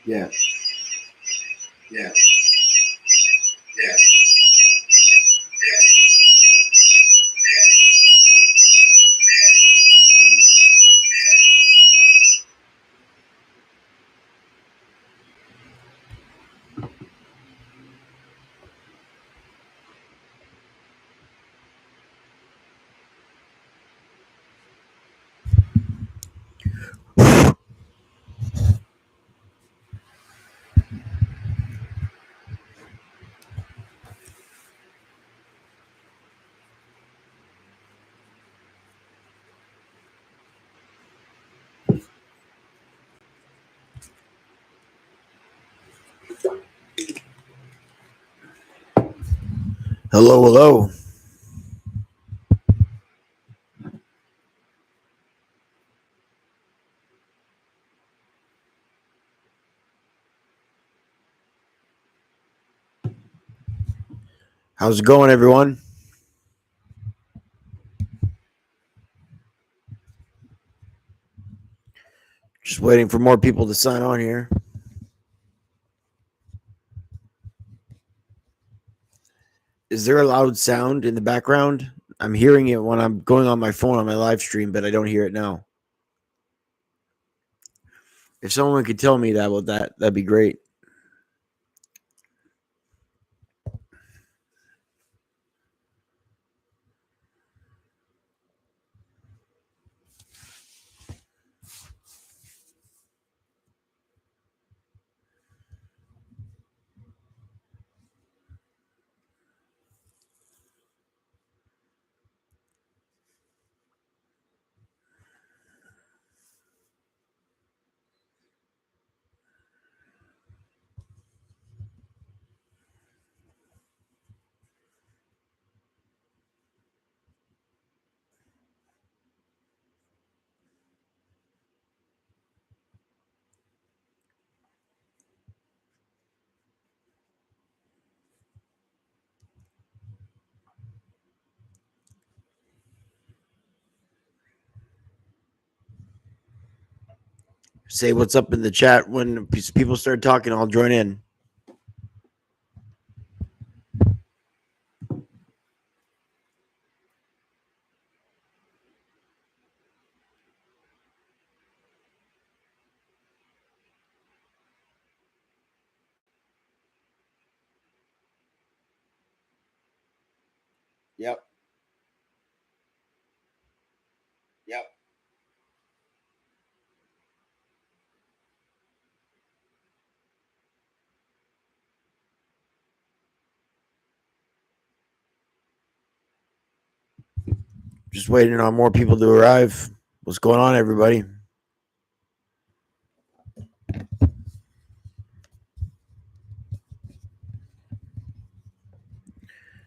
Yeah, yeah, yeah. Hello, hello. How's it going, everyone? Just waiting for more people to sign on here. Is there a loud sound in the background? I'm hearing it when I'm going on my phone on my live stream, but I don't hear it now. If someone could tell me that about that, that'd be great. Say what's up in the chat when people start talking. I'll join in. Yep. Yep. Just waiting on more people to arrive. What's going on, everybody?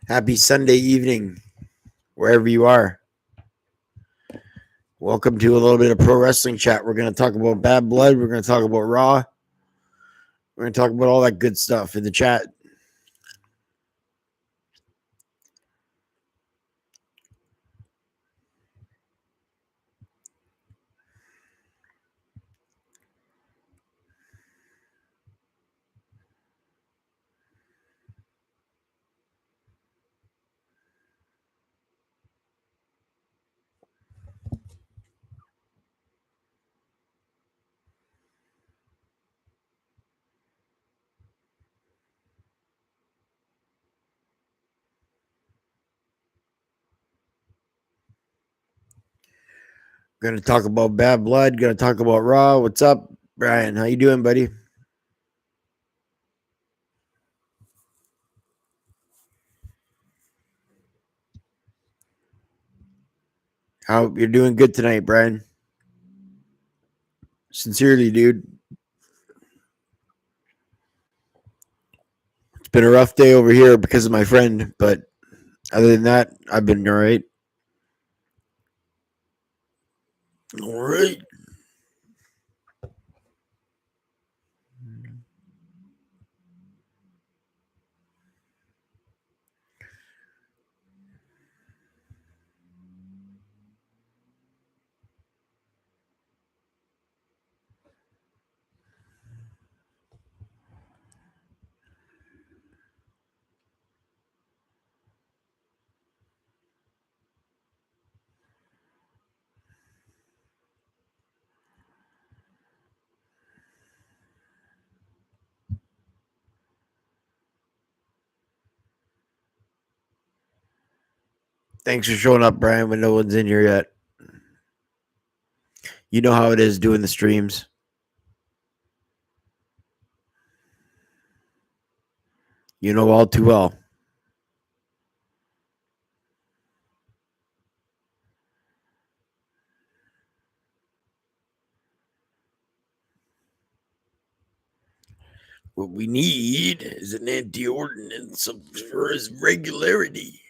Happy Sunday evening, wherever you are. Welcome to a little bit of pro wrestling chat. We're going to talk about Bad Blood. We're going to talk about Raw. We're going to talk about all that good stuff in the chat. Going to talk about Bad Blood. Going to talk about Raw. What's up, Brian? How you doing, buddy? How you're doing? Good tonight, Brian. Sincerely, dude. It's been a rough day over here because of my friend, but other than that, I've been all right. All right. Thanks for showing up, Brian, when no one's in here yet. You know how it is doing the streams. You know all too well. What we need is an anti-ordinance for his regularity.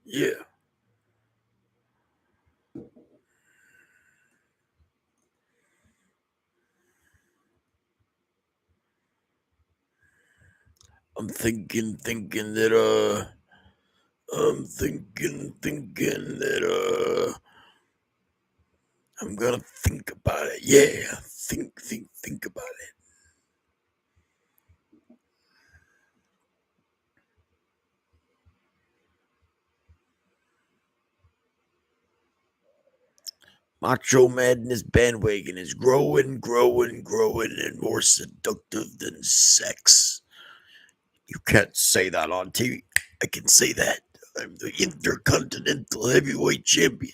Yeah. I'm thinking that I'm thinking that I'm gonna think about it. Yeah, think about it. Macho Madness bandwagon is growing, and more seductive than sex. You can't say that on TV. I can say that. I'm the Intercontinental Heavyweight Champion.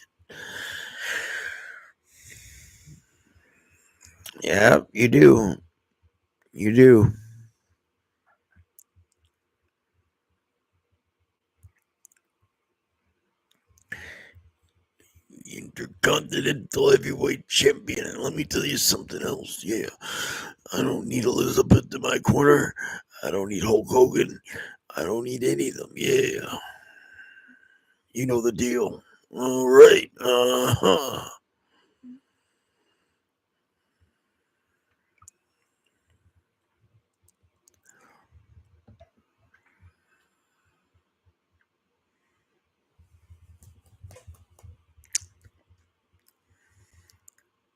Yeah, you do. You do. Intercontinental Heavyweight Champion. And let me tell you something else. Yeah, I don't need Elizabeth in my corner. I don't need Hulk Hogan. I don't need any of them. Yeah. You know the deal. All right. Uh-huh.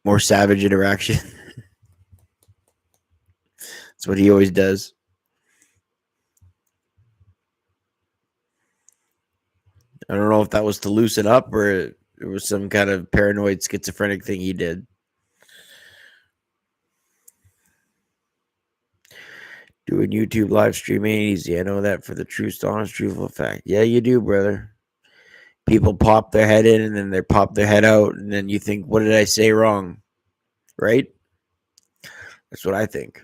More savage interaction. That's what he always does. I don't know if that was to loosen up or it was some kind of paranoid schizophrenic thing he did. Doing YouTube live stream ain't easy. I know that for the truth, honest, truthful fact. Yeah, you do, brother. People pop their head in and then they pop their head out, and then you think, what did I say wrong? Right? That's what I think.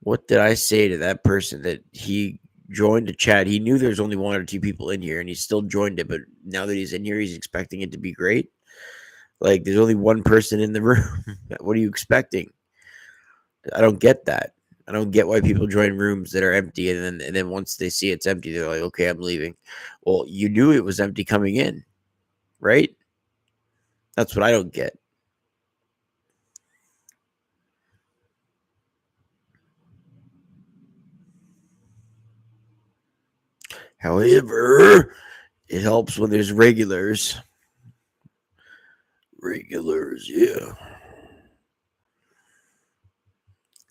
What did I say to that person that he joined the chat? He knew there's only one or two people in here and he still joined it, but now that he's in here, he's expecting it to be great. Like, there's only one person in the room. What are you expecting? I don't get that. I don't get why people join rooms that are empty and then once they see it's empty, they're like, okay, I'm leaving. Well, you knew it was empty coming in, right? That's what I don't get. However, it helps when there's regulars. Regulars, yeah.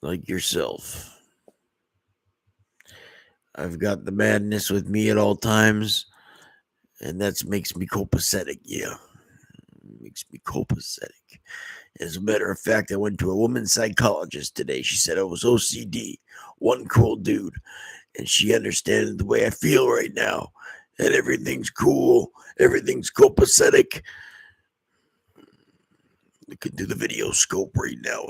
Like yourself. I've got the madness with me at all times, and that makes me copacetic, yeah. Makes me copacetic. As a matter of fact, I went to a woman psychologist today. She said I was OCD, one cool dude, and she understands the way I feel right now. And everything's cool, everything's copacetic. We could do the video scope right now.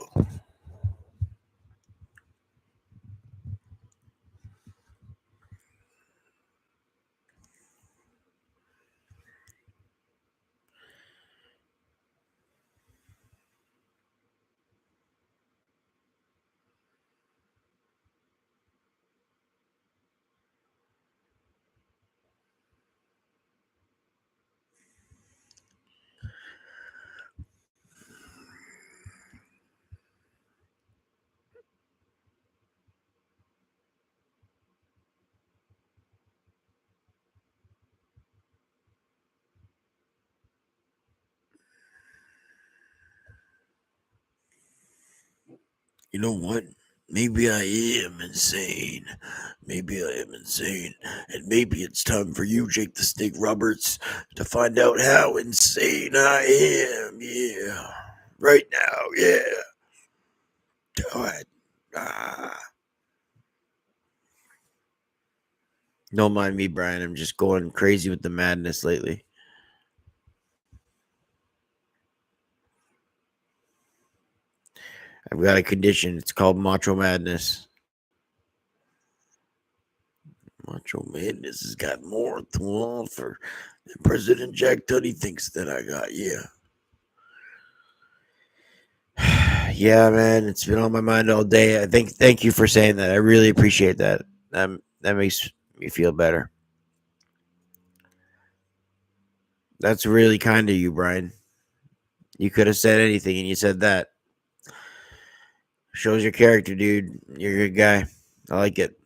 You know what? Maybe I am insane. Maybe I am insane. And maybe it's time for you, Jake the Snake Roberts, to find out how insane I am. Yeah. Right now. Yeah. Do it. Ah. Don't mind me, Brian. I'm just going crazy with the madness lately. I've got a condition. It's called Macho Madness. Macho Madness has got more to offer than President Jack Tunney thinks that I got. Yeah. Yeah, man. It's been on my mind all day. I think. Thank you for saying that. I really appreciate that. That makes me feel better. That's really kind of you, Brian. You could have said anything and you said that. Shows your character, dude. You're a good guy. I like it.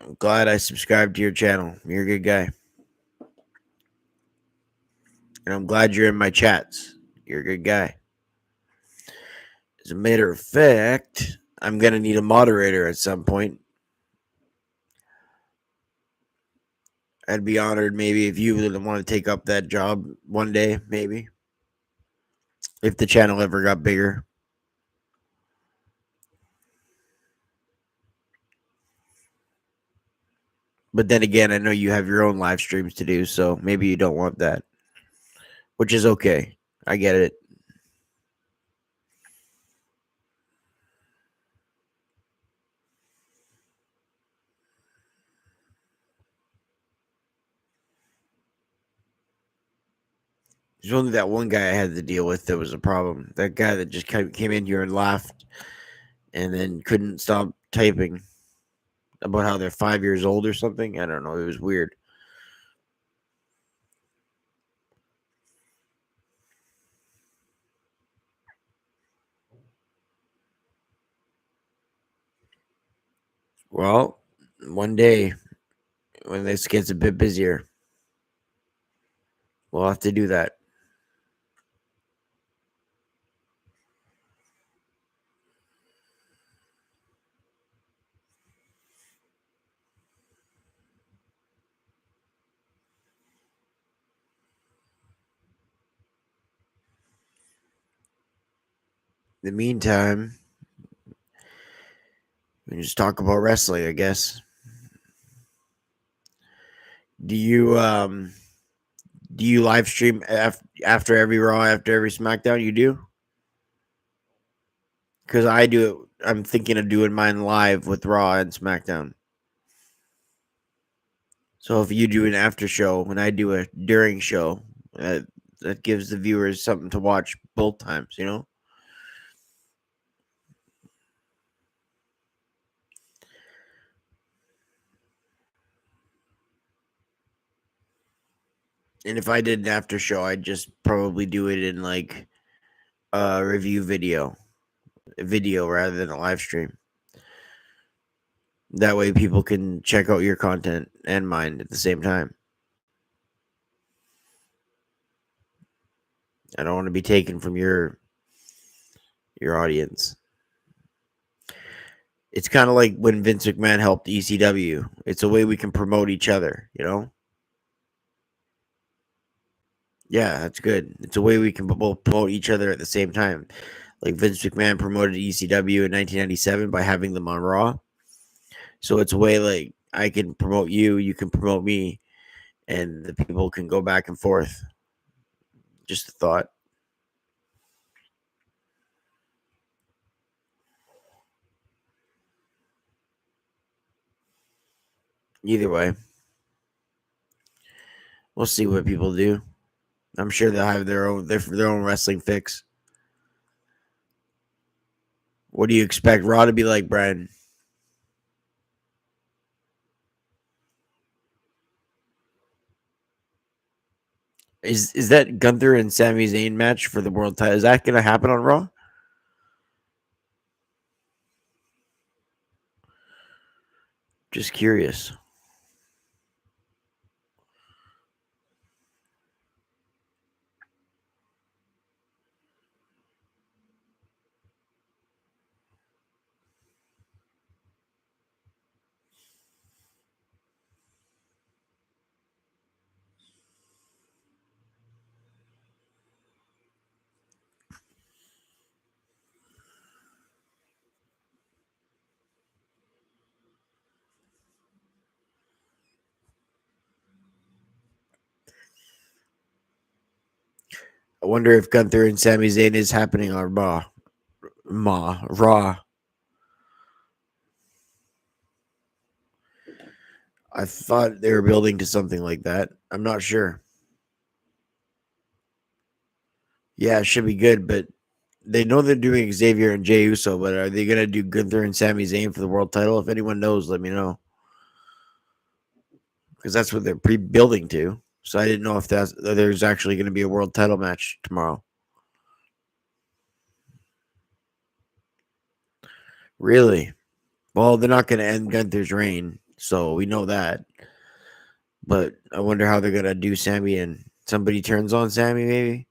I'm glad I subscribed to your channel. You're a good guy. And I'm glad you're in my chats. You're a good guy. As a matter of fact, I'm going to need a moderator at some point. I'd be honored maybe if you would want to take up that job one day, maybe. If the channel ever got bigger. But then again, I know you have your own live streams to do, so maybe you don't want that. Which is okay. I get it. There's only that one guy I had to deal with that was a problem. That guy that just came in here and laughed and then couldn't stop typing about how they're 5 years old or something. I don't know. It was weird. Well, one day when this gets a bit busier, we'll have to do that. In the meantime, we can just talk about wrestling, I guess. Do you live stream after every Raw, after every SmackDown? You do? Because I do it. I'm thinking of doing mine live with Raw and SmackDown. So if you do an after show and I do a during show, that gives the viewers something to watch both times, you know? And if I did an after show, I'd just probably do it in like a review video rather than a live stream. That way people can check out your content and mine at the same time. I don't want to be taken from your audience. It's kind of like when Vince McMahon helped ECW. It's a way we can promote each other, you know? Yeah, that's good. It's a way we can both promote each other at the same time. Like Vince McMahon promoted ECW in 1997 by having them on Raw. So it's a way like I can promote you, you can promote me, and the people can go back and forth. Just a thought. Either way, we'll see what people do. I'm sure they'll have their own wrestling fix. What do you expect Raw to be like, Brian? Is that Gunther and Sami Zayn match for the world title? Is that going to happen on Raw? Just curious. I wonder if Gunther and Sami Zayn is happening on Raw. I thought they were building to something like that. I'm not sure. Yeah, it should be good, but they know they're doing Xavier and Jey Uso, but are they gonna do Gunther and Sami Zayn for the world title? If anyone knows, let me know. Because that's what they're pre-building to. So I didn't know if there's actually going to be a world title match tomorrow. Really? Well, they're not going to end Gunther's reign, so we know that. But I wonder how they're going to do Sami, and somebody turns on Sami, maybe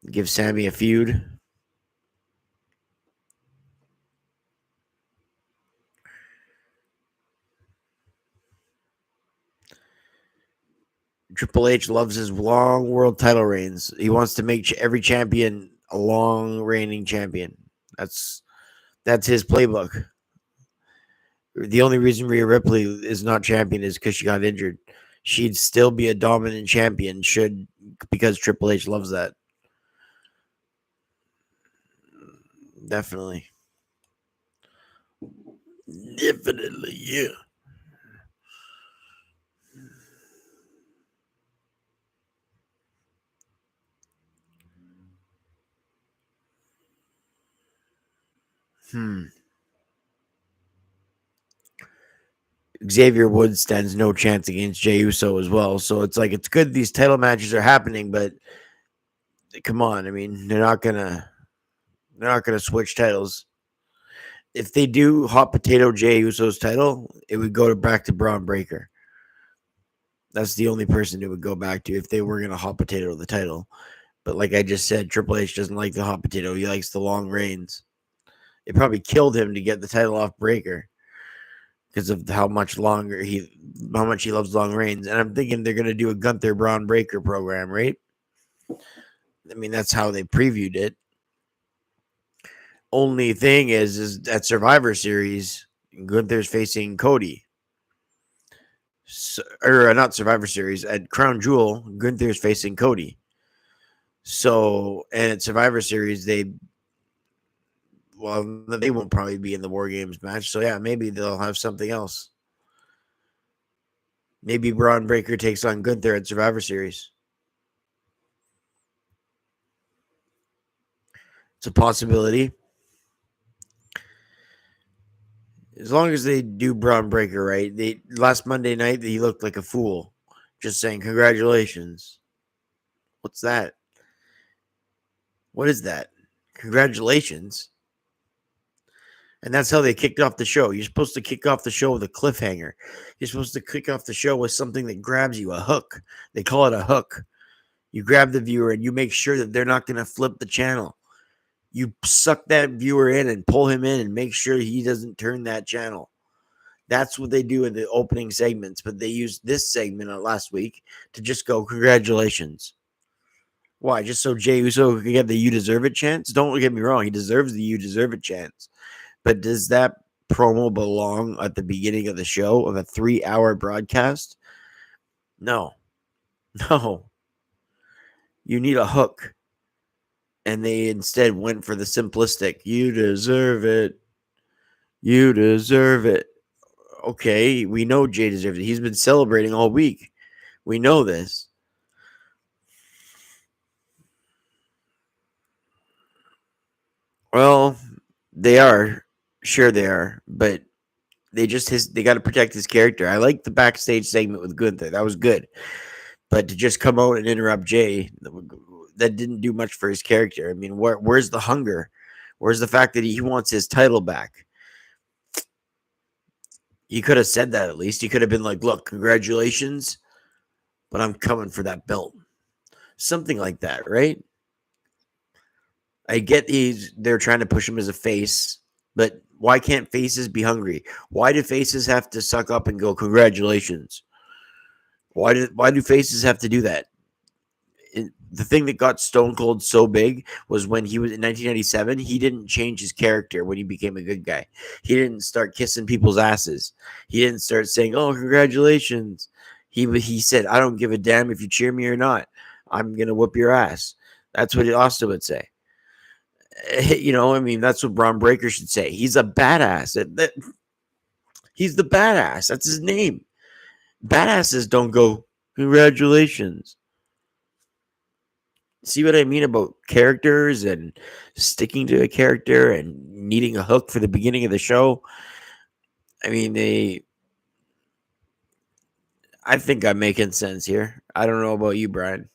give Sami a feud. Triple H loves his long world title reigns. He wants to make every champion a long reigning champion. That's his playbook. The only reason Rhea Ripley is not champion is because she got injured. She'd still be a dominant champion because Triple H loves that. Definitely. Definitely, yeah. Hmm. Xavier Woods stands no chance against Jey Uso as well. So it's like it's good these title matches are happening, but come on, I mean they're not gonna switch titles. If they do hot potato Jey Uso's title, it would go back to Braun Breaker. That's the only person it would go back to if they were gonna hot potato the title. But like I just said, Triple H doesn't like the hot potato. He likes the long reigns. It probably killed him to get the title off Breaker because of how much he loves long reigns. And I'm thinking they're gonna do a Gunther Braun Breaker program, right? I mean, that's how they previewed it. Only thing is at Survivor Series, Gunther's facing Cody. So, or not Survivor Series, at Crown Jewel, Gunther's facing Cody. So, and at Survivor Series, they won't probably be in the War Games match. So yeah, maybe they'll have something else. Maybe Braun Breaker takes on Gunther at Survivor Series. It's a possibility. As long as they do Braun Breaker right. Last Monday night he looked like a fool. Just saying congratulations. What's that? What is that? Congratulations. And that's how they kicked off the show. You're supposed to kick off the show with a cliffhanger. You're supposed to kick off the show with something that grabs you, a hook. They call it a hook. You grab the viewer and you make sure that they're not going to flip the channel. You suck that viewer in and pull him in and make sure he doesn't turn that channel. That's what they do in the opening segments. But they used this segment last week to just go, congratulations. Why? Just so Jey Uso could get the "you deserve it" chance? Don't get me wrong. He deserves the "you deserve it" chance. But does that promo belong at the beginning of the show of a 3-hour broadcast? No. No. You need a hook. And they instead went for the simplistic, you deserve it. You deserve it. Okay, we know Jey deserves it. He's been celebrating all week. We know this. Well, they are. Sure they are. But they got to protect his character. I like the backstage segment with Gunther. That was good. But to just come out and interrupt Jey, that didn't do much for his character. I mean, where's the hunger? Where's the fact that he wants his title back? He could have said that at least. He could have been like, look, congratulations, but I'm coming for that belt. Something like that, right? I get they're trying to push him as a face, but why can't faces be hungry? Why do faces have to suck up and go, congratulations? Why do faces have to do that? The thing that got Stone Cold so big was when he was in 1997. He didn't change his character when he became a good guy. He didn't start kissing people's asses. He didn't start saying, "Oh, congratulations." He said, "I don't give a damn if you cheer me or not. I'm gonna whoop your ass. That's what Austin would say. I mean, that's what Braun Breaker should say. He's a badass. He's the badass. That's his name. Badasses don't go, congratulations. See what I mean about characters and sticking to a character and needing a hook for the beginning of the show? I mean, I think I'm making sense here. I don't know about you, Brian.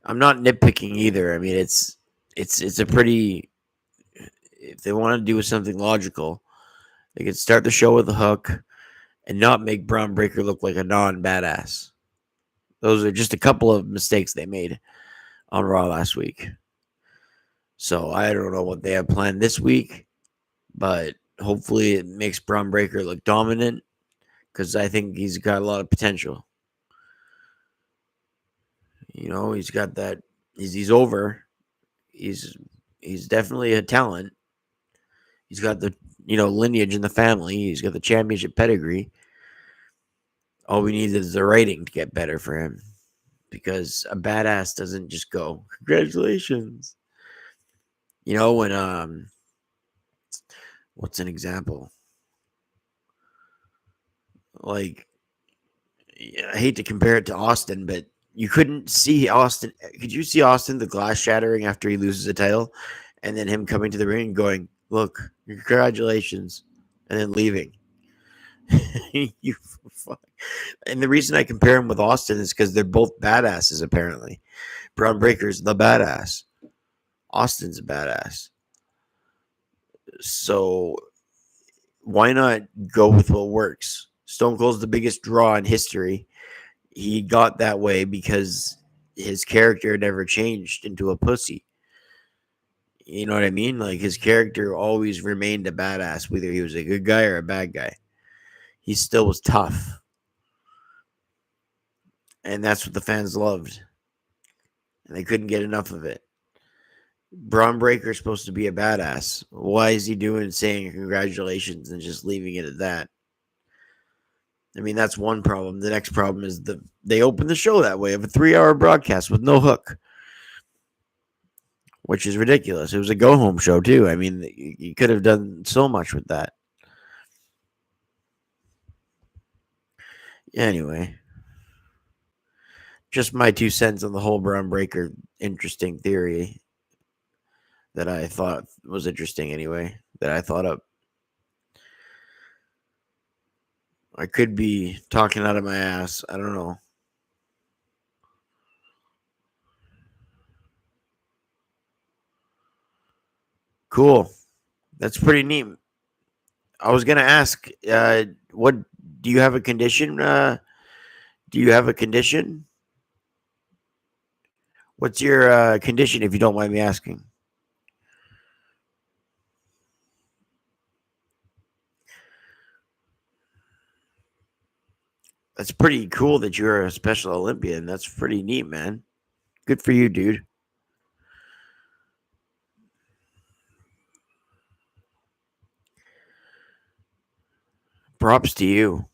I'm not nitpicking either. I mean, it's a pretty. If they want to do something logical, they could start the show with a hook and not make Braun Breaker look like a non-badass. Those are just a couple of mistakes they made on Raw last week. So I don't know what they have planned this week, but hopefully it makes Braun Breaker look dominant because I think he's got a lot of potential. He's got that. He's over. He's definitely a talent. He's got the lineage in the family. He's got the championship pedigree. All we need is the writing to get better for him, because a badass doesn't just go congratulations. When what's an example? Like, I hate to compare it to Austin, but you couldn't see Austin. Could you see Austin the glass shattering after he loses a title, and then him coming to the ring and going, "Look, congratulations," and then leaving? You fuck. And the reason I compare him with Austin is because they're both badasses. Apparently, Braun Breaker's the badass. Austin's a badass. So why not go with what works? Stone Cold's the biggest draw in history. He got that way because his character never changed into a pussy. You know what I mean? Like, his character always remained a badass, whether he was a good guy or a bad guy. He still was tough. And that's what the fans loved. And they couldn't get enough of it. Braun Breaker's supposed to be a badass. Why is he saying congratulations and just leaving it at that? I mean, that's one problem. The next problem is they opened the show that way, of a 3-hour broadcast with no hook, which is ridiculous. It was a go home show too. I mean, you could have done so much with that. Anyway, just my 2 cents on the whole Braun Breaker interesting theory that I thought was interesting anyway, that I thought up. I could be talking out of my ass. I don't know. Cool. That's pretty neat. I was gonna ask, what do you have a condition? Do you have a condition? What's your condition, if you don't mind me asking? That's pretty cool that you're a Special Olympian. That's pretty neat, man. Good for you, dude. Props to you.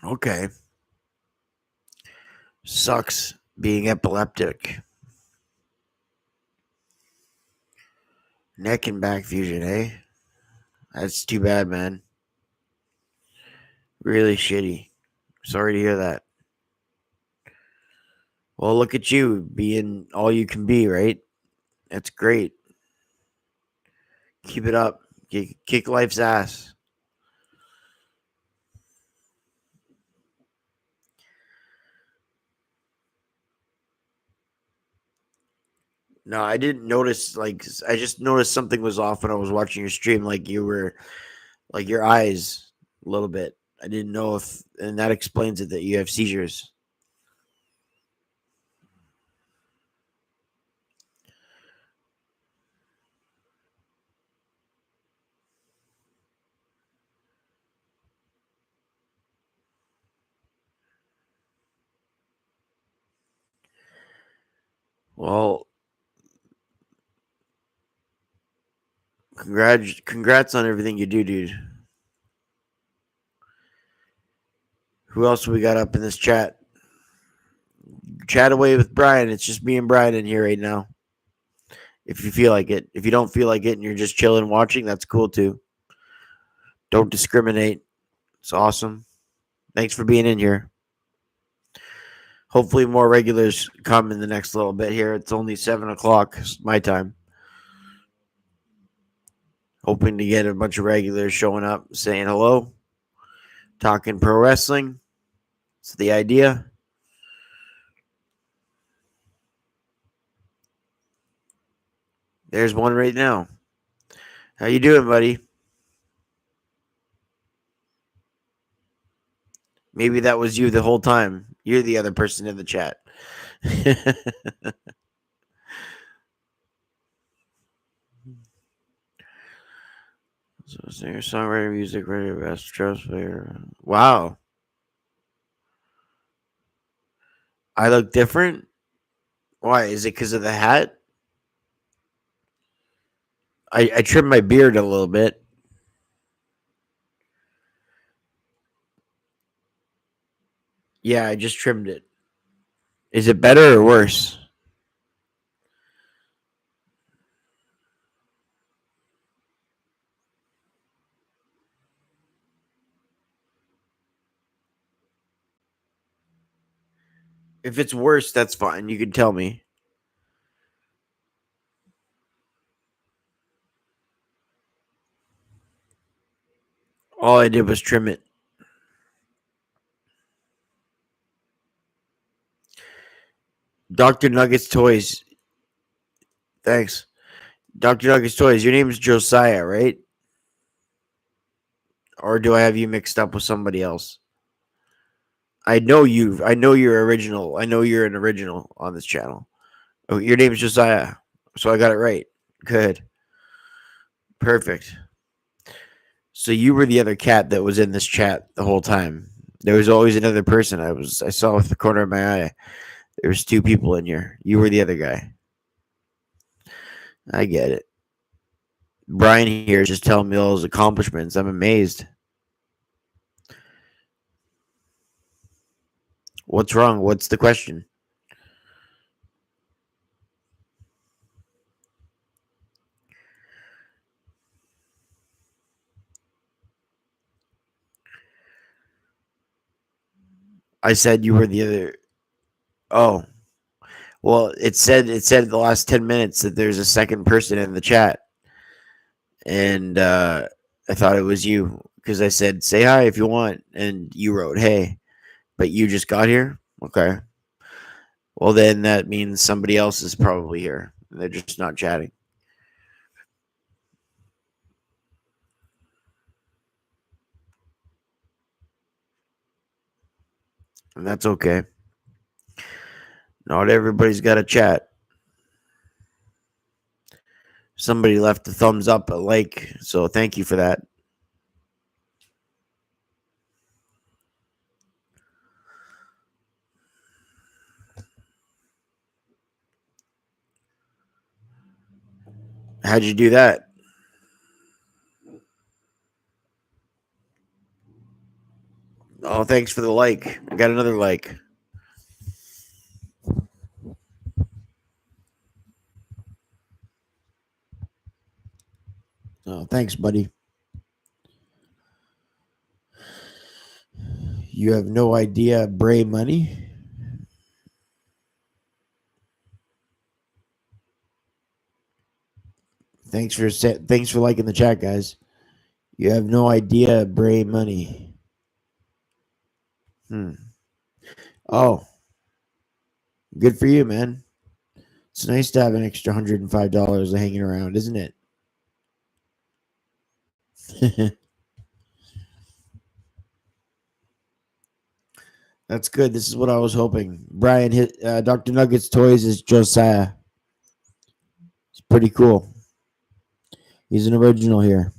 Okay. Sucks being epileptic. Neck and back fusion, eh? That's too bad, man. Really shitty. Sorry to hear that. Well, look at you being all you can be, right? That's great. Keep it up. Kick life's ass. No, I didn't notice. Like, I just noticed something was off when I was watching your stream. Like, you were, like, your eyes a little bit. I didn't know if, and that explains it, that you have seizures. Well, congrats on everything you do, dude. Who else we got up in this chat? Chat away with Brian. It's just me and Brian in here right now. If you feel like it. If you don't feel like it and you're just chilling watching, that's cool too. Don't discriminate. It's awesome. Thanks for being in here. Hopefully more regulars come in the next little bit here. It's only 7 o'clock my time. Hoping to get a bunch of regulars showing up, saying hello, talking pro wrestling. It's the idea. There's one right now. How you doing, buddy? Maybe that was you the whole time. You're the other person in the chat. So singer, songwriter, music, radio, best, trust player. Wow. I look different? Why? Is it because of the hat? I trimmed my beard a little bit. Yeah, I just trimmed it. Is it better or worse? If it's worse, that's fine. You can tell me. All I did was trim it. Dr. Nuggets Toys. Thanks. Dr. Nuggets Toys. Your name is Josiah, right? Or do I have you mixed up with somebody else? I know you. I know you're original. I know you're an original on this channel. Oh, your name is Josiah. So I got it right. Good. Perfect. So you were the other cat that was in this chat the whole time. There was always another person. I saw with the corner of my eye. There was two people in here. You were the other guy. I get it. Brian here is just telling me all his accomplishments. I'm amazed. What's wrong? What's the question? I said you were the other. Oh, well, it said the last 10 minutes that there's a second person in the chat, and I thought it was you because I said say hi if you want, and you wrote hey, but you just got here. Okay, well then that means somebody else is probably here. They're just not chatting, and that's okay. Not everybody's got a chat. Somebody left a thumbs up, a like, so thank you for that. How'd you do that? Oh, thanks for the like. I got another like. Oh, thanks, buddy. You have no idea, Bray Money. Thanks for liking the chat, guys. You have no idea, Bray Money. Oh, good for you, man. It's nice to have an extra $105 hanging around, isn't it? That's good. This is what I was hoping. Brian hit Dr. Nuggets Toys is Josiah. It's pretty cool. He's an original here.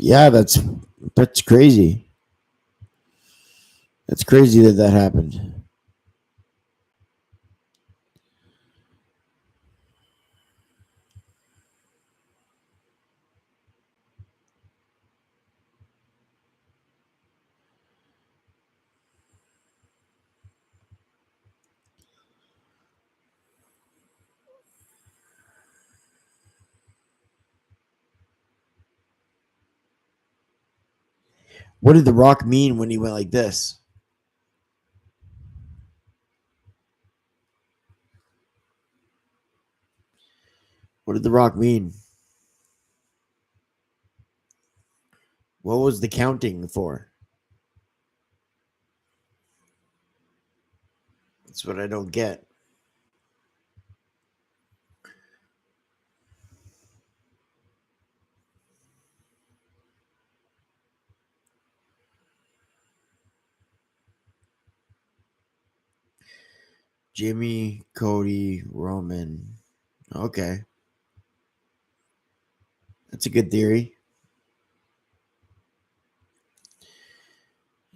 Yeah, that's crazy. That's crazy that happened. What did The Rock mean when he went like this? What did The Rock mean? What was the counting for? That's what I don't get. Jimmy, Cody, Roman. Okay. That's a good theory.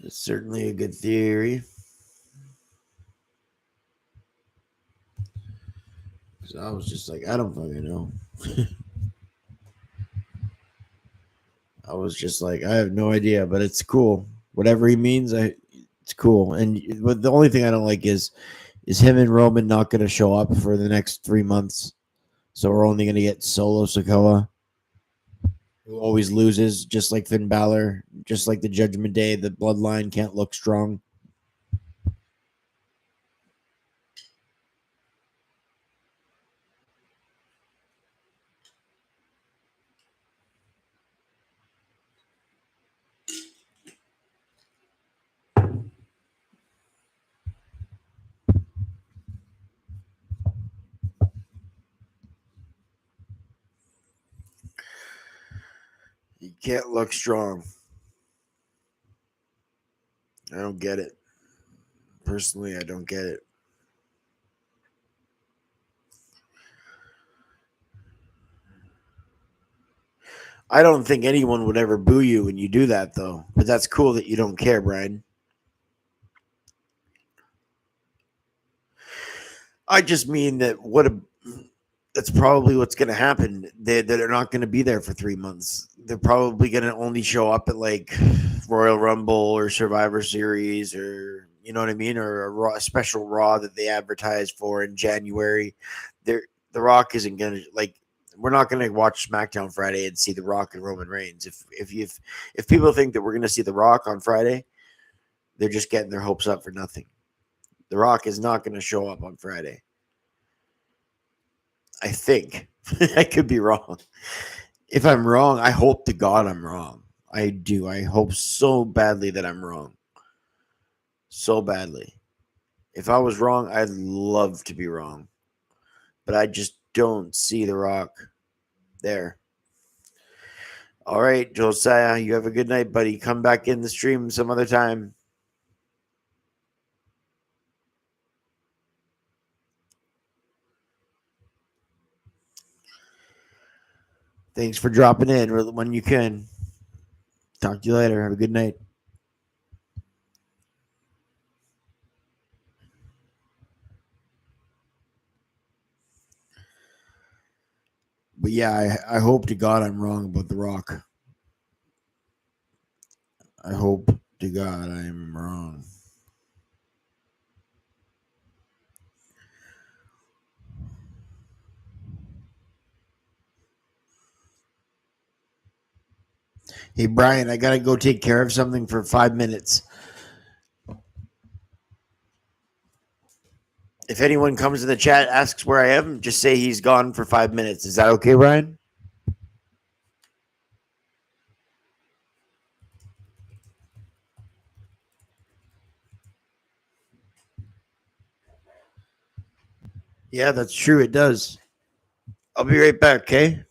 It's certainly a good theory. So I was just like, I don't fucking know. I was just like, I have no idea, but it's cool. Whatever he means, it's cool. And but the only thing I don't like is him and Roman not going to show up for the next 3 months. So we're only going to get Solo Sokoa, who always loses, just like Finn Balor, just like the Judgment Day. The bloodline can't look strong. You can't look strong. I don't get it. Personally, I don't get it. I don't think anyone would ever boo you when you do that, though. But that's cool that you don't care, Brian. I just mean that that's probably what's going to happen. They're not going to be there for 3 months. They're probably going to only show up at like Royal Rumble or Survivor Series, or you know what I mean, or a special Raw that they advertise for in January. They're, the Rock isn't going to like. We're not going to watch SmackDown Friday and see The Rock and Roman Reigns. If people think that we're going to see The Rock on Friday, they're just getting their hopes up for nothing. The Rock is not going to show up on Friday. I think. I could be wrong. If I'm wrong, I hope to God I'm wrong. I do. I hope so badly that I'm wrong. So badly. If I was wrong, I'd love to be wrong. But I just don't see The Rock there. All right, Josiah, you have a good night, buddy. Come back in the stream some other time. Thanks for dropping in when you can. Talk to you later. Have a good night. But yeah, I hope to God I'm wrong about The Rock. I hope to God I'm wrong. Hey, Brian, I got to go take care of something for 5 minutes. If anyone comes in the chat, asks where I am, just say he's gone for 5 minutes. Is that okay, Brian? Yeah, that's true. It does. I'll be right back, okay?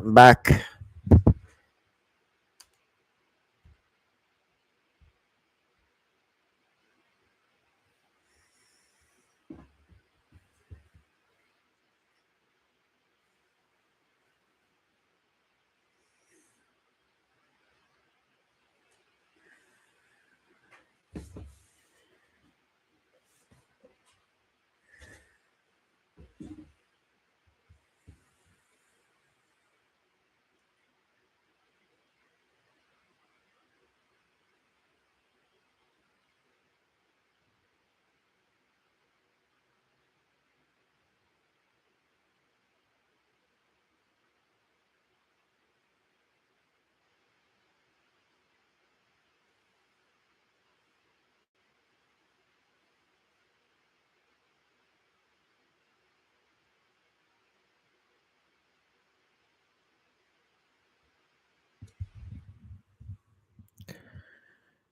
I'm back.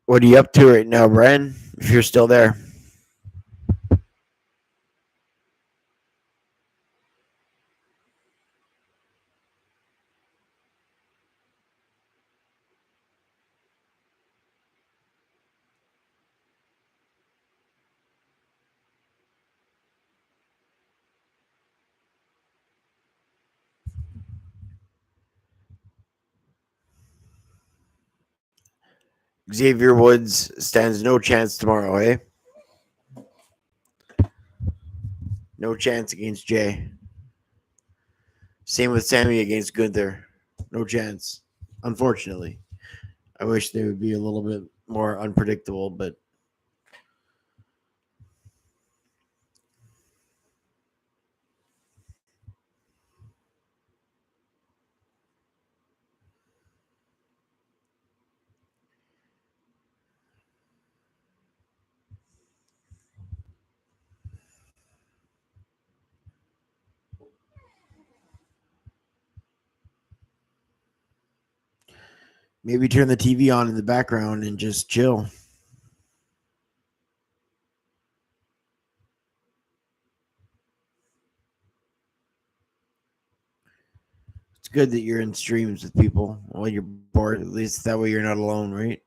What are you up to right now, Brian? If you're still there. Xavier Woods stands no chance tomorrow, eh? No chance against Jay. Same with Sammy against Gunther. No chance. Unfortunately. I wish they would be a little bit more unpredictable, but maybe turn the TV on in the background and just chill. It's good that you're in streams with people when you're bored. At least that way you're not alone, right?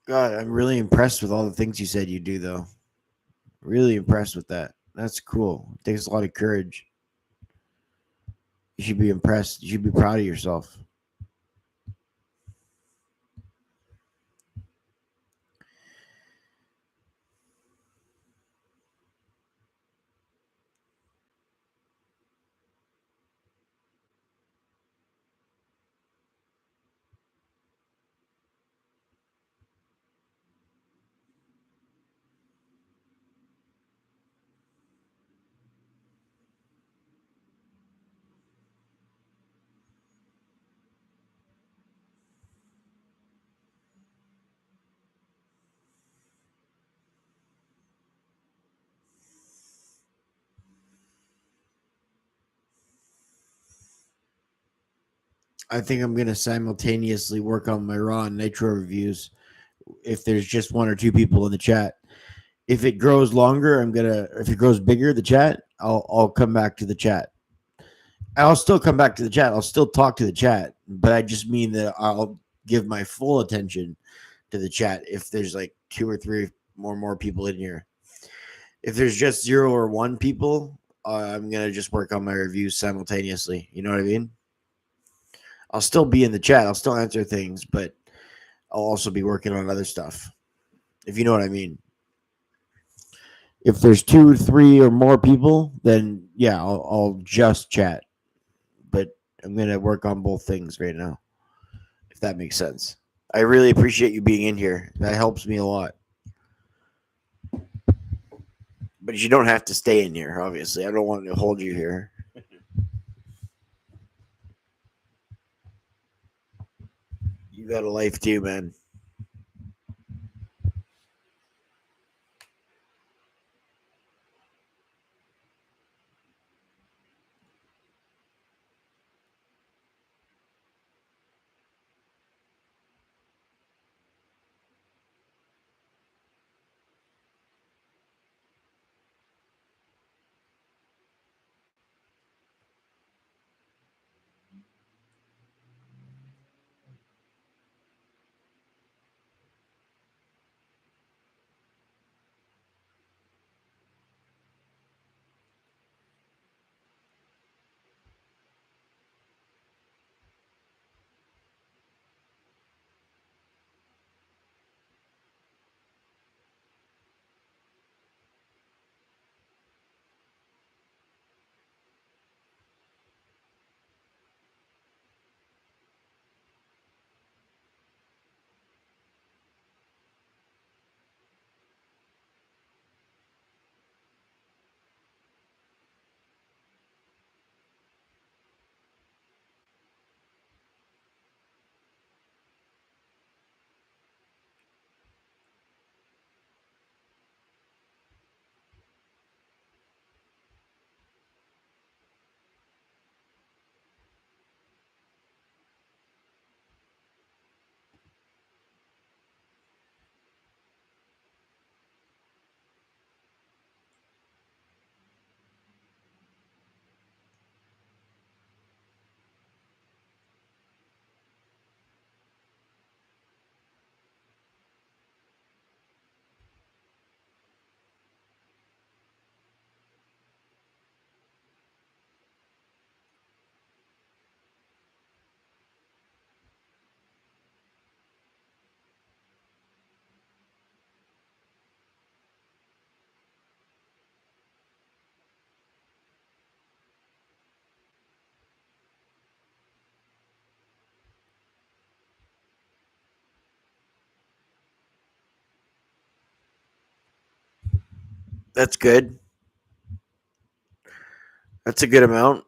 God, I'm really impressed with all the things you said you do, though. Really impressed with that. That's cool. It takes a lot of courage. You should be impressed. You should be proud of yourself. I think I'm gonna simultaneously work on my Raw and Nitro reviews. If there's just one or two people in the chat, if it grows longer, I'm gonna. If it grows bigger, the chat, I'll come back to the chat. I'll still come back to the chat. I'll still talk to the chat, but I just mean that I'll give my full attention to the chat if there's like two or three more people in here. If there's just zero or one people, I'm gonna just work on my reviews simultaneously. You know what I mean? I'll still be in the chat. I'll still answer things, but I'll also be working on other stuff. If you know what I mean. If there's two, three, or more people, then yeah, I'll just chat. But I'm gonna work on both things right now, if that makes sense. I really appreciate you being in here. That helps me a lot. But you don't have to stay in here, obviously. I don't want to hold you here. You got a life too, man. That's good. That's a good amount.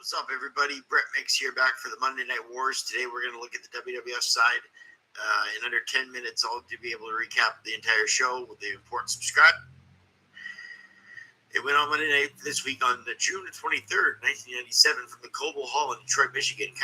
What's up, everybody? Brett Mix here, back for the Monday Night Wars. Today we're going to look at the WWF side. In under 10 minutes, I'll be able to recap the entire show with the important subscribe. It went on Monday night this week on the June 23rd, 1997, from the Cobo Hall in Detroit, Michigan.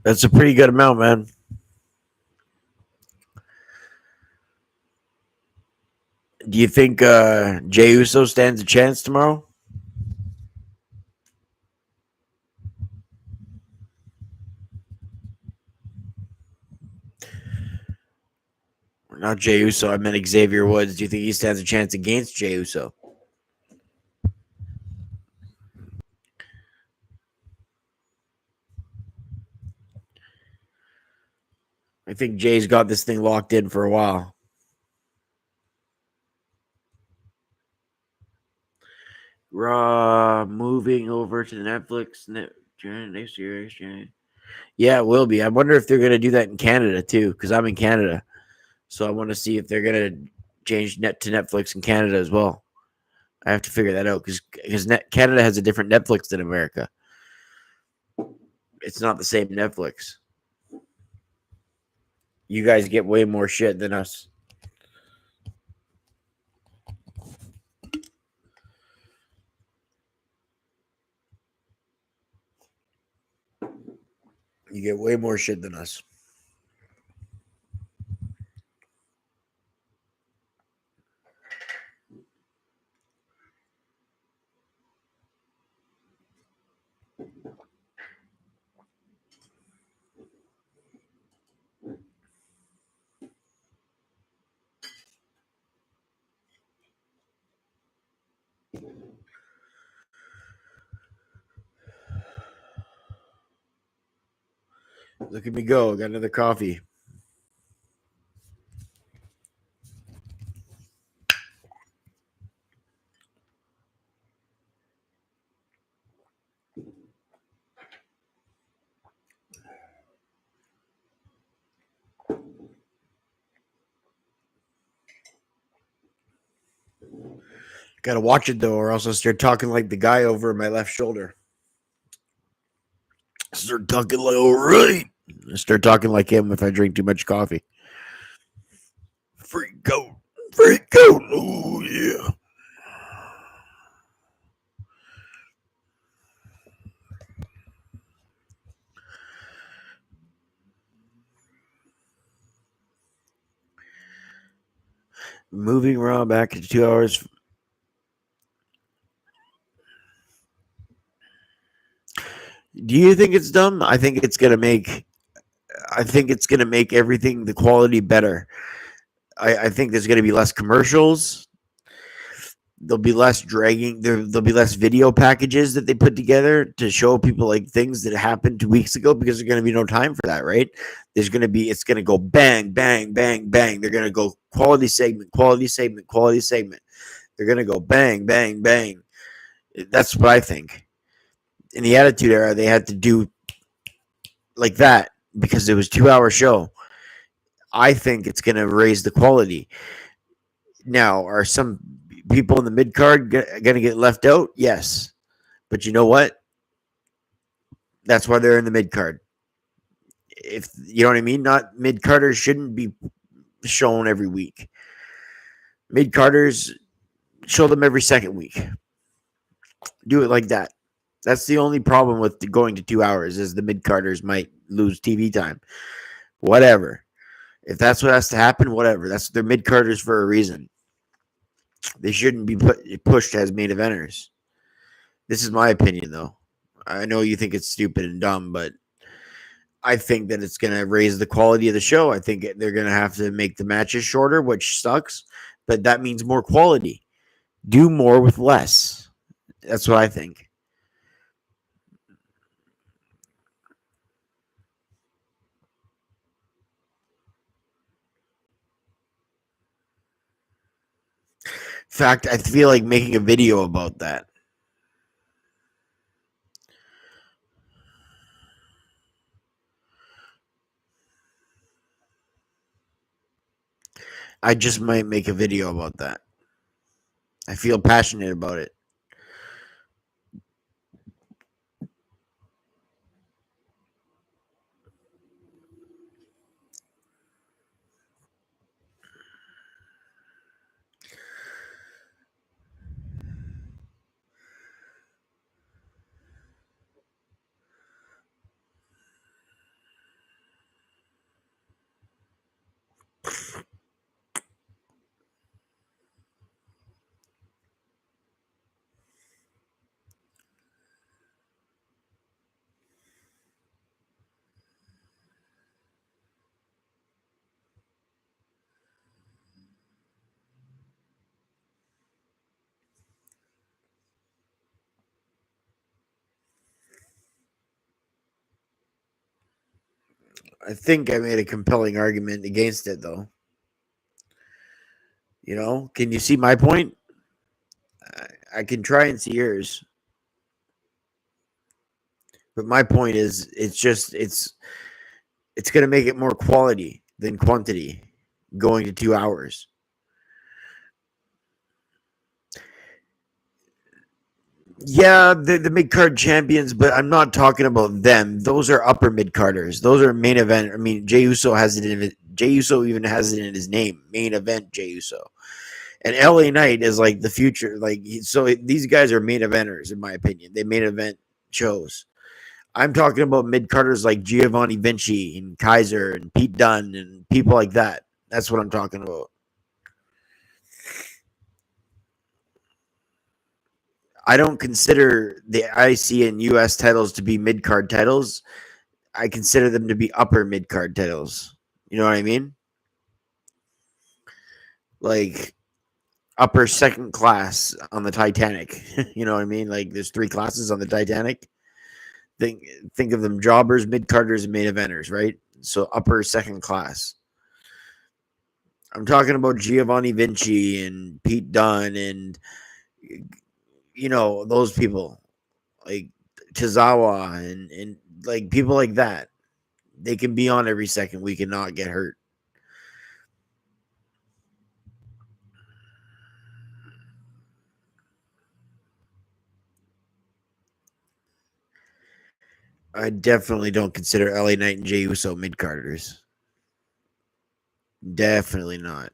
That's a pretty good amount, man. Do you think Jey Uso stands a chance tomorrow? Not Jey Uso. I meant Xavier Woods. Do you think he stands a chance against Jey Uso? I think Jay's got this thing locked in for a while. Raw moving over to the Netflix next year. Yeah, it will be. I wonder if they're going to do that in Canada too, because I'm in Canada. So I want to see if they're going to change net to Netflix in Canada as well. I have to figure that out because Canada has a different Netflix than America. It's not the same Netflix. You guys get way more shit than us. You get way more shit than us. Look at me go. Got another coffee. Gotta watch it though, or else I'll start talking like the guy over my left shoulder. Start talking like, all right. I start talking like him if I drink too much coffee. Freak out. Freak out. Oh, yeah. Moving Raw back to 2 hours. Do you think it's dumb? I think it's gonna make everything, the quality, better. I think there's gonna be less commercials. There'll be less dragging. There'll be less video packages that they put together to show people like things that happened 2 weeks ago, because there's going to be no time for that, right? It's going to go bang, bang, bang, bang. They're going to go quality segment, quality segment, quality segment. They're going to go bang, bang, bang. That's what I think. In the Attitude Era, they had to do like that because it was a 2-hour show. I think it's going to raise the quality. Now, are some people in the mid card going to get left out? Yes. But you know what? That's why they're in the mid card. If you know what I mean, not mid carders shouldn't be shown every week. Mid carders, show them every second week. Do it like that. That's the only problem with going to 2 hours, is the mid carders might lose TV time. Whatever. If that's what has to happen, whatever. They're mid carders for a reason. They shouldn't be pushed as main eventers. This is my opinion, though. I know you think it's stupid and dumb, but I think that it's going to raise the quality of the show. I think they're going to have to make the matches shorter, which sucks, but that means more quality. Do more with less. That's what I think. In fact, I feel like making a video about that. I just might make a video about that. I feel passionate about it. I think I made a compelling argument against it, though. You know, can you see my point? I can try and see yours. But my point is, it's going to make it more quality than quantity going to 2 hours. Yeah, the mid card champions, but I'm not talking about them. Those are upper mid carders. Those are main event. I mean, Jey Uso has Jey Uso even has it in his name, main event Jey Uso. And LA Knight is like the future. These guys are main eventers, in my opinion. They main event shows. I'm talking about mid carders like Giovanni Vinci and Kaiser and Pete Dunne and people like that. That's what I'm talking about. I don't consider the IC and US titles to be mid card titles. I consider them to be upper mid card titles. You know what I mean? Like upper second class on the Titanic. You know what I mean? Like there's 3 classes on the Titanic. Think of them: jobbers, mid carders, and main eventers, right? So upper second class. I'm talking about Giovanni Vinci and Pete Dunne and those people like Tozawa and like people like that. They can be on every second week and not get hurt. I definitely don't consider LA Knight and Jey Uso mid carders. Definitely not.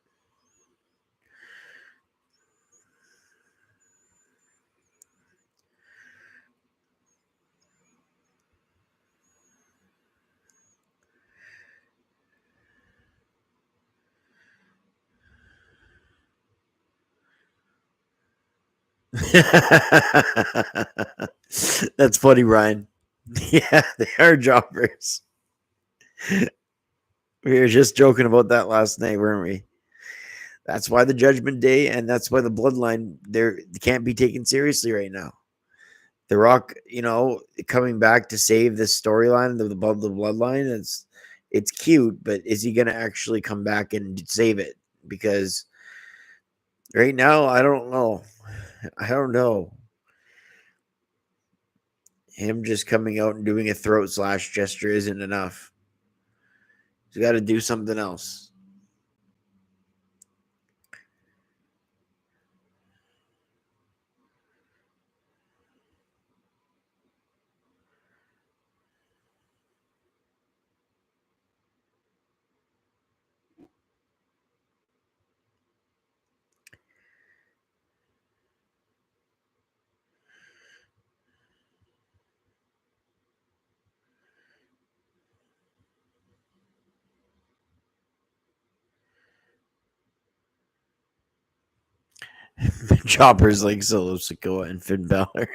That's funny, Ryan. Yeah, they are jobbers. We were just joking about that last night, weren't we? That's why the Judgment Day and that's why the Bloodline they can't be taken seriously right now. The Rock, coming back to save this storyline of the Bloodline, it's cute, but is he going to actually come back and save it? Because right now, I don't know. I don't know. Him just coming out and doing a throat slash gesture isn't enough. He's got to do something else. Choppers like Solo Sikoa and Finn Balor.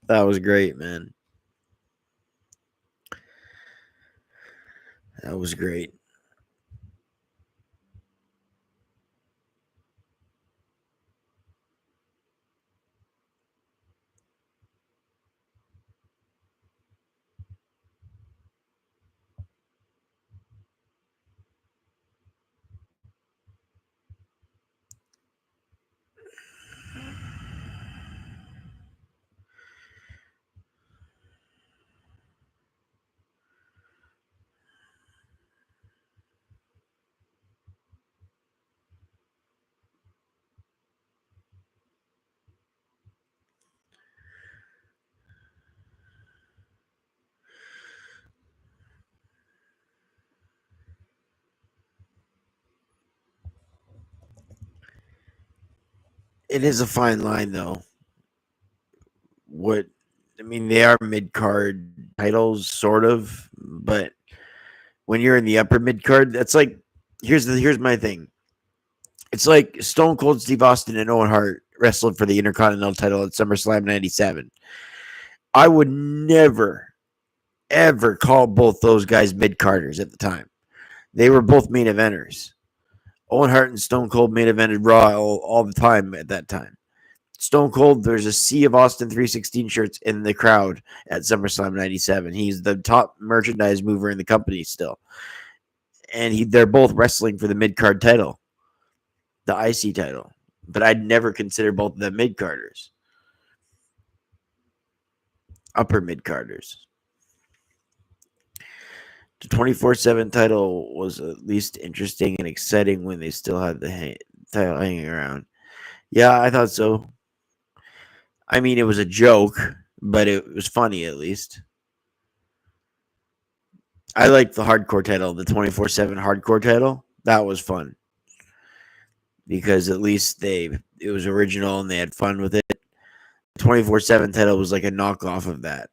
That was great, man. That was great. It is a fine line, though. They are mid card titles, sort of, but when you're in the upper mid card, that's like here's my thing. It's like Stone Cold Steve Austin and Owen Hart wrestled for the Intercontinental title at SummerSlam '97. I would never ever call both those guys mid carders at the time. They were both main eventers. Owen Hart and Stone Cold main evented Raw all the time at that time. Stone Cold, there's a sea of Austin 316 shirts in the crowd at SummerSlam '97. He's the top merchandise mover in the company still. And they're both wrestling for the mid card title, the IC title. But I'd never consider both of them mid carders, upper mid carders. The 24/7 title was at least interesting and exciting when they still had the title hanging around. Yeah, I thought so. I mean, it was a joke, but it was funny at least. I like the hardcore title, the 24/7 hardcore title. That was fun because at least it was original and they had fun with it. 24/7 title was like a knockoff of that.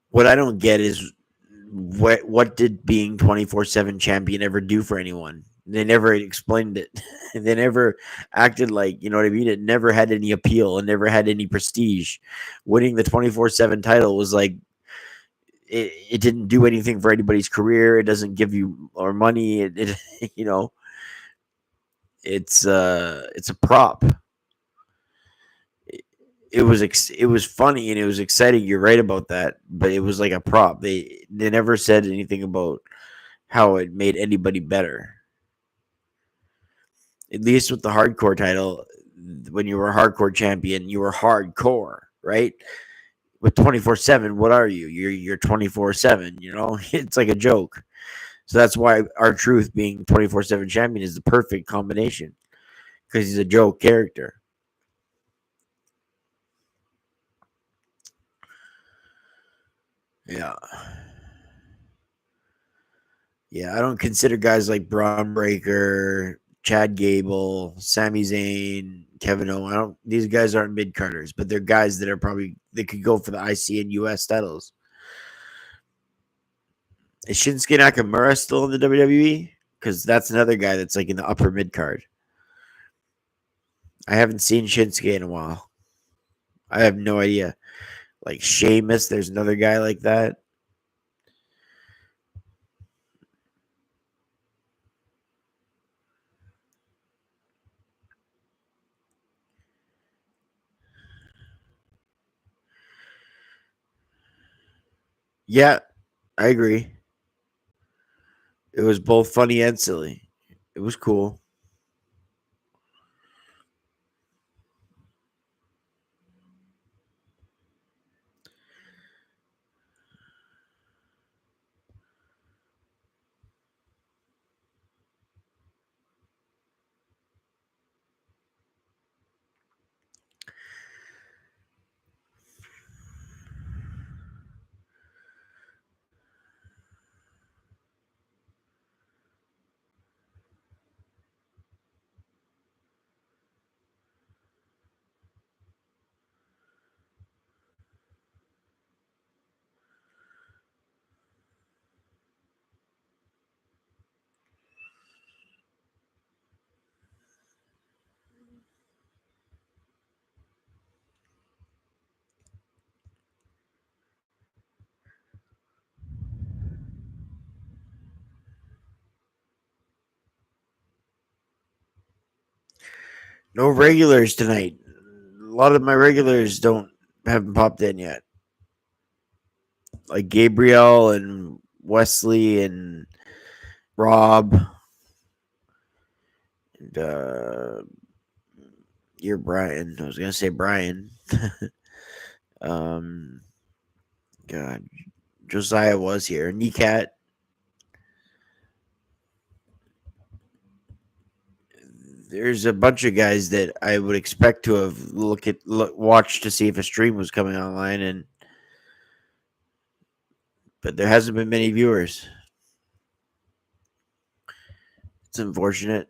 What I don't get is what did being 24/7 champion ever do for anyone? They never explained it. They never acted like, you know what I mean? It never had any appeal. It never had any prestige. Winning the 24/7 title was like it didn't do anything for anybody's career. It doesn't give you more money. You know, it's a prop. It was funny and it was exciting. You're right about that, but it was like a prop. They never said anything about how it made anybody better. At least with the hardcore title, when you were a hardcore champion, you were hardcore, right? With 24/7, what are you? You're 24/7. You know, it's like a joke. So that's why R-Truth being 24/7 champion is the perfect combination because he's a joke character. Yeah. Yeah, I don't consider guys like Braun Breaker, Chad Gable, Sami Zayn, Kevin Owens. I don't. These guys aren't mid carders, but they're guys that are probably they could go for the IC and US titles. Is Shinsuke Nakamura still in the WWE? Because that's another guy that's like in the upper mid card. I haven't seen Shinsuke in a while. I have no idea. Like Sheamus, there's another guy like that. Yeah, I agree. It was both funny and silly. It was cool. No regulars tonight. A lot of my regulars don't haven't popped in yet. Like Gabriel and Wesley and Rob and you're Brian. I was gonna say Brian. um God. Josiah was here. Kneecat. There's a bunch of guys that I would expect to have watched to see if a stream was coming online, and but there hasn't been many viewers. It's unfortunate.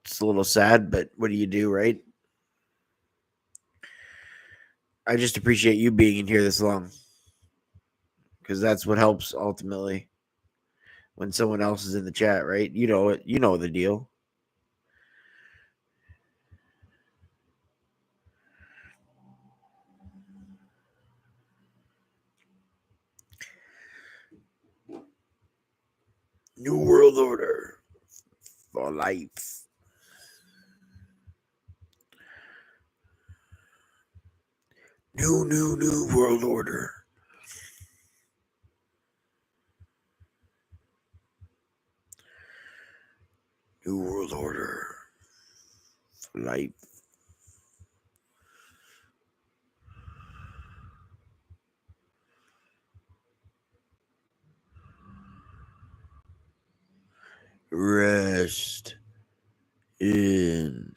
It's a little sad, but what do you do, right? I just appreciate you being in here this long because that's what helps ultimately when someone else is in the chat, right? You know it. You know the deal. New World Order for life. New World Order. New World Order for life. Rest in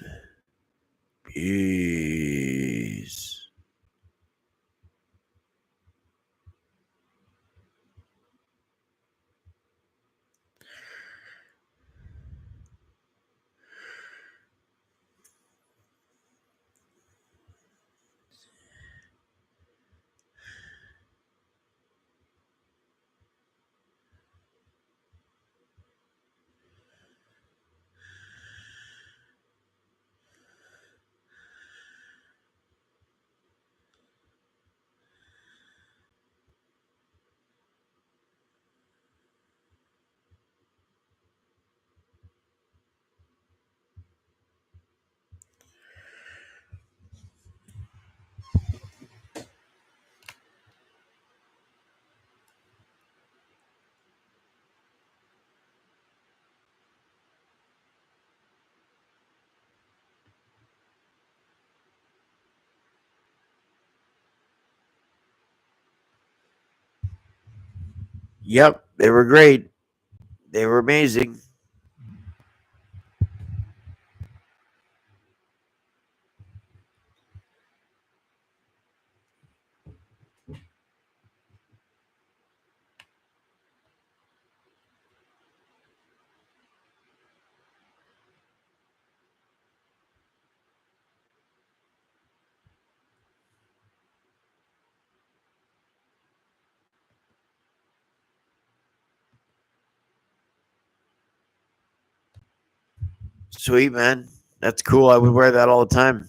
Yep, they were great. They were amazing. Sweet, man. That's cool. I would wear that all the time.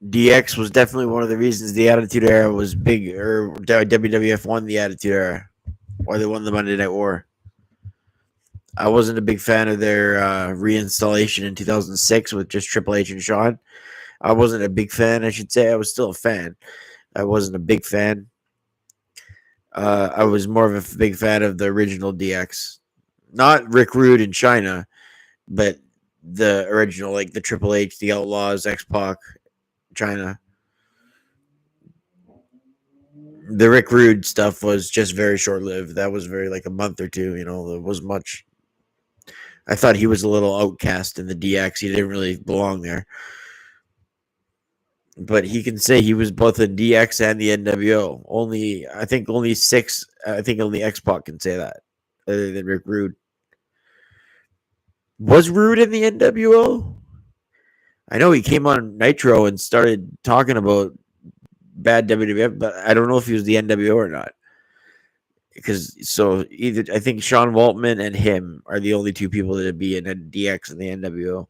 DX was definitely one of the reasons the Attitude Era was big, or WWF won the Attitude Era, or they won the Monday Night War. I wasn't a big fan of their reinstallation in 2006 with just Triple H and Shawn. I wasn't a big fan, I should say. I was still a fan. I wasn't a big fan. I was more of a big fan of the original DX. Not Rick Rude in China, but the original, like the Triple H, the Outlaws, X Pac, China. The Rick Rude stuff was just very short lived. That was very like a month or two. There was much. I thought he was a little outcast in the DX. He didn't really belong there. But he can say he was both in DX and the NWO. I think only six. I think only X Pac can say that, other than Rick Rude. Was Rude in the NWO? I know he came on Nitro and started talking about bad WWF, but I don't know if he was the NWO or not. Because so either I think Sean Waltman and him are the only two people that would be in a DX and the NWO.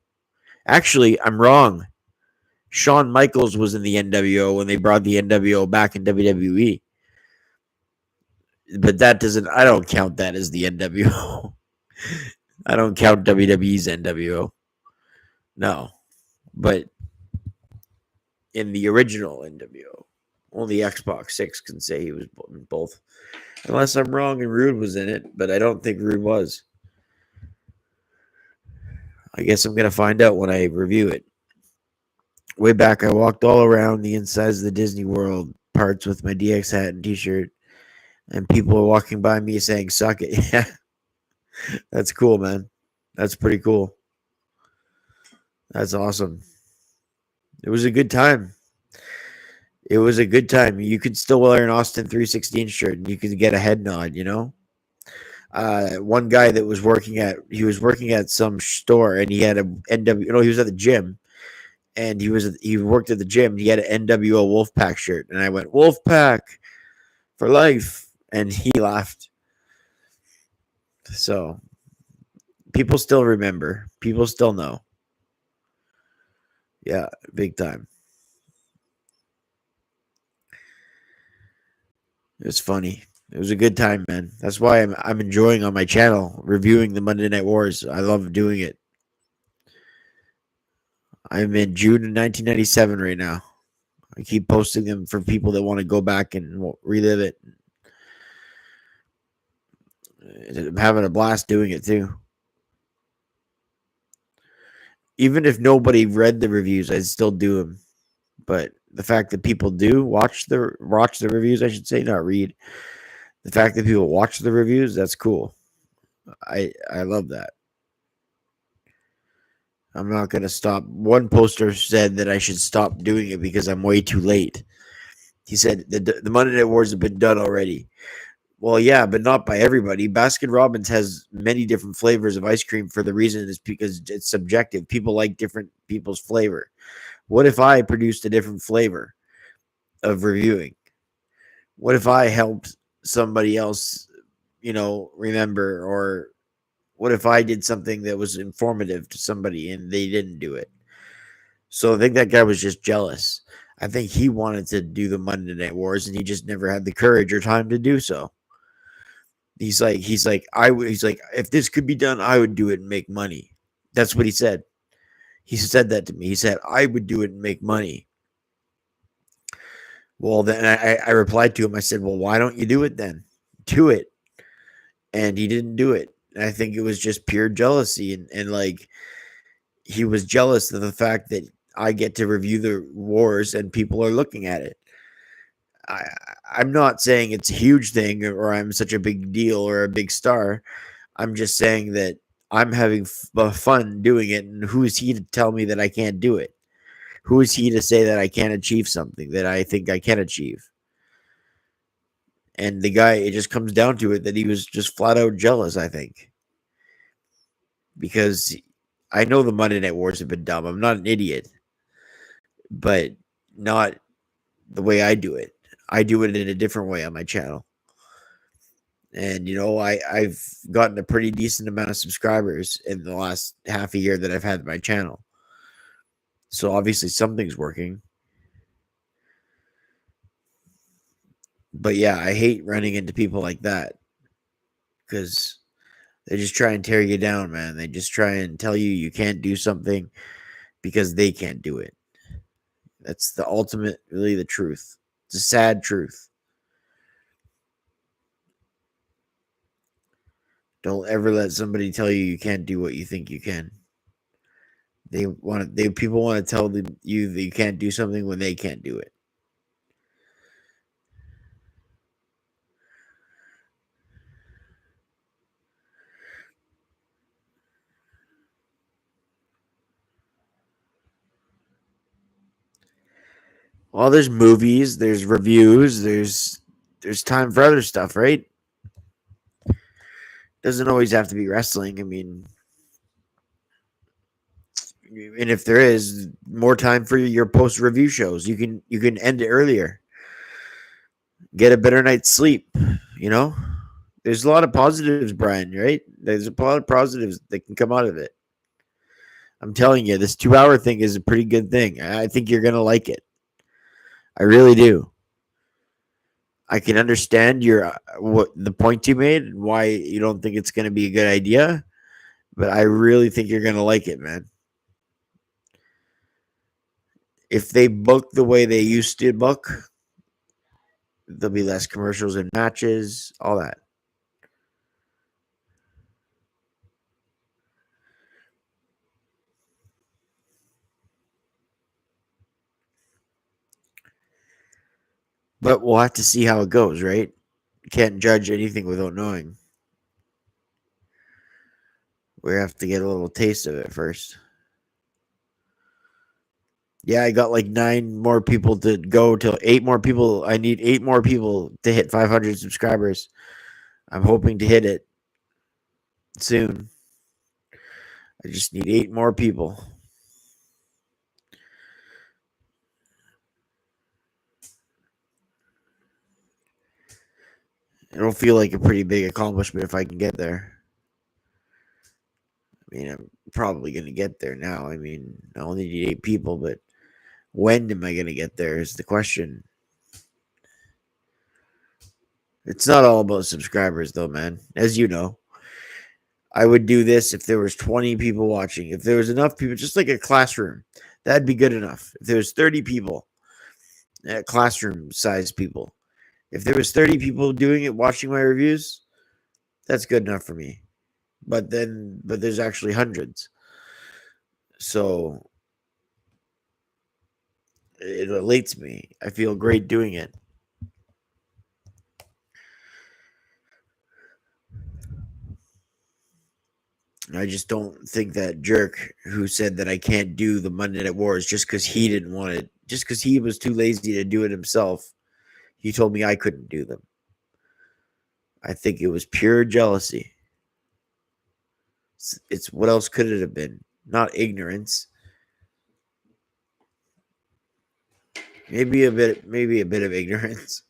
Actually, I'm wrong. Shawn Michaels was in the NWO when they brought the NWO back in WWE. But that doesn't. I don't count that as the NWO. I don't count WWE's NWO. No, but in the original NWO, only Xbox 6 can say he was in both. Unless I'm wrong and Rude was in it, but I don't think Rude was. I guess I'm gonna find out when I review it. Way back, I walked all around the insides of the Disney World parts with my DX hat and T-shirt, and people were walking by me saying "suck it." Yeah, that's cool, man. That's pretty cool. That's awesome. It was a good time. It was a good time. You could still wear an Austin 316 shirt and you could get a head nod, you know? One guy that he was working at some store and he had a NW, he was at the gym and he worked at the gym. And he had an NWO Wolfpack shirt. And I went, Wolfpack for life. And he laughed. So people still remember. People still know. Yeah, big time. It was funny. It was a good time, man. That's why I'm enjoying on my channel reviewing the Monday Night Wars. I love doing it. I'm in June of 1997 right now. I keep posting them for people that want to go back and relive it. I'm having a blast doing it too. Even if nobody read the reviews, I'd still do them. But the fact that people do watch the reviews, I should say, not read. The fact that people watch the reviews, that's cool. I love that. I'm not gonna stop. One poster said that I should stop doing it because I'm way too late. He said the Monday Night Wars have been done already. Well, yeah, but not by everybody. Baskin Robbins has many different flavors of ice cream for the reason is because it's subjective. People like different people's flavor. What if I produced a different flavor of reviewing? What if I helped somebody else, remember? Or what if I did something that was informative to somebody and they didn't do it? So I think that guy was just jealous. I think he wanted to do the Monday Night Wars and he just never had the courage or time to do so. He's like, if this could be done, I would do it and make money. That's what he said. He said that to me. He said, I would do it and make money. Well, then I replied to him. I said, well, why don't you do it then? Do it. And he didn't do it. And I think it was just pure jealousy. And like, he was jealous of the fact that I get to review the wars and people are looking at it. I, I'm not saying it's a huge thing or I'm such a big deal or a big star. I'm just saying that I'm having fun doing it. And who is he to tell me that I can't do it? Who is he to say that I can't achieve something that I think I can achieve? And the guy, it just comes down to it that he was just flat out jealous, I think. Because I know the Monday Night Wars have been dumb. I'm not an idiot, but not the way I do it. I do it in a different way on my channel. And I've gotten a pretty decent amount of subscribers in the last half a year that I've had my channel. So obviously something's working. But yeah, I hate running into people like that because they just try and tear you down, man. They just try and tell you you can't do something because they can't do it. That's the ultimate, really, the truth. It's a sad truth. Don't ever let somebody tell you you can't do what you think you can. People want to tell you that you can't do something when they can't do it. Well, there's movies, there's reviews, there's time for other stuff, right? Doesn't always have to be wrestling. I mean, and if there is more time for your post review shows, you can end it earlier. Get a better night's sleep. You know, there's a lot of positives, Brian. Right? There's a lot of positives that can come out of it. I'm telling you, this 2 hour thing is a pretty good thing. I think you're gonna like it. I really do. I can understand your what the point you made and why you don't think it's gonna be a good idea, but I really think you're gonna like it, man. If they book the way they used to book, there'll be less commercials and matches, all that. But we'll have to see how it goes, right? You can't judge anything without knowing. We have to get a little taste of it first. Yeah, I got like 9 more people to go till 8 more people. I need 8 more people to hit 500 subscribers. I'm hoping to hit it soon. I just need 8 more people. It'll feel like a pretty big accomplishment if I can get there. I mean, I'm probably going to get there now. I mean, I only need 8 people, but when am I going to get there is the question. It's not all about subscribers, though, man. As you know, I would do this if there was 20 people watching. If there was enough people, just like a classroom, that'd be good enough. If there was 30 people, classroom size people, if there was 30 people doing it, watching my reviews, that's good enough for me. But there's actually hundreds. So it elates me. I feel great doing it. I just don't think that jerk who said that I can't do the Monday Night Wars just because he didn't want it, just because he was too lazy to do it himself. He told me I couldn't do them. I think it was pure jealousy. It's what else could it have been? Not ignorance. Maybe a bit of ignorance.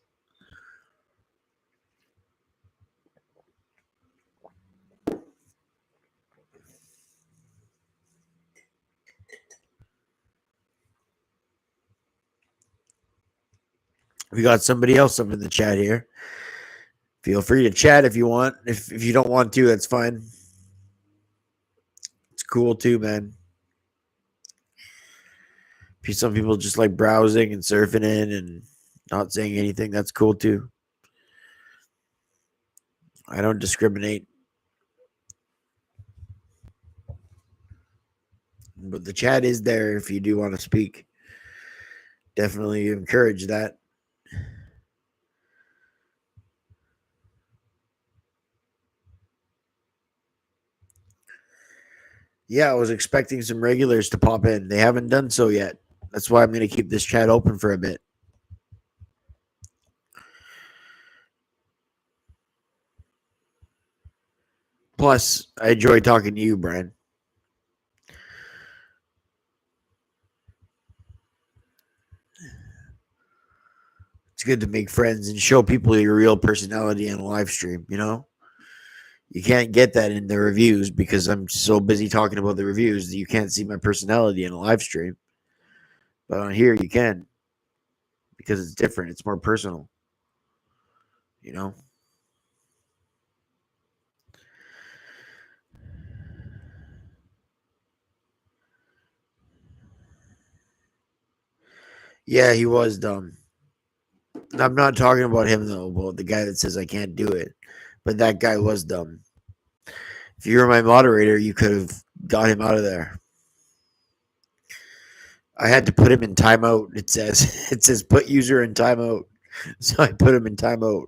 We got somebody else up in the chat here. Feel free to chat if you want. If you don't want to, that's fine. It's cool too, man. Some people just like browsing and surfing in and not saying anything. That's cool too. I don't discriminate. But the chat is there if you do want to speak. Definitely encourage that. Yeah, I was expecting some regulars to pop in. They haven't done so yet. That's why I'm going to keep this chat open for a bit. Plus, I enjoy talking to you, Brian. It's good to make friends and show people your real personality in a live stream, you know? You can't get that in the reviews because I'm so busy talking about the reviews that you can't see my personality in a live stream. But on here, you can because it's different. It's more personal, you know? Yeah, he was dumb. I'm not talking about him, though, about the guy that says I can't do it. But that guy was dumb. If you were my moderator, you could have got him out of there. I had to put him in timeout. It says put user in timeout. So I put him in timeout.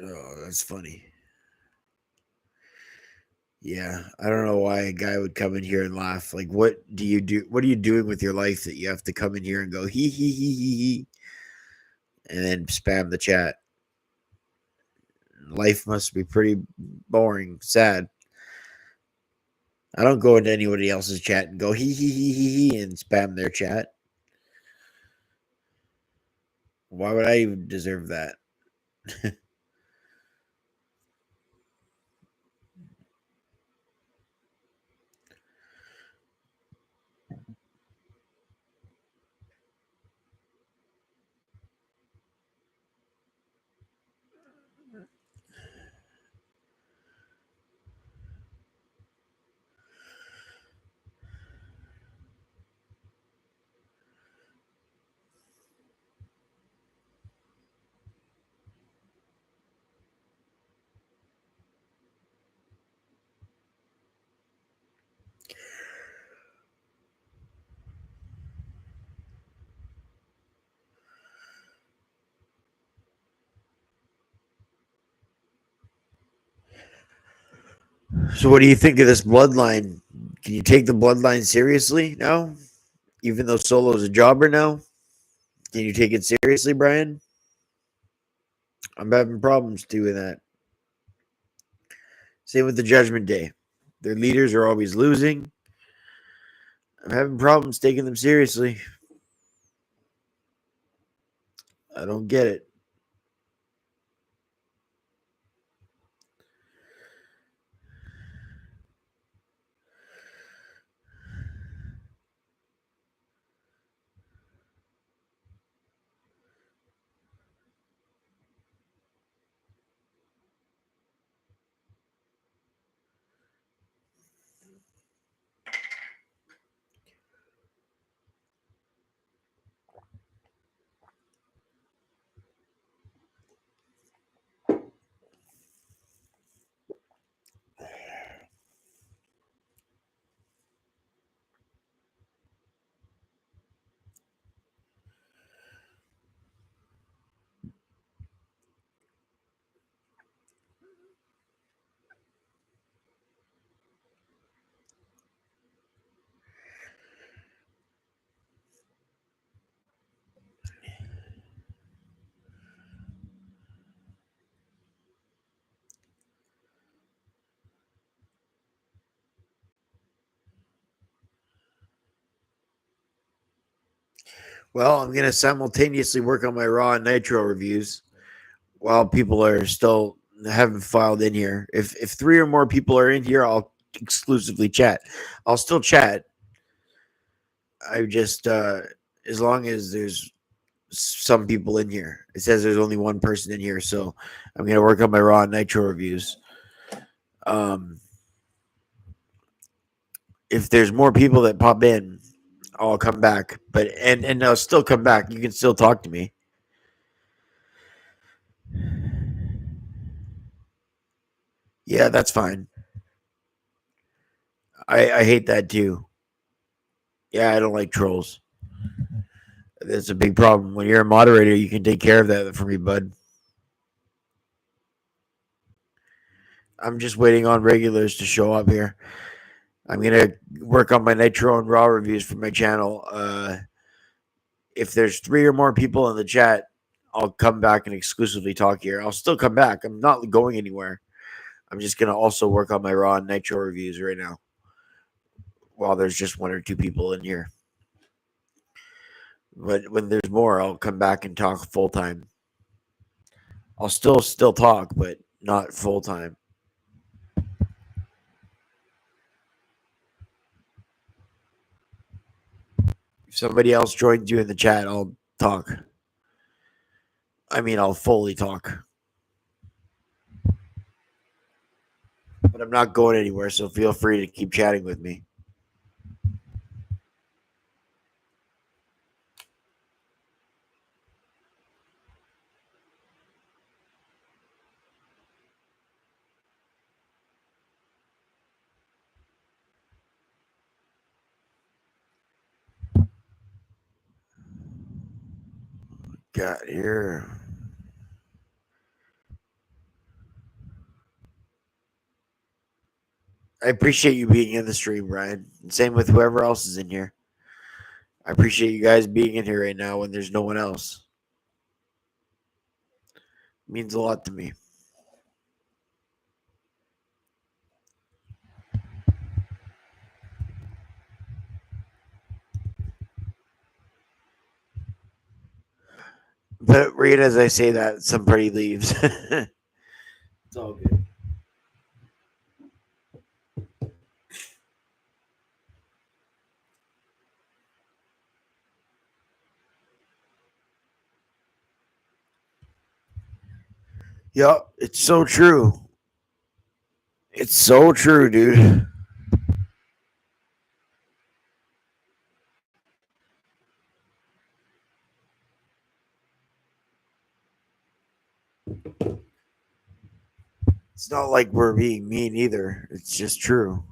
Oh, that's funny. Yeah, I don't know why a guy would come in here and laugh. Like, what do you do? What are you doing with your life that you have to come in here and go hee hee hee hee hee, and then spam the chat? Life must be pretty boring, sad. I don't go into anybody else's chat and go hee hee hee hee hee and spam their chat. Why would I even deserve that? So, what do you think of this bloodline? Can you take the bloodline seriously now? Even though Solo's a jobber now? Can you take it seriously, Brian? I'm having problems doing that. Same with the Judgment Day. Their leaders are always losing. I'm having problems taking them seriously. I don't get it. Well, I'm going to simultaneously work on my Raw and Nitro reviews while people are still haven't filed in here. If three or more people are in here, I'll exclusively chat. I'll still chat. I just as long as there's some people in here. It says there's only one person in here, so I'm gonna work on my Raw and Nitro reviews. Um, if there's more people that pop in, I'll come back. But and I'll still come back. You can still talk to me. Yeah, that's fine. I hate that too. Yeah, I don't like trolls. That's a big problem. When you're a moderator, you can take care of that for me, bud. I'm just waiting on regulars to show up here. I'm gonna work on my Nitro and Raw reviews for my channel. If there's three or more people in the chat, I'll come back and exclusively talk here. I'll still come back. I'm not going anywhere. I'm just gonna also work on my Raw and Nitro reviews right now while there's just one or two people in here. But when there's more, I'll come back and talk full time. I'll still talk, but not full time. If somebody else joins you in the chat, I'll talk. I mean, I'll fully talk. But I'm not going anywhere, so feel free to keep chatting with me. Got here. I appreciate you being in the stream, Brian. And same with whoever else is in here. I appreciate you guys being in here right now when there's no one else. It means a lot to me. But right as I say that, somebody leaves. It's all good. Yep, it's so true. It's so true, dude. It's not like we're being mean either. It's just true.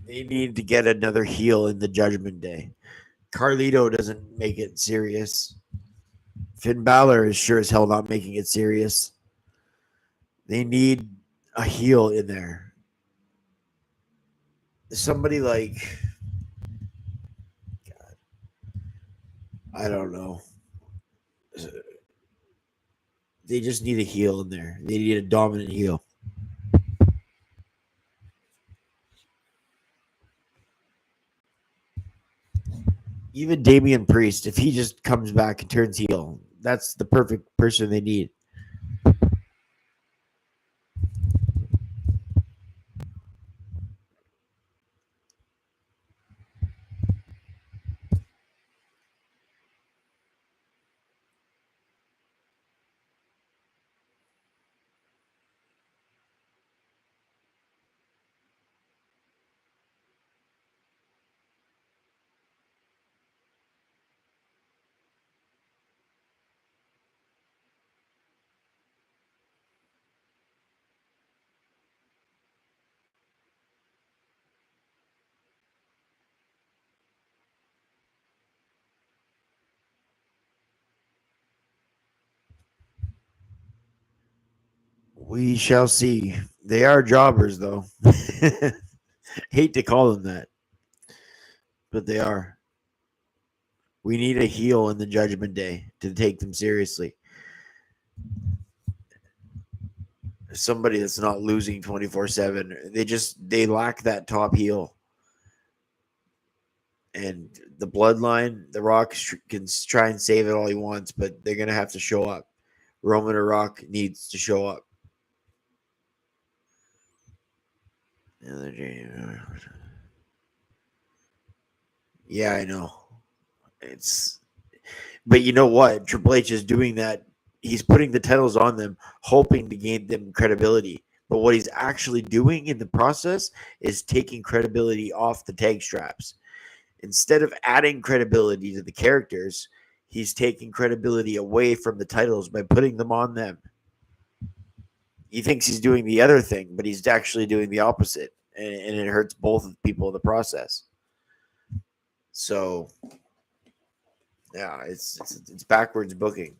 They need to get another heel in the Judgment Day. Carlito doesn't make it serious. Finn Balor is sure as hell not making it serious. They need a heel in there. Somebody like, I don't know. They just need a heel in there. They need a dominant heel. Even Damian Priest, if he just comes back and turns heel, that's the perfect person they need. We shall see. They are jobbers, though. Hate to call them that, but they are. We need a heel in the Judgment Day to take them seriously. Somebody that's not losing 24/7. They lack that top heel. And the bloodline, The Rock can try and save it all he wants, but they're gonna have to show up. Roman or Rock needs to show up. Yeah, I know. It's But you know what? Triple H is doing that. He's putting the titles on them, hoping to gain them credibility. But what he's actually doing in the process is taking credibility off the tag straps. Instead of adding credibility to the characters, he's taking credibility away from the titles by putting them on them. He thinks he's doing the other thing, but he's actually doing the opposite. And it hurts both people in the process. So, yeah, it's backwards booking.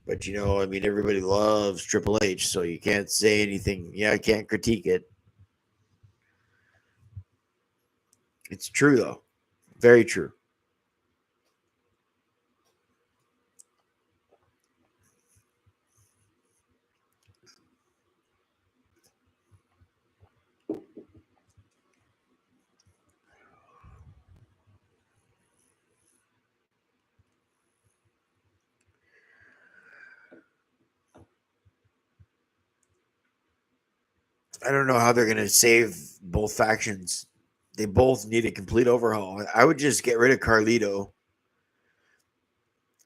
But I mean, everybody loves Triple H, so you can't say anything. Yeah, I can't critique it. It's true though, very true. I don't know how they're gonna save both factions. They both need a complete overhaul. I would just get rid of Carlito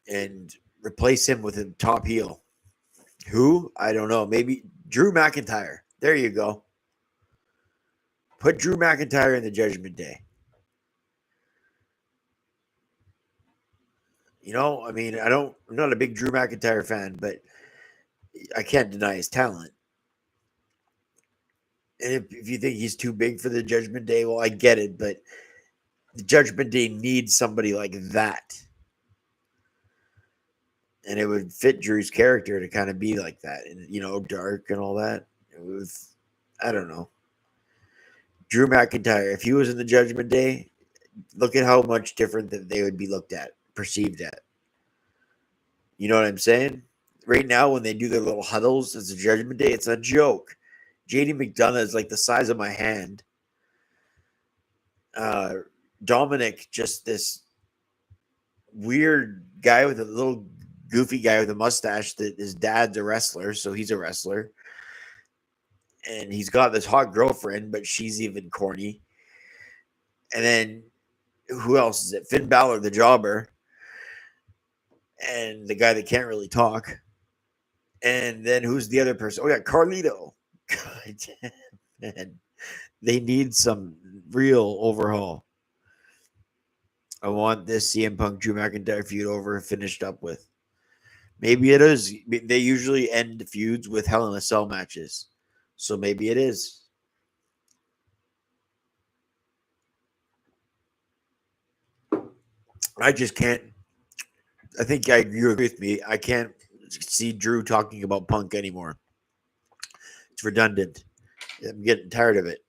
and replace him with a top heel. Who? I don't know. Maybe Drew McIntyre. There you go. Put Drew McIntyre in the Judgment Day. I mean, I'm not a big Drew McIntyre fan, but I can't deny his talent. And if you think he's too big for the Judgment Day, well, I get it, but the Judgment Day needs somebody like that. And it would fit Drew's character to kind of be like that, and dark and all that. I don't know. Drew McIntyre, if he was in the Judgment Day, look at how much different that they would be looked at, perceived at. You know what I'm saying? Right now, when they do their little huddles as a Judgment Day, it's a joke. JD McDonough is like the size of my hand. Dominic, just this weird guy with a little goofy guy with a mustache that his dad's a wrestler, so he's a wrestler. And he's got this hot girlfriend, but she's even corny. And then who else is it? Finn Balor, the jobber, and the guy that can't really talk. And then who's the other person? Oh yeah, Carlito. God damn, man. They need some real overhaul. I want this CM Punk Drew McIntyre feud over and finished up with. Maybe it is. They usually end feuds with Hell in a Cell matches. So maybe it is. I just can't. I think you agree with me. I can't see Drew talking about Punk anymore. It's redundant. I'm getting tired of it.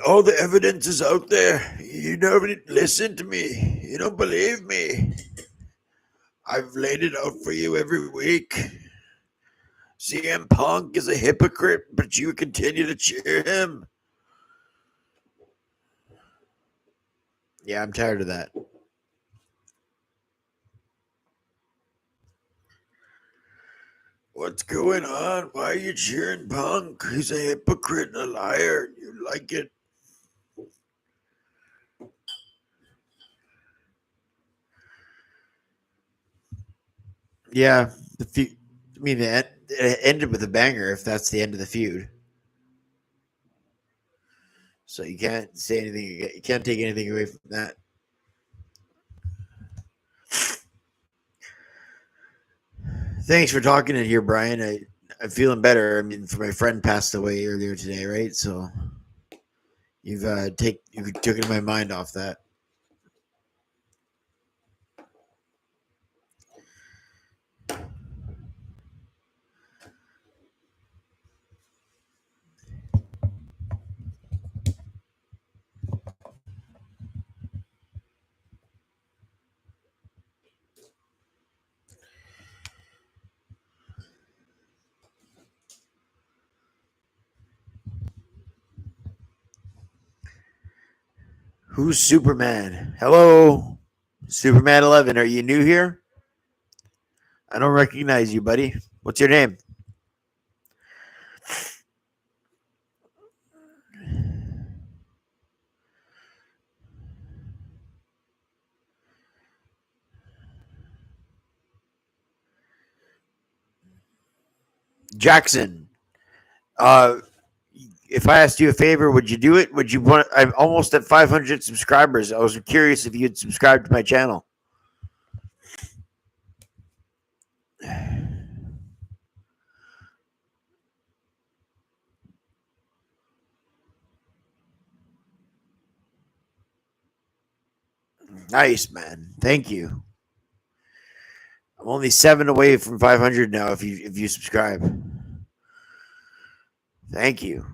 All the evidence is out there. You never listen to me. You don't believe me. I've laid it out for you every week. CM Punk is a hypocrite, but you continue to cheer him. Yeah, I'm tired of that. What's going on? Why are you cheering Punk? He's a hypocrite and a liar. You like it. Yeah, the feud. I mean, it ended with a banger. If that's the end of the feud, so you can't say anything. You can't take anything away from that. Thanks for talking in here, Brian. I'm feeling better. I mean, my friend passed away earlier today, right? So you've taken my mind off that. Who's Superman? Hello, Superman 11. Are you new here? I don't recognize you, buddy. What's your name? Jackson. Uh, if I asked you a favor, would you do it? Would you want? I'm almost at 500 subscribers. I was curious if you'd subscribe to my channel. Nice, man. Thank you. I'm only 7 away from 500 now. If you subscribe, thank you.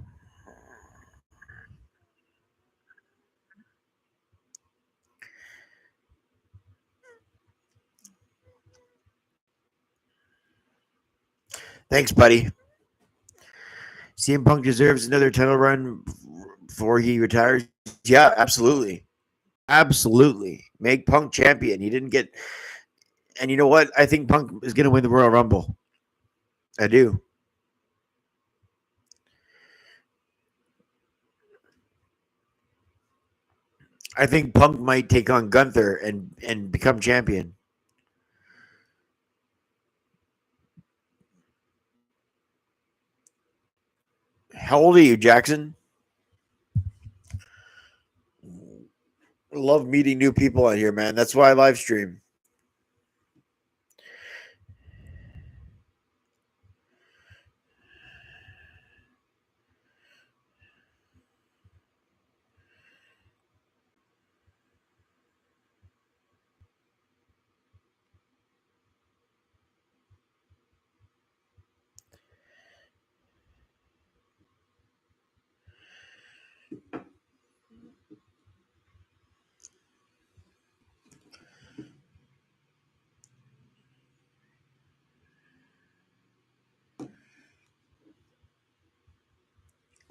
Thanks, buddy. CM Punk deserves another title run before he retires. Yeah, absolutely. Absolutely. Make Punk champion. He didn't get. And you know what? I think Punk is going to win the Royal Rumble. I do. I think Punk might take on Gunther and become champion. How old are you, Jackson? I love meeting new people out here, man. That's why I live stream.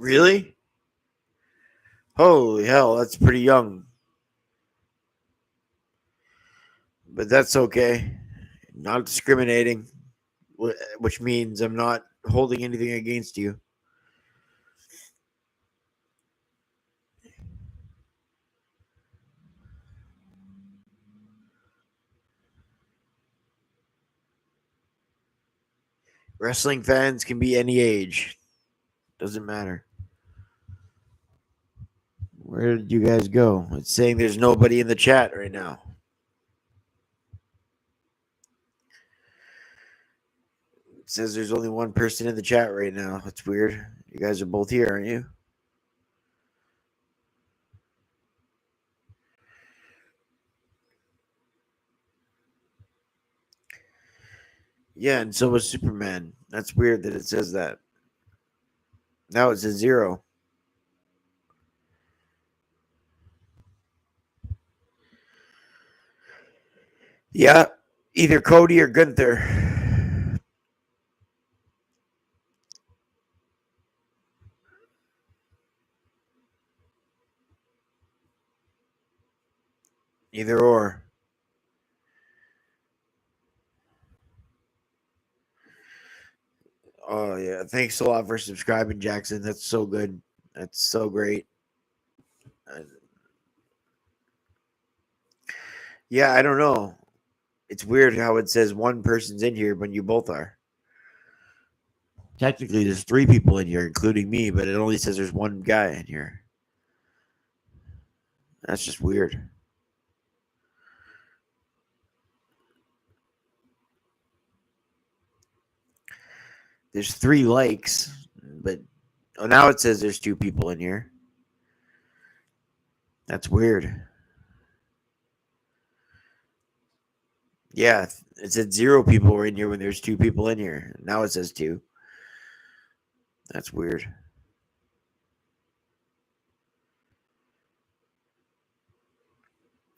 Really? Holy hell, that's pretty young. But that's okay. Not discriminating, which means I'm not holding anything against you. Wrestling fans can be any age. Doesn't matter. Where did you guys go? It's saying there's nobody in the chat right now. It says there's only one person in the chat right now. That's weird. You guys are both here, aren't you? Yeah, and so was Superman. That's weird that it says that. Now it says 0. Yeah, either Cody or Gunther. Either or. Oh yeah, thanks a lot for subscribing, Jackson. That's so good. That's so great. Uh, yeah, I don't know. It's weird how it says one person's in here when you both are. Technically, there's 3 people in here, including me, but it only says there's one guy in here. That's just weird. There's 3 likes, but now it says there's 2 people in here. That's weird. Yeah, it said 0 people were in here when there's 2 people in here. Now it says 2. That's weird.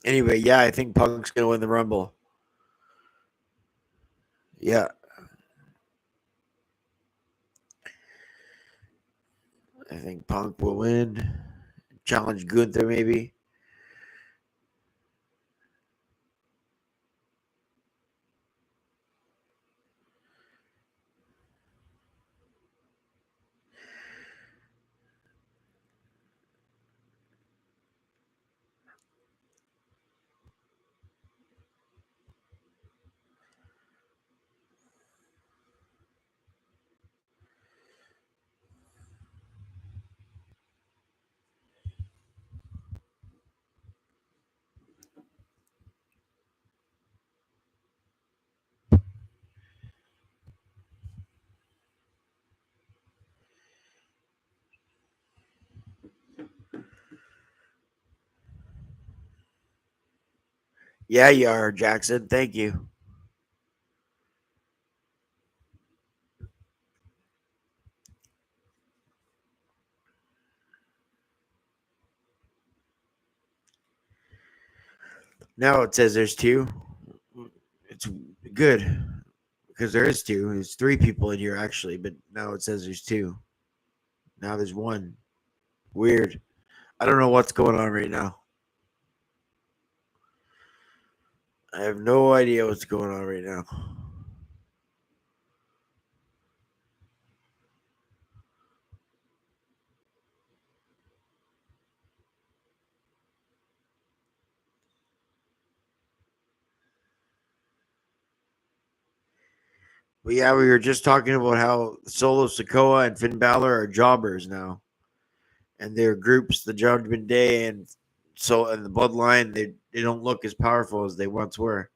Anyway, yeah, I think Punk's gonna win the Rumble. Yeah, I think Punk will win. Challenge Gunther, maybe. Yeah, you are, Jackson. Thank you. Now it says there's 2. It's good because there is 2. There's 3 people in here actually, but now it says there's 2. Now there's 1. Weird. I don't know what's going on right now. I have no idea what's going on right now. But yeah, we were just talking about how Solo Sokoa and Finn Balor are jobbers now, and their groups, the Judgment Day and the Bloodline, they don't look as powerful as they once were.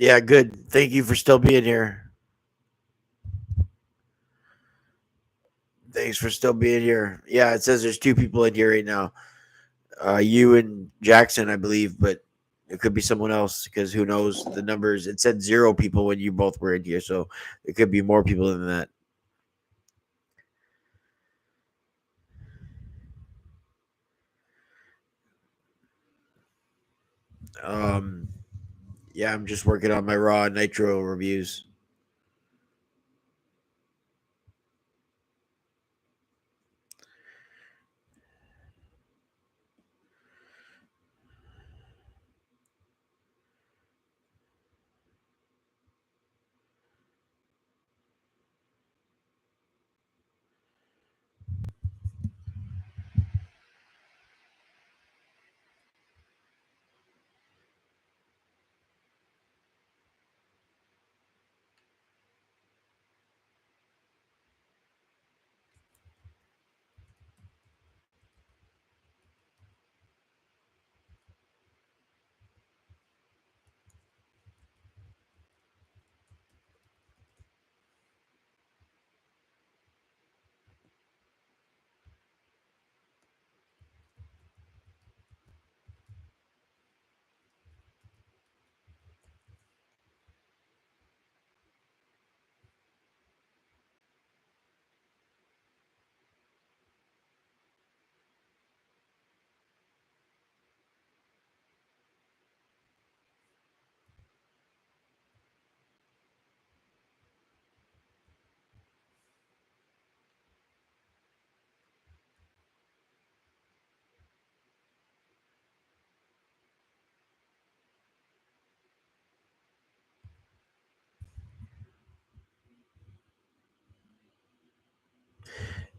Yeah, good. Thank you for still being here. Thanks for still being here. Yeah, it says there's two people in here right now. You and Jackson, I believe, but it could be someone else because who knows the numbers. It said 0 people when you both were in here, so it could be more people than that. Um, yeah, I'm just working on my Raw Nitro reviews.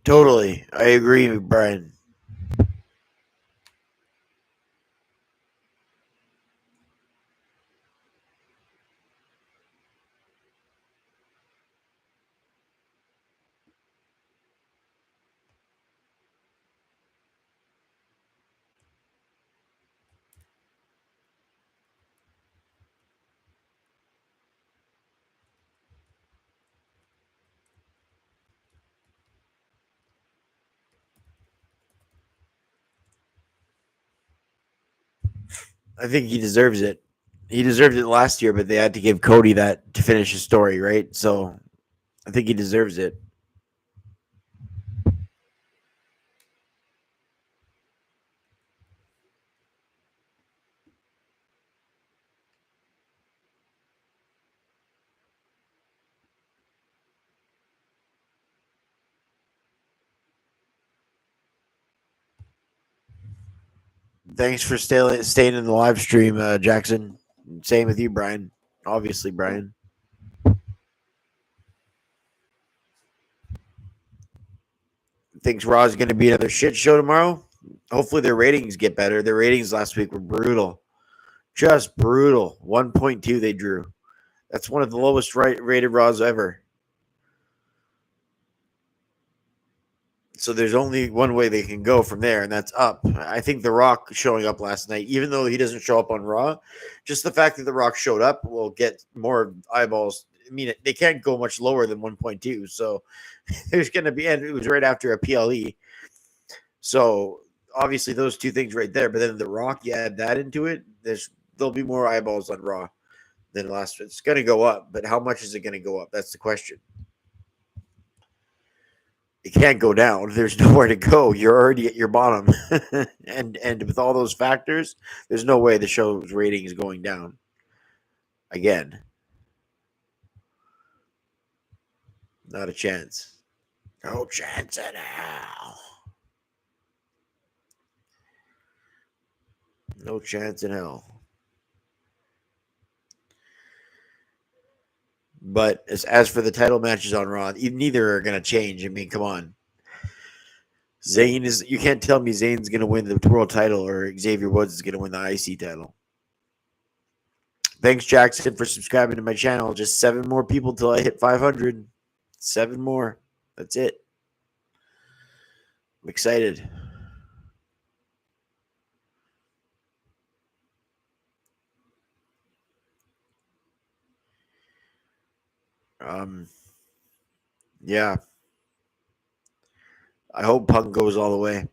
Totally, I agree, Brian. I think he deserves it. He deserved it last year, but they had to give Cody that to finish his story, right? So I think he deserves it. Thanks for staying in the live stream, Jackson. Same with you, Brian. Obviously, Brian. Thinks Raw is going to be another shit show tomorrow. Hopefully, their ratings get better. Their ratings last week were brutal, just brutal. 1.2 they drew. That's one of the lowest rated Raws ever. So there's only one way they can go from there, and that's up. I think The Rock showing up last night, even though he doesn't show up on Raw, just the fact that The Rock showed up will get more eyeballs. I mean, they can't go much lower than 1.2. So there's going to be, and it was right after a PLE. So obviously those two things right there. But then The Rock, you add that into it, there'll be more eyeballs on Raw than last. It's going to go up, but how much is it going to go up? That's the question. It can't go down. There's nowhere to go. You're already at your bottom, and with all those factors, there's no way the show's rating is going down again. Not a chance. No chance in hell. No chance in hell. But as for the title matches on Raw, neither are going to change. I mean, come on. Zayn is. You can't tell me Zayn's going to win the world title or Xavier Woods is going to win the IC title. Thanks, Jackson, for subscribing to my channel. Just 7 more people till I hit 500. 7 more. That's it. I'm excited. Um, yeah, I hope Punk goes all the way.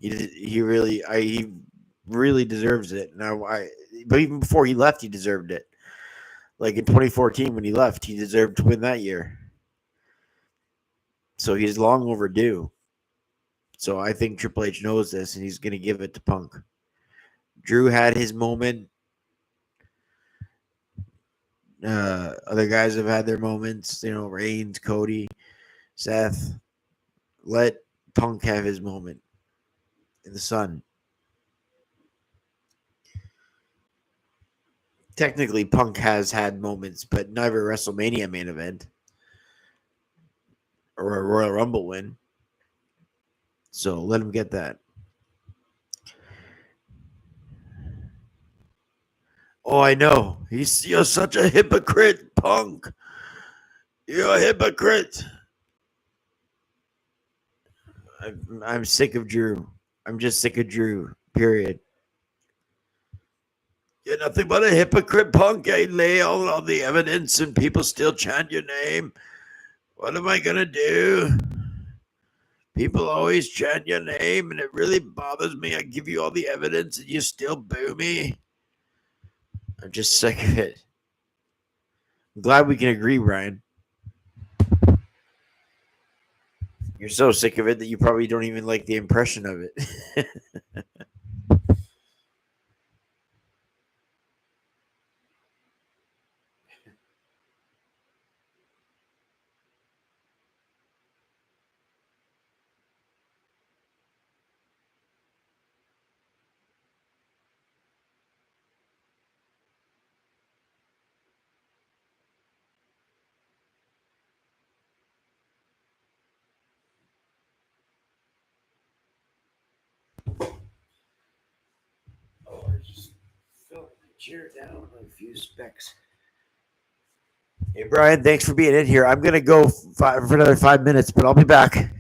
He really deserves it. Now but even before he left, he deserved it. Like in 2014 when he left, he deserved to win that year. So he's long overdue. So I think Triple H knows this and he's going to give it to Punk. Drew had his moment. Other guys have had their moments. Reigns, Cody, Seth. Let Punk have his moment in the sun. Technically, Punk has had moments, but never WrestleMania main event or a Royal Rumble win. So let him get that. Oh, I know. You're such a hypocrite, Punk. You're a hypocrite. I'm sick of Drew. I'm just sick of Drew. Period. You're nothing but a hypocrite, Punk. I lay all the evidence and people still chant your name. What am I gonna do? People always chant your name and it really bothers me. I give you all the evidence and you still boo me. I'm just sick of it. I'm glad we can agree, Brian. You're so sick of it that you probably don't even like the impression of it. Oh, I just fell the chair down a few specks. Hey, Brian, thanks for being in here. I'm going to go for another 5 minutes, but I'll be back.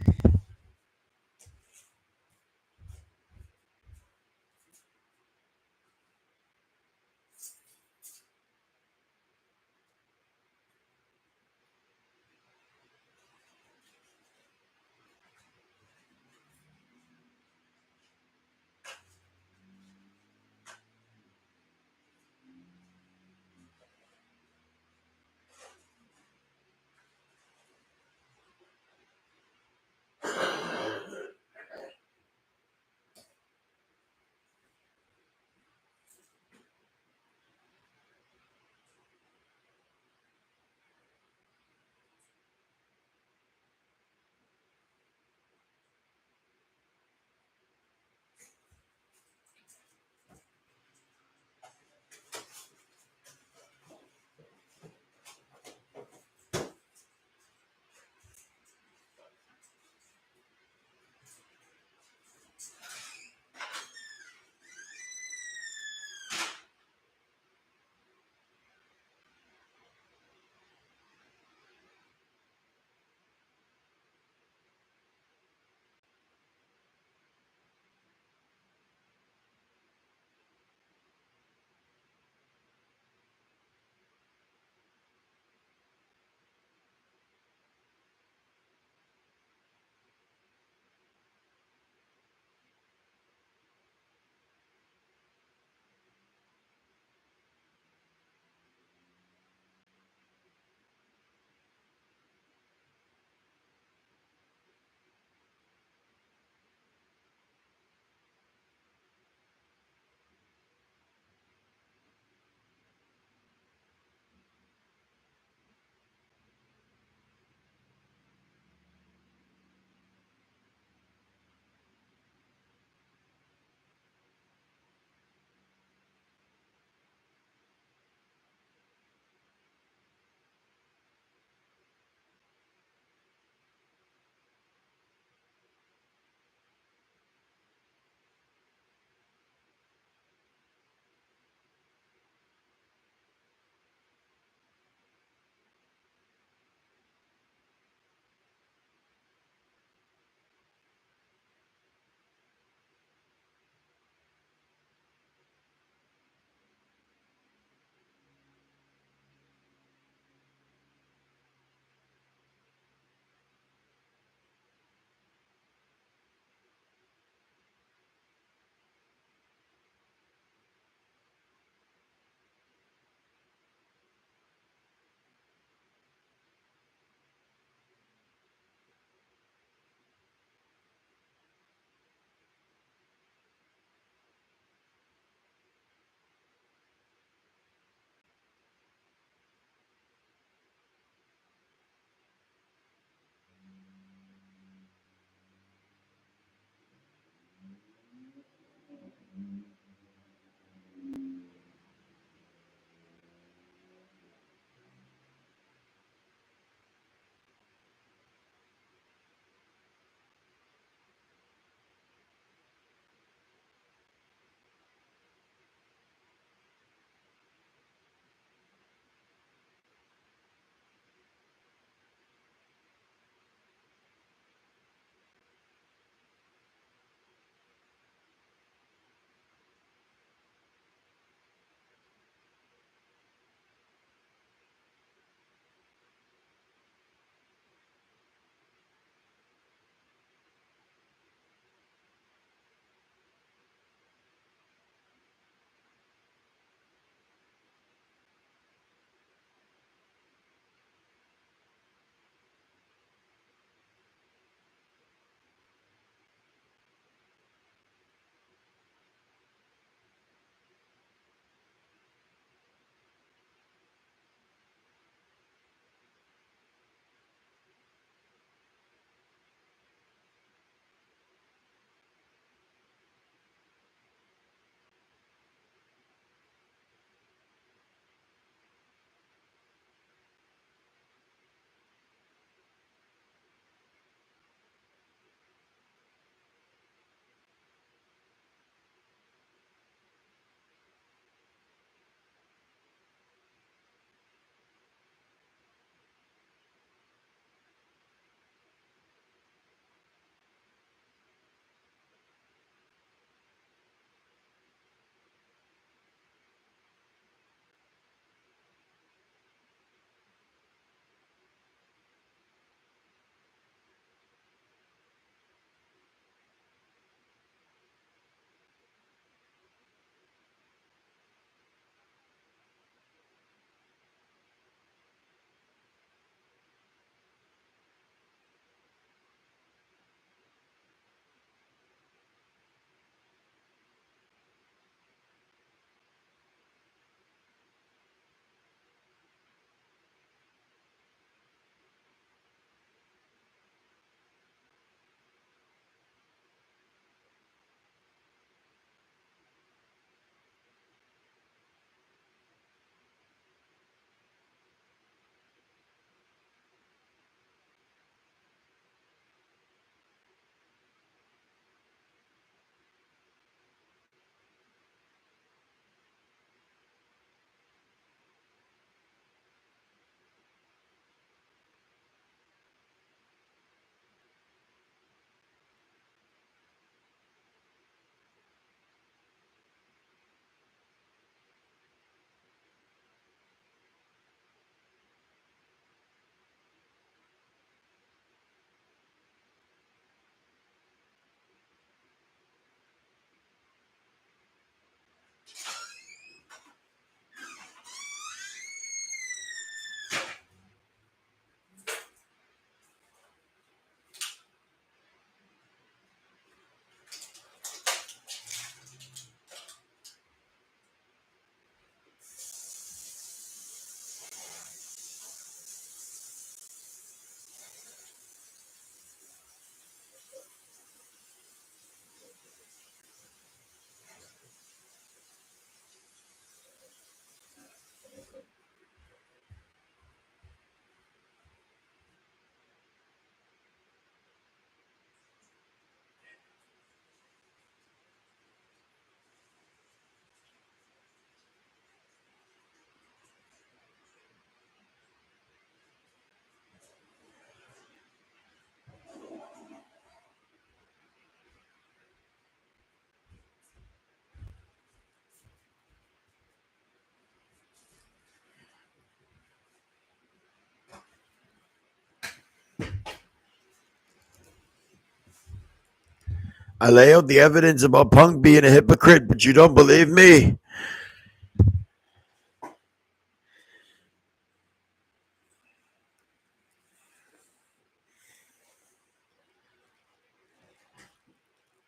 I lay out the evidence about Punk being a hypocrite, but you don't believe me.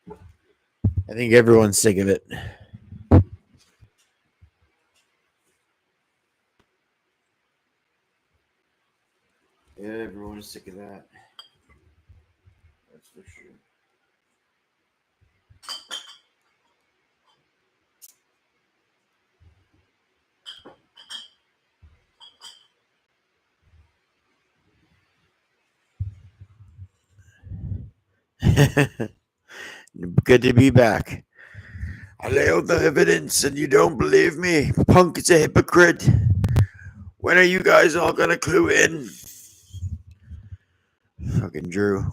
I think everyone's sick of it. Yeah, everyone's sick of that. That's for sure. Good to be back. I lay out the evidence and you don't believe me. Punk is a hypocrite. When are you guys all gonna clue in? Fucking Drew.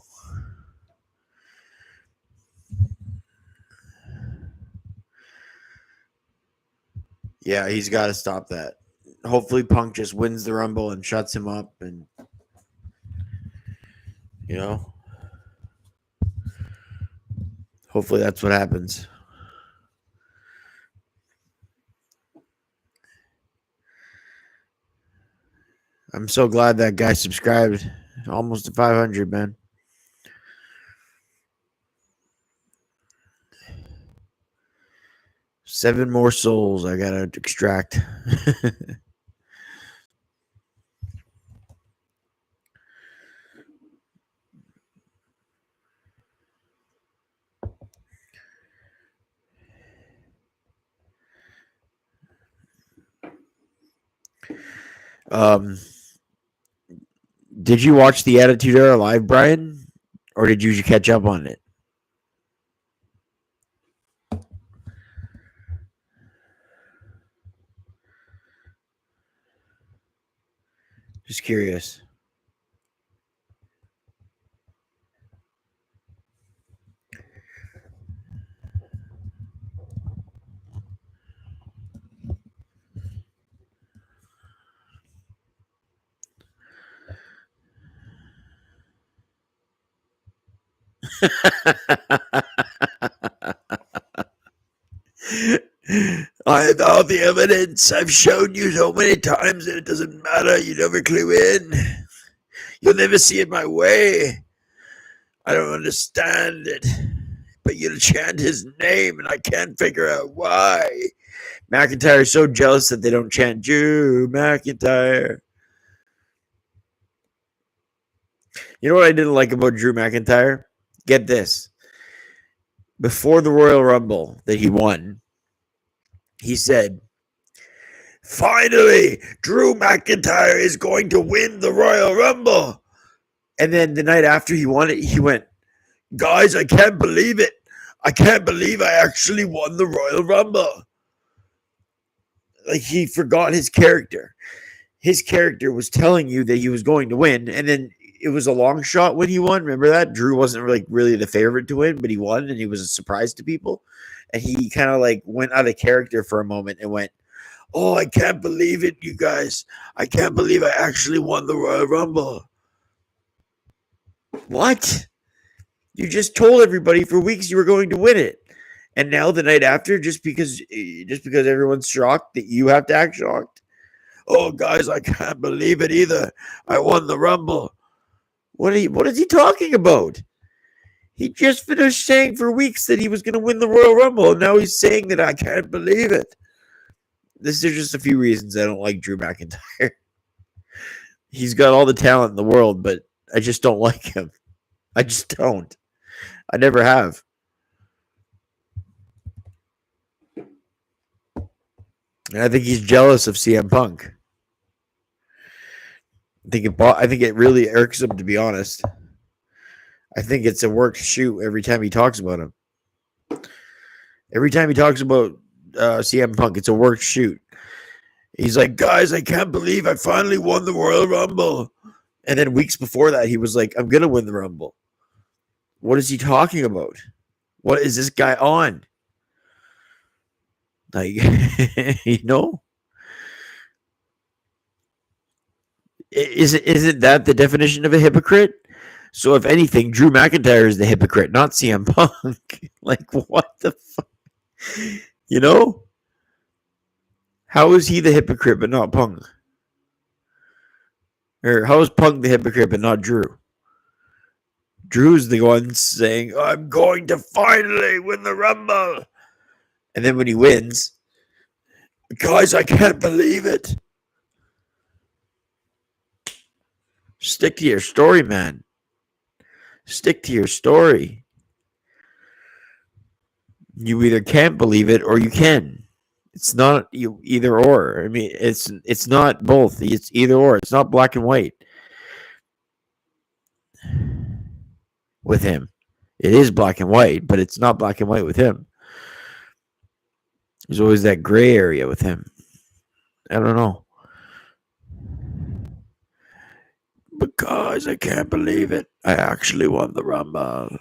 Yeah, he's got to stop that. Hopefully, Punk just wins the Rumble and shuts him up, and you know, hopefully that's what happens. I'm so glad that guy subscribed. Almost to 500, man. Seven more souls I gotta extract. Did you watch the Attitude Era live, Brian, or did you catch up on it? Just curious. I have all the evidence. I've shown you so many times that it doesn't matter. You never clue in. You'll never see it my way. I don't understand it. But you'll chant his name, and I can't figure out why. McIntyre is so jealous that they don't chant Drew McIntyre. You know what I didn't like about Drew McIntyre? Get this. Before the Royal Rumble that he won, he said, "Finally, Drew McIntyre is going to win the Royal Rumble." And then the night after he won it, he went, "Guys, I can't believe it. I can't believe I actually won the Royal Rumble." Like, he forgot his character. His character was telling you that he was going to win, and then it was a long shot when he won. Remember that? Drew wasn't really the favorite to win, but he won, and he was a surprise to people. And he kind of like went out of character for a moment and went, "Oh, I can't believe it, you guys. I can't believe I actually won the Royal Rumble." What? You just told everybody for weeks you were going to win it. And now the night after, just because everyone's shocked that you have to act shocked. "Oh, guys, I can't believe it either. I won the Rumble." What is he talking about? He just finished saying for weeks that he was going to win the Royal Rumble, and now he's saying that I can't believe it. This is just a few reasons I don't like Drew McIntyre. He's got all the talent in the world, but I just don't like him. I just don't. I never have. And I think he's jealous of CM Punk. I think it really irks him, to be honest. I think it's a work shoot every time he talks about him. Every time he talks about CM Punk, it's a work shoot. He's like, "Guys, I can't believe I finally won the Royal Rumble." And then weeks before that, he was like, "I'm going to win the Rumble." What is he talking about? What is this guy on? Like, Isn't that the definition of a hypocrite? So if anything, Drew McIntyre is the hypocrite, not CM Punk. Like, what the fuck? You know? How is he the hypocrite but not Punk? Or how is Punk the hypocrite but not Drew? Drew's the one saying, I'm going to finally win the Rumble. And then when he wins, guys, I can't believe it. Stick to your story, man. Stick to your story. You either can't believe it or you can. It's not either or. I mean, it's not both. It's either or. It's not black and white with him. It is black and white, but it's not black and white with him. There's always that gray area with him. I don't know. But guys, I can't believe it. I actually won the Rumble.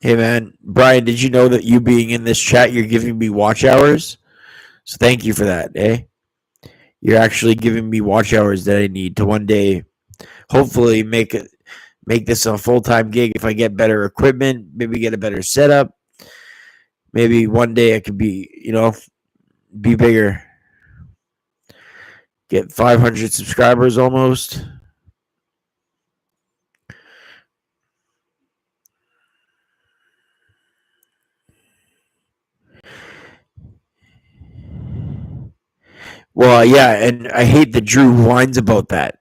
Hey, man. Brian, did you know that you being in this chat, you're giving me watch hours? So thank you for that, eh? You're actually giving me watch hours that I need to one day hopefully make this a full-time gig if I get better equipment, maybe get a better setup. Maybe one day I could be, be bigger. Get 500 subscribers almost. Well, yeah, and I hate that Drew whines about that.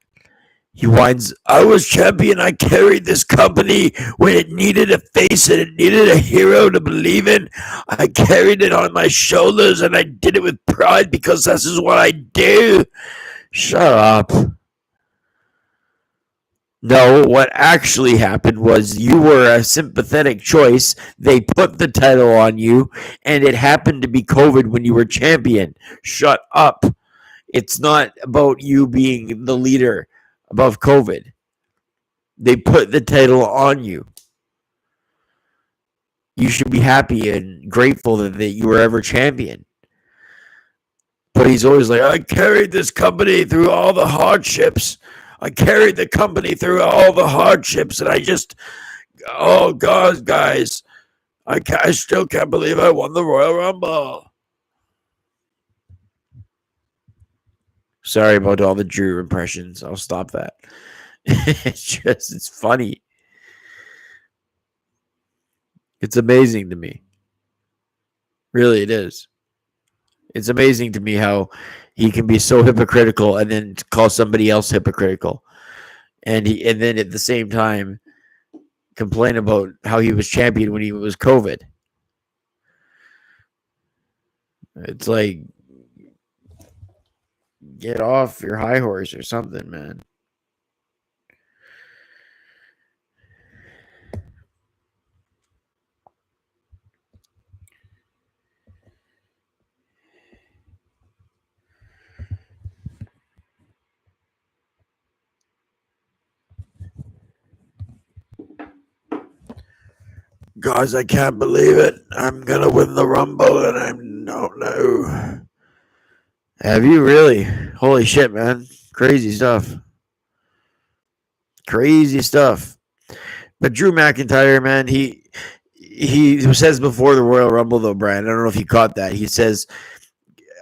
He whines, I was champion. I carried this company when it needed a face and it needed a hero to believe in. I carried it on my shoulders and I did it with pride because this is what I do. Shut up. No, what actually happened was you were a sympathetic choice. They put the title on you, and it happened to be COVID when you were champion. Shut up. It's not about you being the leader above COVID. They put the title on you. You should be happy and grateful that you were ever champion. But he's always like, I carried this company through all the hardships. I carried the company through all the hardships, and I just, oh God, guys, I still can't believe I won the Royal Rumble. Sorry about all the Drew impressions. I'll stop that. It's funny. It's amazing to me. Really, it is. It's amazing to me how he can be so hypocritical and then call somebody else hypocritical. And then at the same time complain about how he was champion when he was COVID. It's like, get off your high horse or something, man. Guys, I can't believe it. I'm going to win the Rumble and I don't know. Have you really? Holy shit, man. Crazy stuff. Crazy stuff. But Drew McIntyre, man, he says before the Royal Rumble, though, Brian, I don't know if you caught that. He says,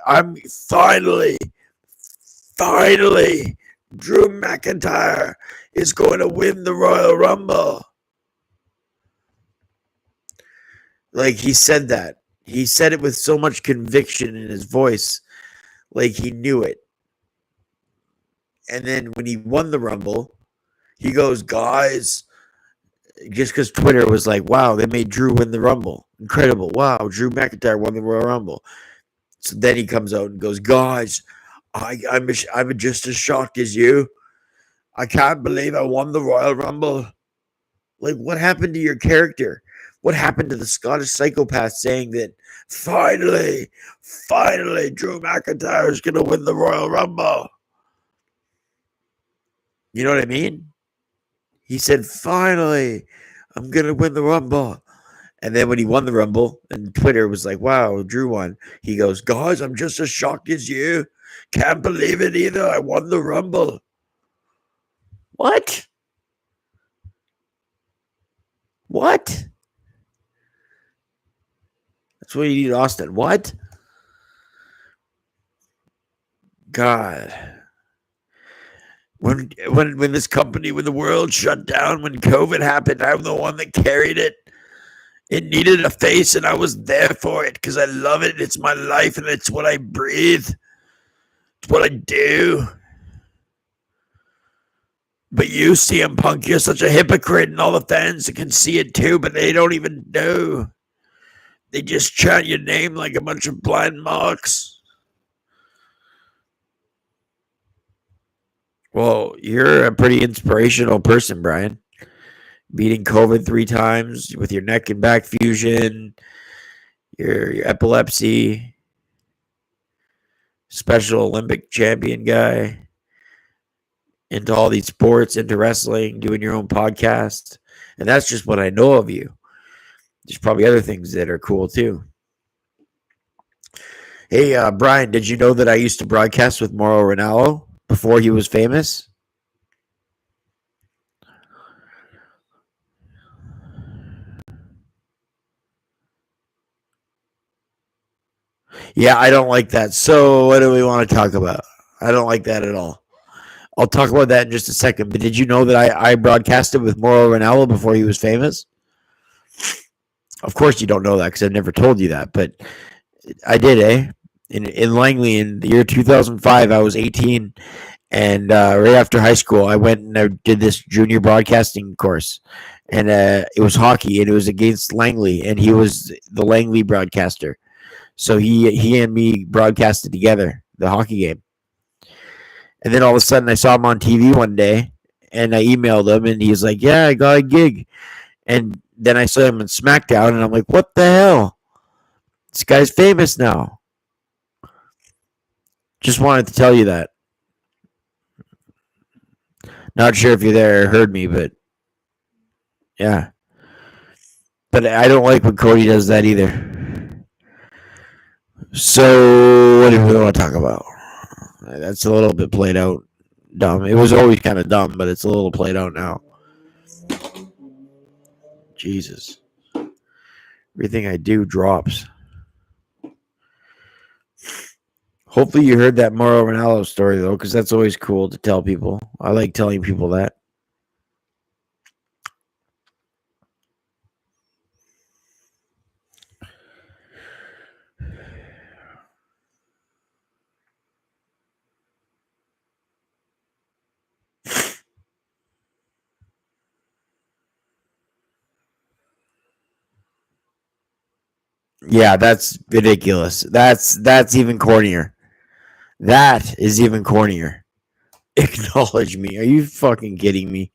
I'm finally, Drew McIntyre is going to win the Royal Rumble. Like, he said that. He said it with so much conviction in his voice. Like, he knew it. And then when he won the Rumble, he goes, guys, just because Twitter was like, wow, they made Drew win the Rumble. Incredible. Wow, Drew McIntyre won the Royal Rumble. So then he comes out and goes, guys, I'm just as shocked as you. I can't believe I won the Royal Rumble. Like, what happened to your character? What happened to the Scottish psychopath saying that finally, Drew McIntyre is going to win the Royal Rumble? You know what I mean? He said, finally, I'm going to win the Rumble. And then when he won the Rumble, and Twitter was like, wow, Drew won. He goes, guys, I'm just as shocked as you. Can't believe it either. I won the Rumble. What? What? That's what you need, Austin. What? God. When this company, when the world shut down, when COVID happened, I'm the one that carried it. It needed a face, and I was there for it because I love it. It's my life, and it's what I breathe. It's what I do. But you, CM Punk, you're such a hypocrite, and all the fans can see it too, but they don't even know. They just chant your name like a bunch of blind marks. Well, you're a pretty inspirational person, Brian. Beating COVID 3 times with your neck and back fusion, your epilepsy, Special Olympic champion guy, into all these sports, into wrestling, doing your own podcast. And that's just what I know of you. There's probably other things that are cool too. Hey, Brian, did you know that I used to broadcast with Mauro Ranallo before he was famous? Yeah, I don't like that. So, what do we want to talk about? I don't like that at all. I'll talk about that in just a second. But did you know that I broadcasted with Mauro Ranallo before he was famous? Of course, you don't know that because I've never told you that. But I did, eh? In Langley in the year 2005, I was 18. And right after high school, I went and I did this junior broadcasting course. And it was hockey, and it was against Langley, and he was the Langley broadcaster. So he and me broadcasted together the hockey game. And then all of a sudden, I saw him on TV one day, and I emailed him, and he's like, "Yeah, I got a gig." And then I saw him in SmackDown, and I'm like, "What the hell? This guy's famous now." Just wanted to tell you that. Not sure if you're there or heard me, but yeah. But I don't like when Cody does that either. So, what do we want to talk about? That's a little bit played out dumb. It was always kind of dumb, but it's a little played out now. Jesus. Everything I do drops. Hopefully you heard that Mauro Ranallo story, though, because that's always cool to tell people. I like telling people that. Yeah, that's ridiculous. That's even cornier. That is even cornier. Acknowledge me. Are you fucking kidding me?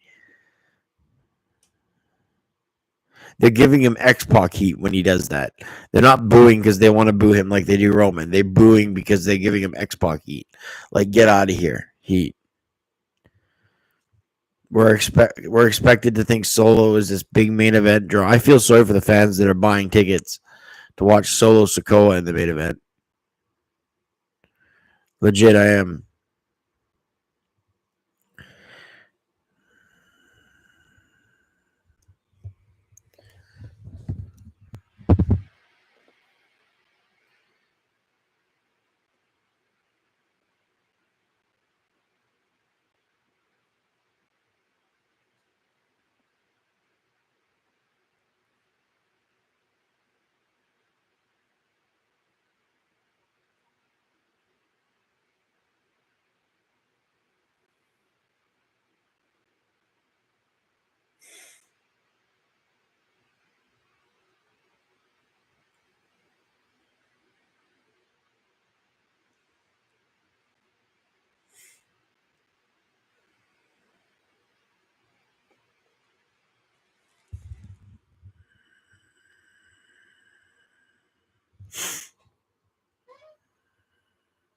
They're giving him X-Pac heat when he does that. They're not booing because they want to boo him like they do Roman. They're booing because they're giving him X-Pac heat. Like, get out of here, heat. We're expected to think Solo is this big main event draw. I feel sorry for the fans that are buying tickets to watch Solo Sikoa in the main event. Legit, I am.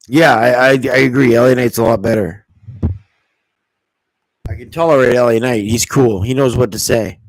Yeah, I agree. LA Knight's a lot better. I can tolerate LA Knight. He's cool. He knows what to say.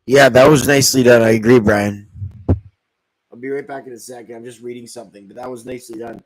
Yeah, that was nicely done. I agree, Brian. I'll be right back in a second. I'm just reading something, but that was nicely done.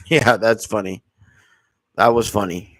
Yeah, that's funny. That was funny.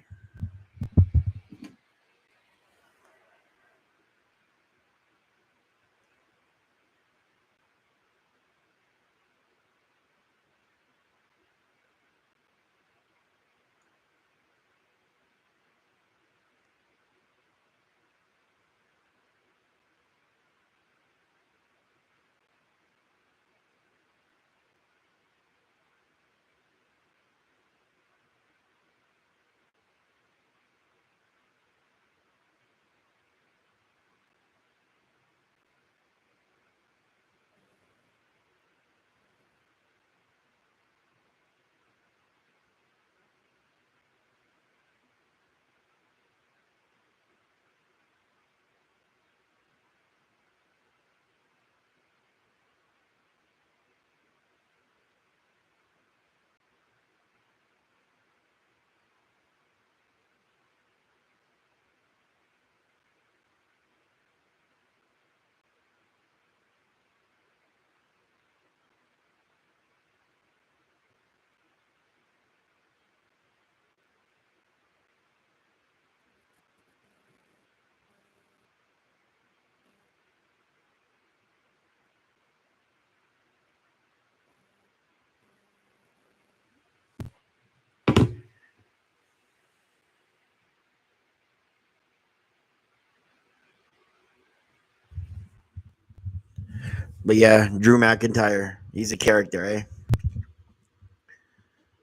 But yeah, Drew McIntyre, he's a character, eh?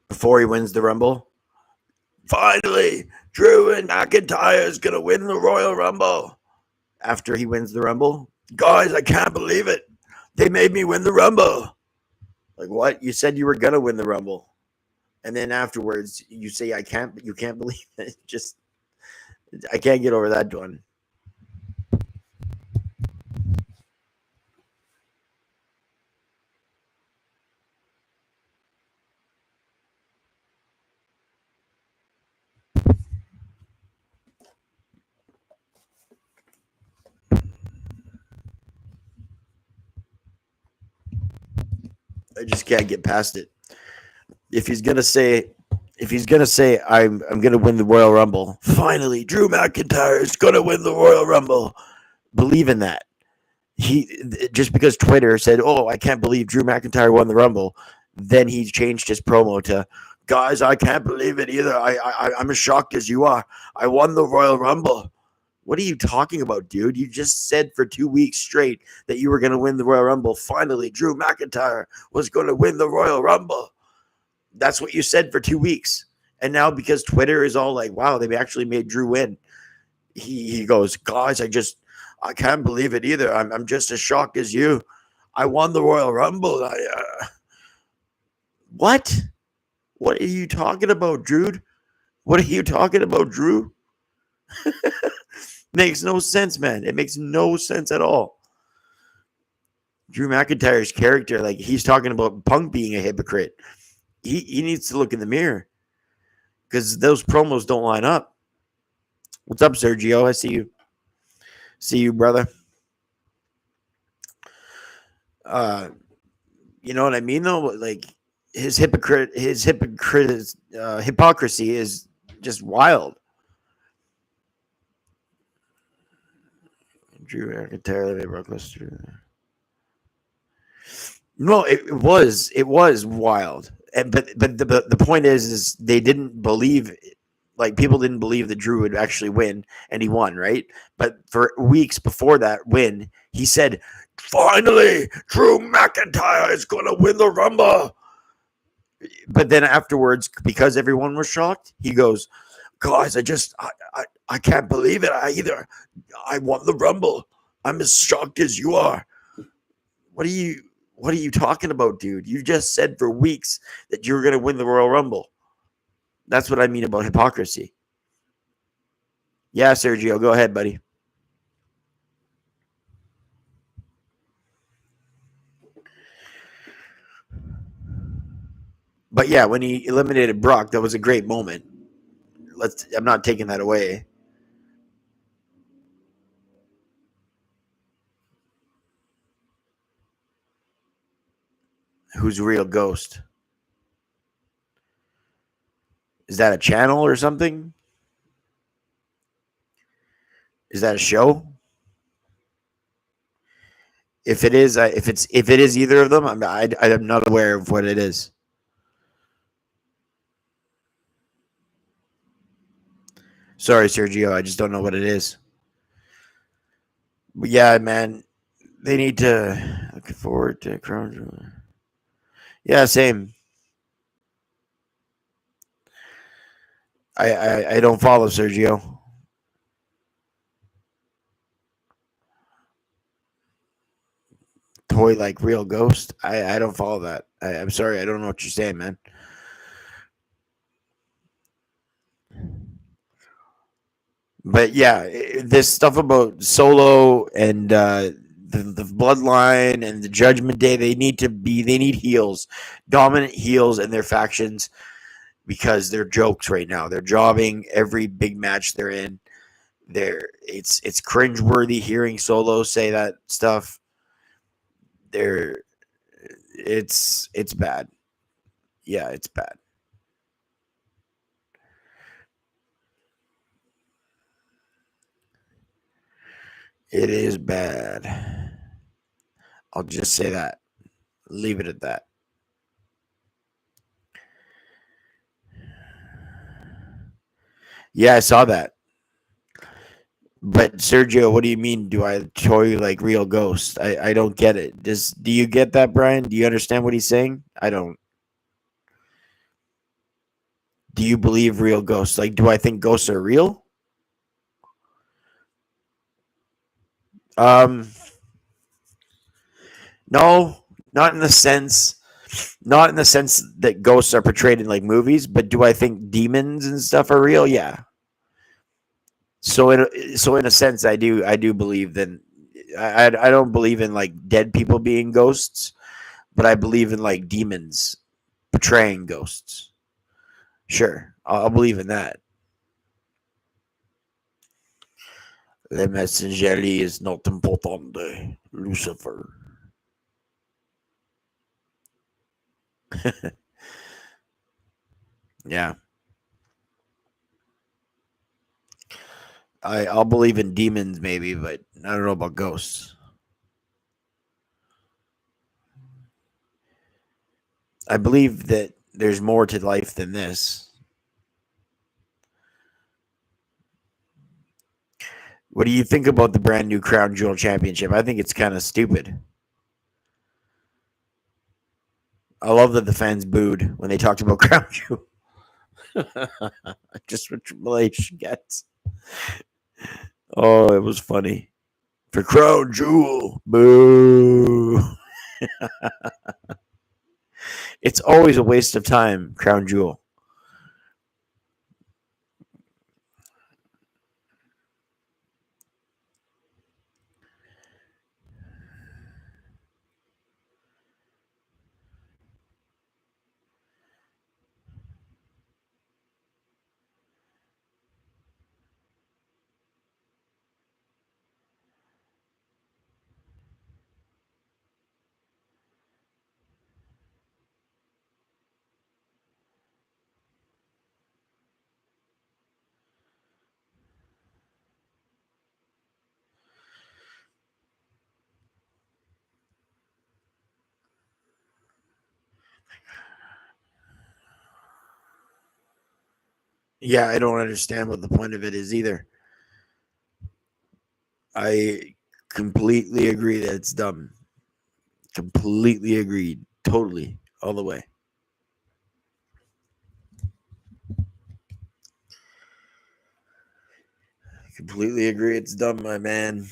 Before he wins the Rumble, finally, Drew and McIntyre is gonna win the Royal Rumble. After he wins the Rumble, guys, I can't believe it. They made me win the Rumble. Like what? You said you were gonna win the Rumble, and then afterwards you say I can't. You can't believe it. Just I can't get over that one. I just can't get past it. If he's gonna say, if he's gonna say I'm gonna win the Royal Rumble, finally Drew McIntyre is gonna win the Royal Rumble. Believe in that. He just because Twitter said, "Oh, I can't believe Drew McIntyre won the Rumble," then he changed his promo to, "Guys, I can't believe it either. I'm as shocked as you are. I won the Royal Rumble." What are you talking about, dude? You just said for 2 weeks straight that you were going to win the Royal Rumble. Finally, Drew McIntyre was going to win the Royal Rumble. That's what you said for 2 weeks. And now because Twitter is all like, wow, they actually made Drew win. He goes, guys, I can't believe it either. I'm just as shocked as you. I won the Royal Rumble. What? What are you talking about, Drew? What are you talking about, Drew? Makes no sense, man. It makes no sense at all. Drew McIntyre's character, like he's talking about Punk being a hypocrite. He needs to look in the mirror because those promos don't line up. What's up, Sergio? I see you. See you, brother. You know what I mean, though? Like his hypocrisy is just wild. Drew McIntyre, Brock Lesnar. No, it was wild. But the point is they didn't believe, like people didn't believe that Drew would actually win, and he won, right? But for weeks before that win, he said, "Finally, Drew McIntyre is going to win the Rumble." But then afterwards, because everyone was shocked, he goes, "Guys, I can't believe it. I won the Rumble. I'm as shocked as you are." What are you talking about, dude? You just said for weeks that you were going to win the Royal Rumble. That's what I mean about hypocrisy. Yeah, Sergio, go ahead, buddy. But yeah, when he eliminated Brock, that was a great moment. I'm not taking that away. Who's Real Ghost? Is that a channel or something? Is that a show? If it is, if it is either of them, I'm not aware of what it is. Sorry, Sergio, I just don't know what it is. But yeah, man, they need to look forward to Crown Jewel. Yeah, same. I don't follow Sergio. Toy like Real Ghost. I don't follow that. I'm sorry, I don't know what you're saying, man. But yeah, this stuff about Solo and the Bloodline and the Judgment Day, they need heels, dominant heels in their factions because they're jokes right now. They're jobbing every big match they're in. It's cringeworthy hearing Solo say that stuff. They're it's bad. Yeah, it's bad. It is bad. I'll just say that. Leave it at that. Yeah, I saw that. But Sergio, what do you mean? Do I toy like Real Ghost? I don't get it. Do you get that, Brian? Do you understand what he's saying? I don't. Do you believe real ghosts? Like, do I think ghosts are real? Um, no, not in the sense, not in the sense that ghosts are portrayed in like movies. But do I think demons and stuff are real? Yeah. So in a sense, I do believe that. I don't believe in like dead people being ghosts, but I believe in like demons portraying ghosts. Sure, I'll believe in that. The messenger is not important, Lucifer. Yeah, I'll believe in demons maybe, but I don't know about ghosts. I believe that there's more to life than this. What do you think about the brand new Crown Jewel Championship? I think it's kind of stupid. I love that the fans booed when they talked about Crown Jewel. Just what Triple H gets. Oh, it was funny. For Crown Jewel, boo. It's always a waste of time, Crown Jewel. Yeah, I don't understand what the point of it is either. I completely agree that it's dumb. Completely agreed. Totally. All the way. Completely agree it's dumb, my man.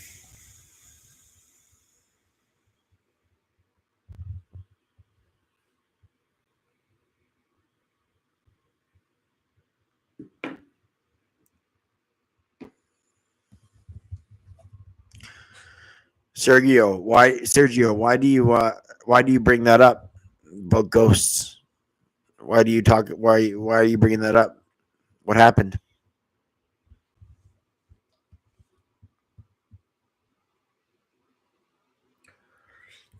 Why do you bring that up about ghosts? Why are you bringing that up? What happened?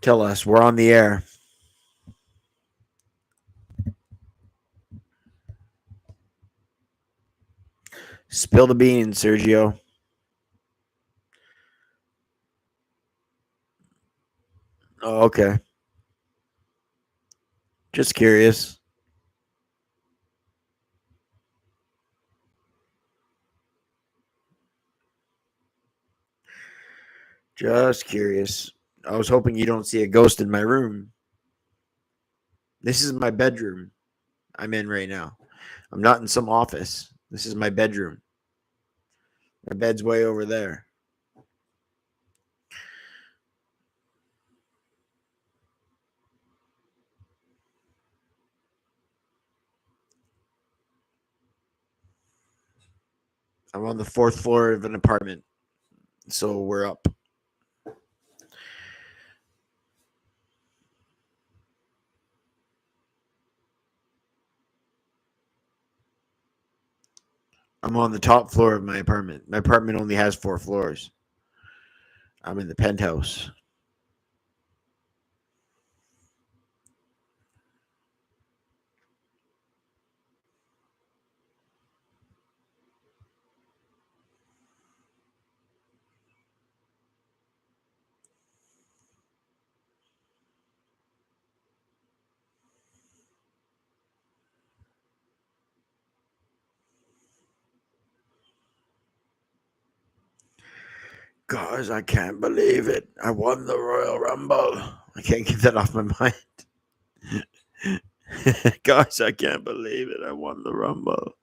Tell us. We're on the air. Spill the beans, Sergio. Oh, okay. Just curious. Just curious. I was hoping you don't see a ghost in my room. This is my bedroom I'm in right now. I'm not in some office. This is my bedroom. My bed's way over there. I'm on the fourth floor of an apartment. So we're up. I'm on the top floor of my apartment. My apartment only has 4 floors. I'm in the penthouse. Guys, I can't believe it. I won the Royal Rumble. I can't get that off my mind. Guys, I can't believe it. I won the Rumble.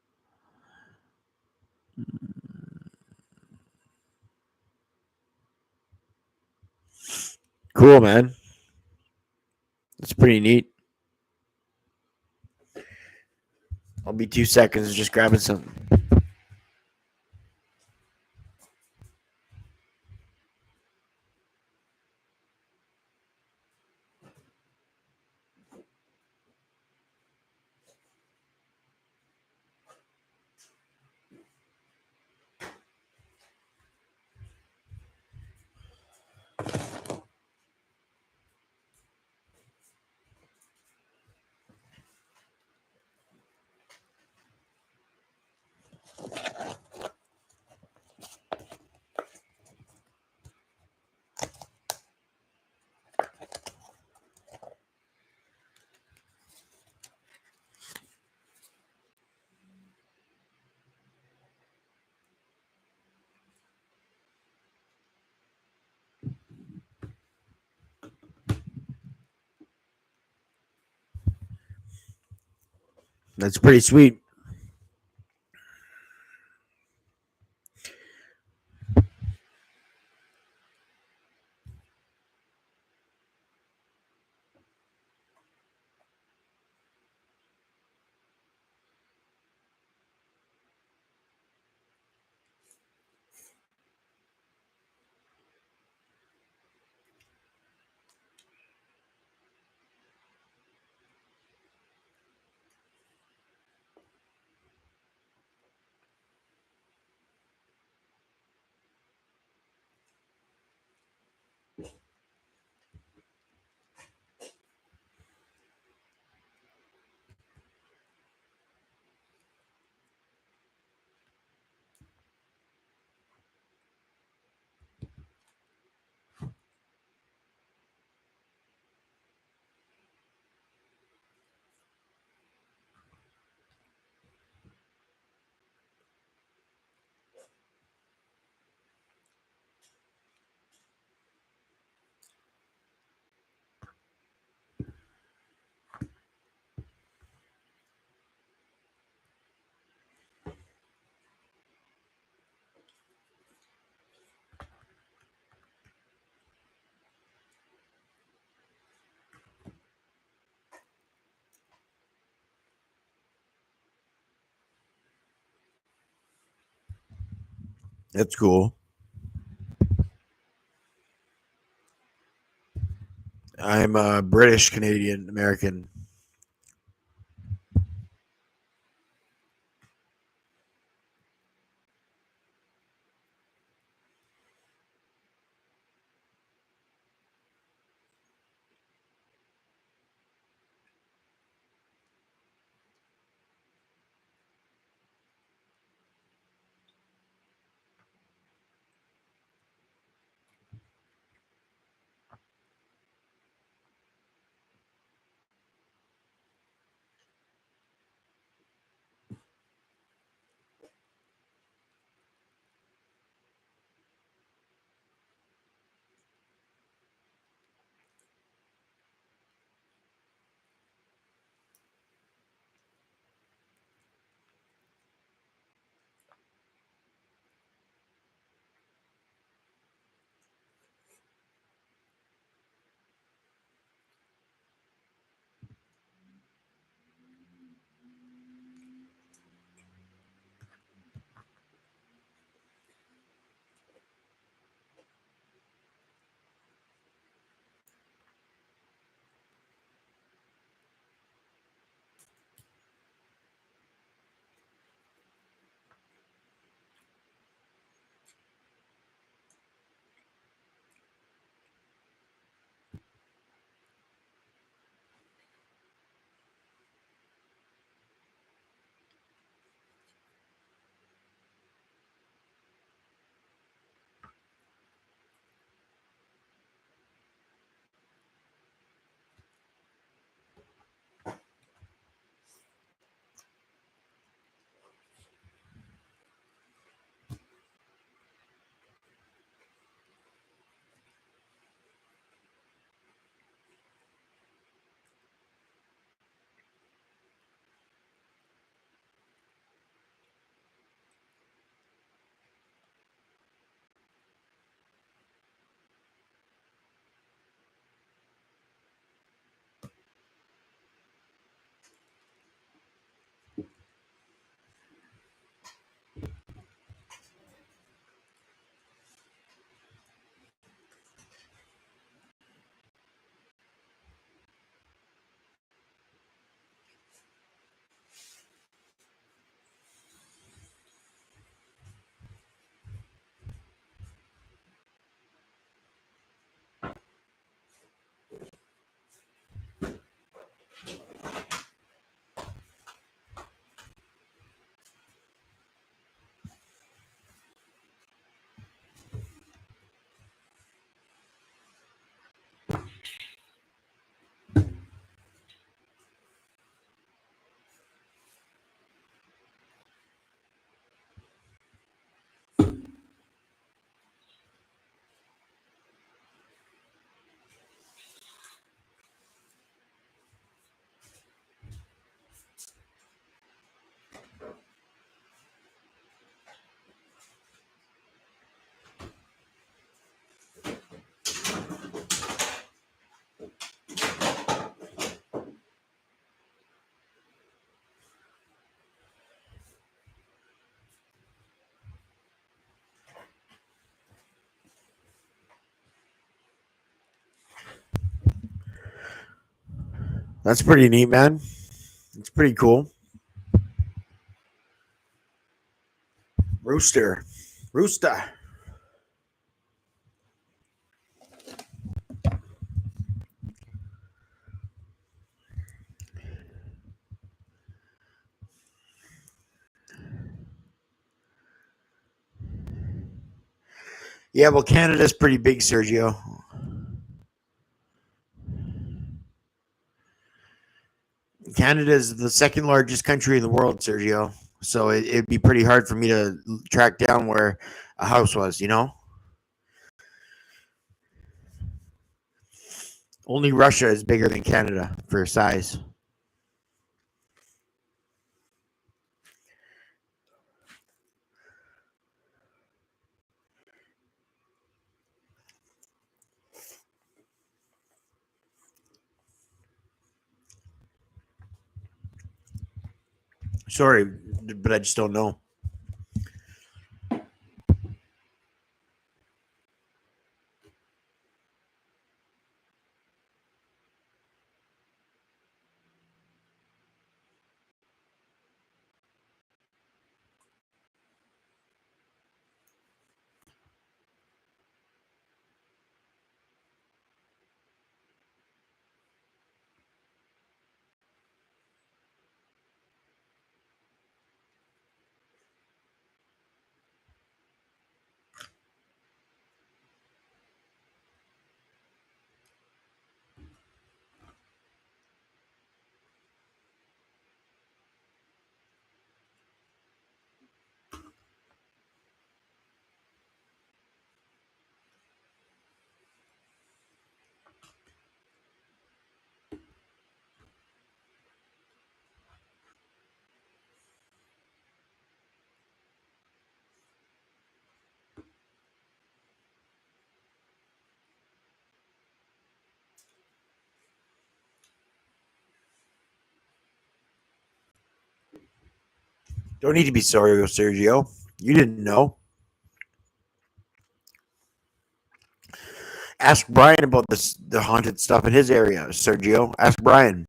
Cool, man. It's pretty neat. I'll be 2 seconds just grabbing something. That's pretty sweet. That's cool. I'm a British Canadian American. That's pretty neat, man. It's pretty cool. Rooster. Rooster. Yeah, well, Canada's pretty big, Sergio. Canada is the second largest country in the world, Sergio. So it'd be pretty hard for me to track down where a house was, you know? Only Russia is bigger than Canada for size. Sorry, but I just don't know. Don't need to be sorry, Sergio. You didn't know. Ask Brian about the haunted stuff in his area, Sergio. Ask Brian.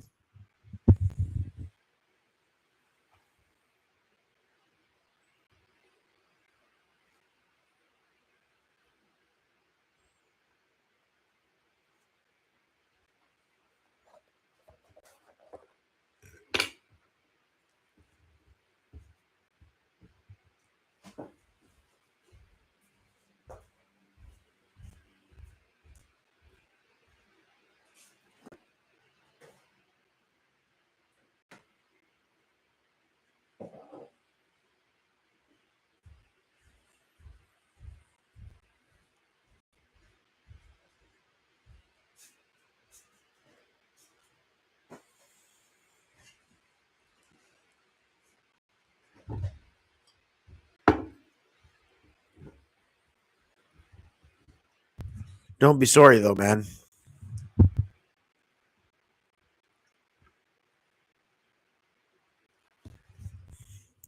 Don't be sorry though, man.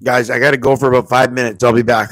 Guys, I got to go for about 5 minutes. I'll be back.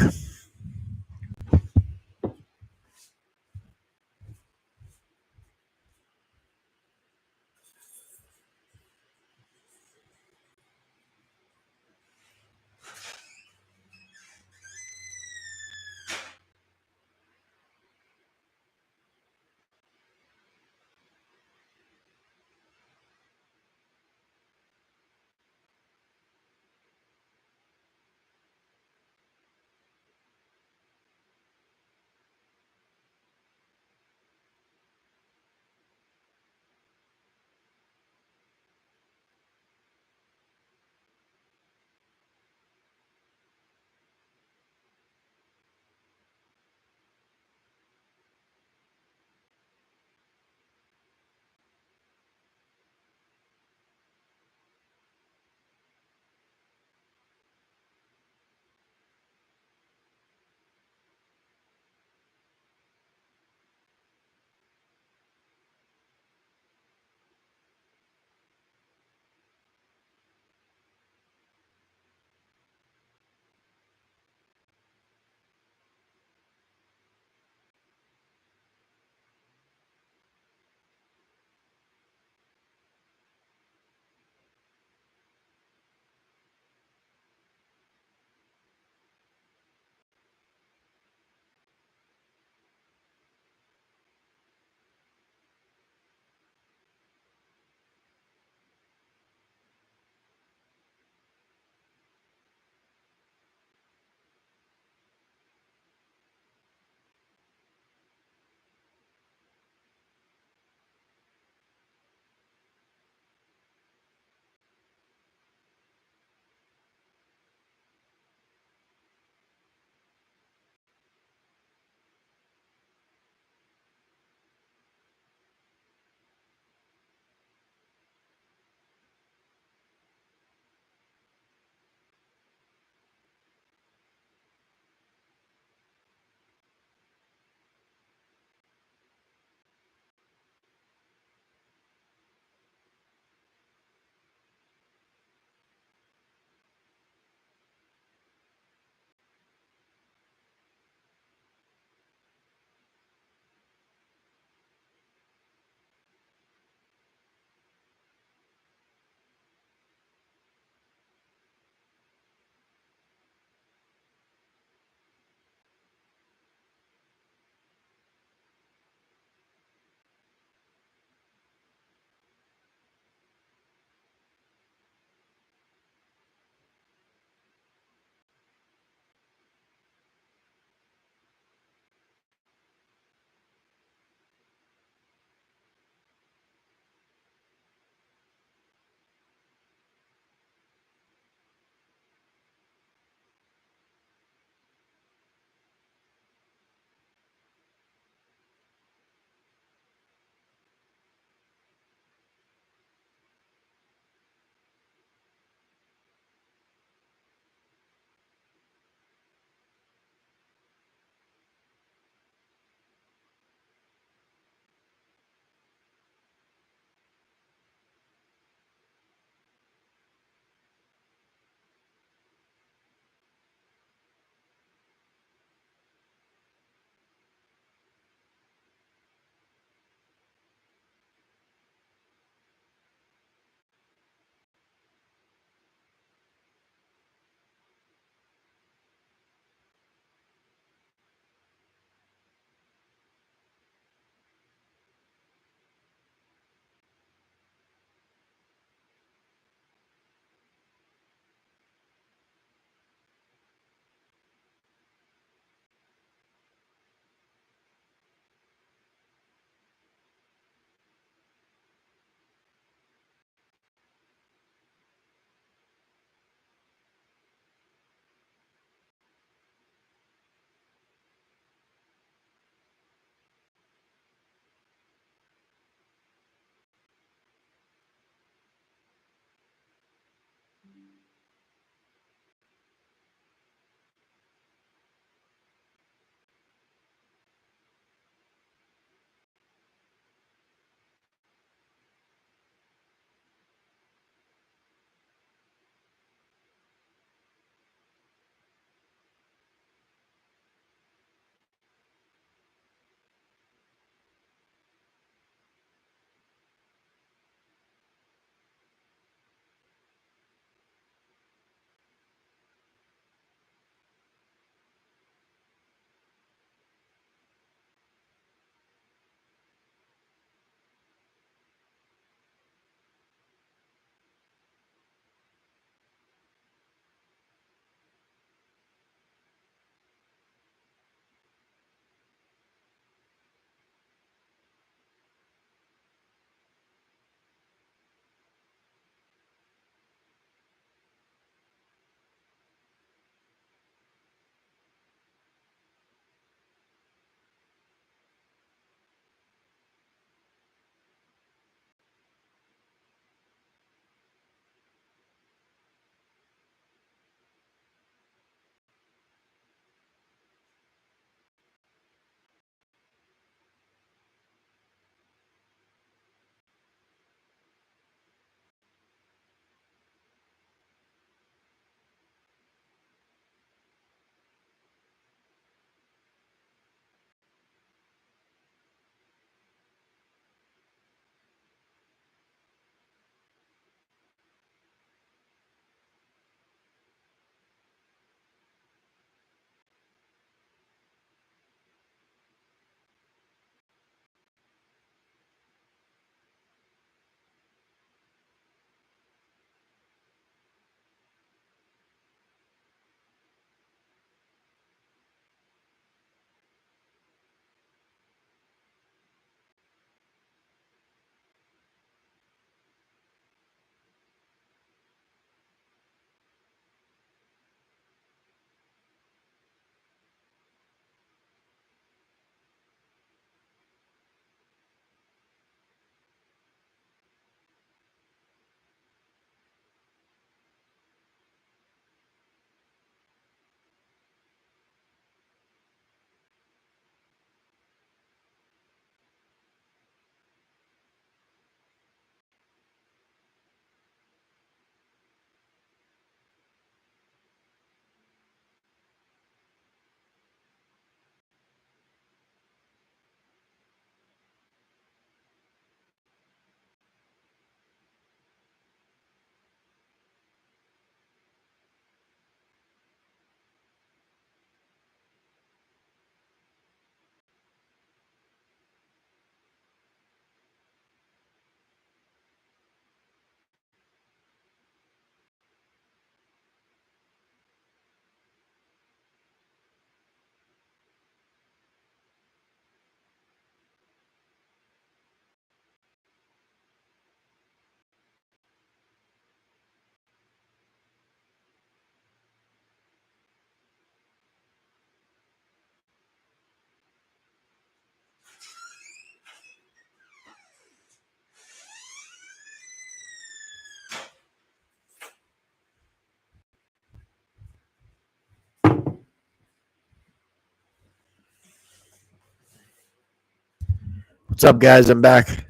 What's up, guys? I'm back.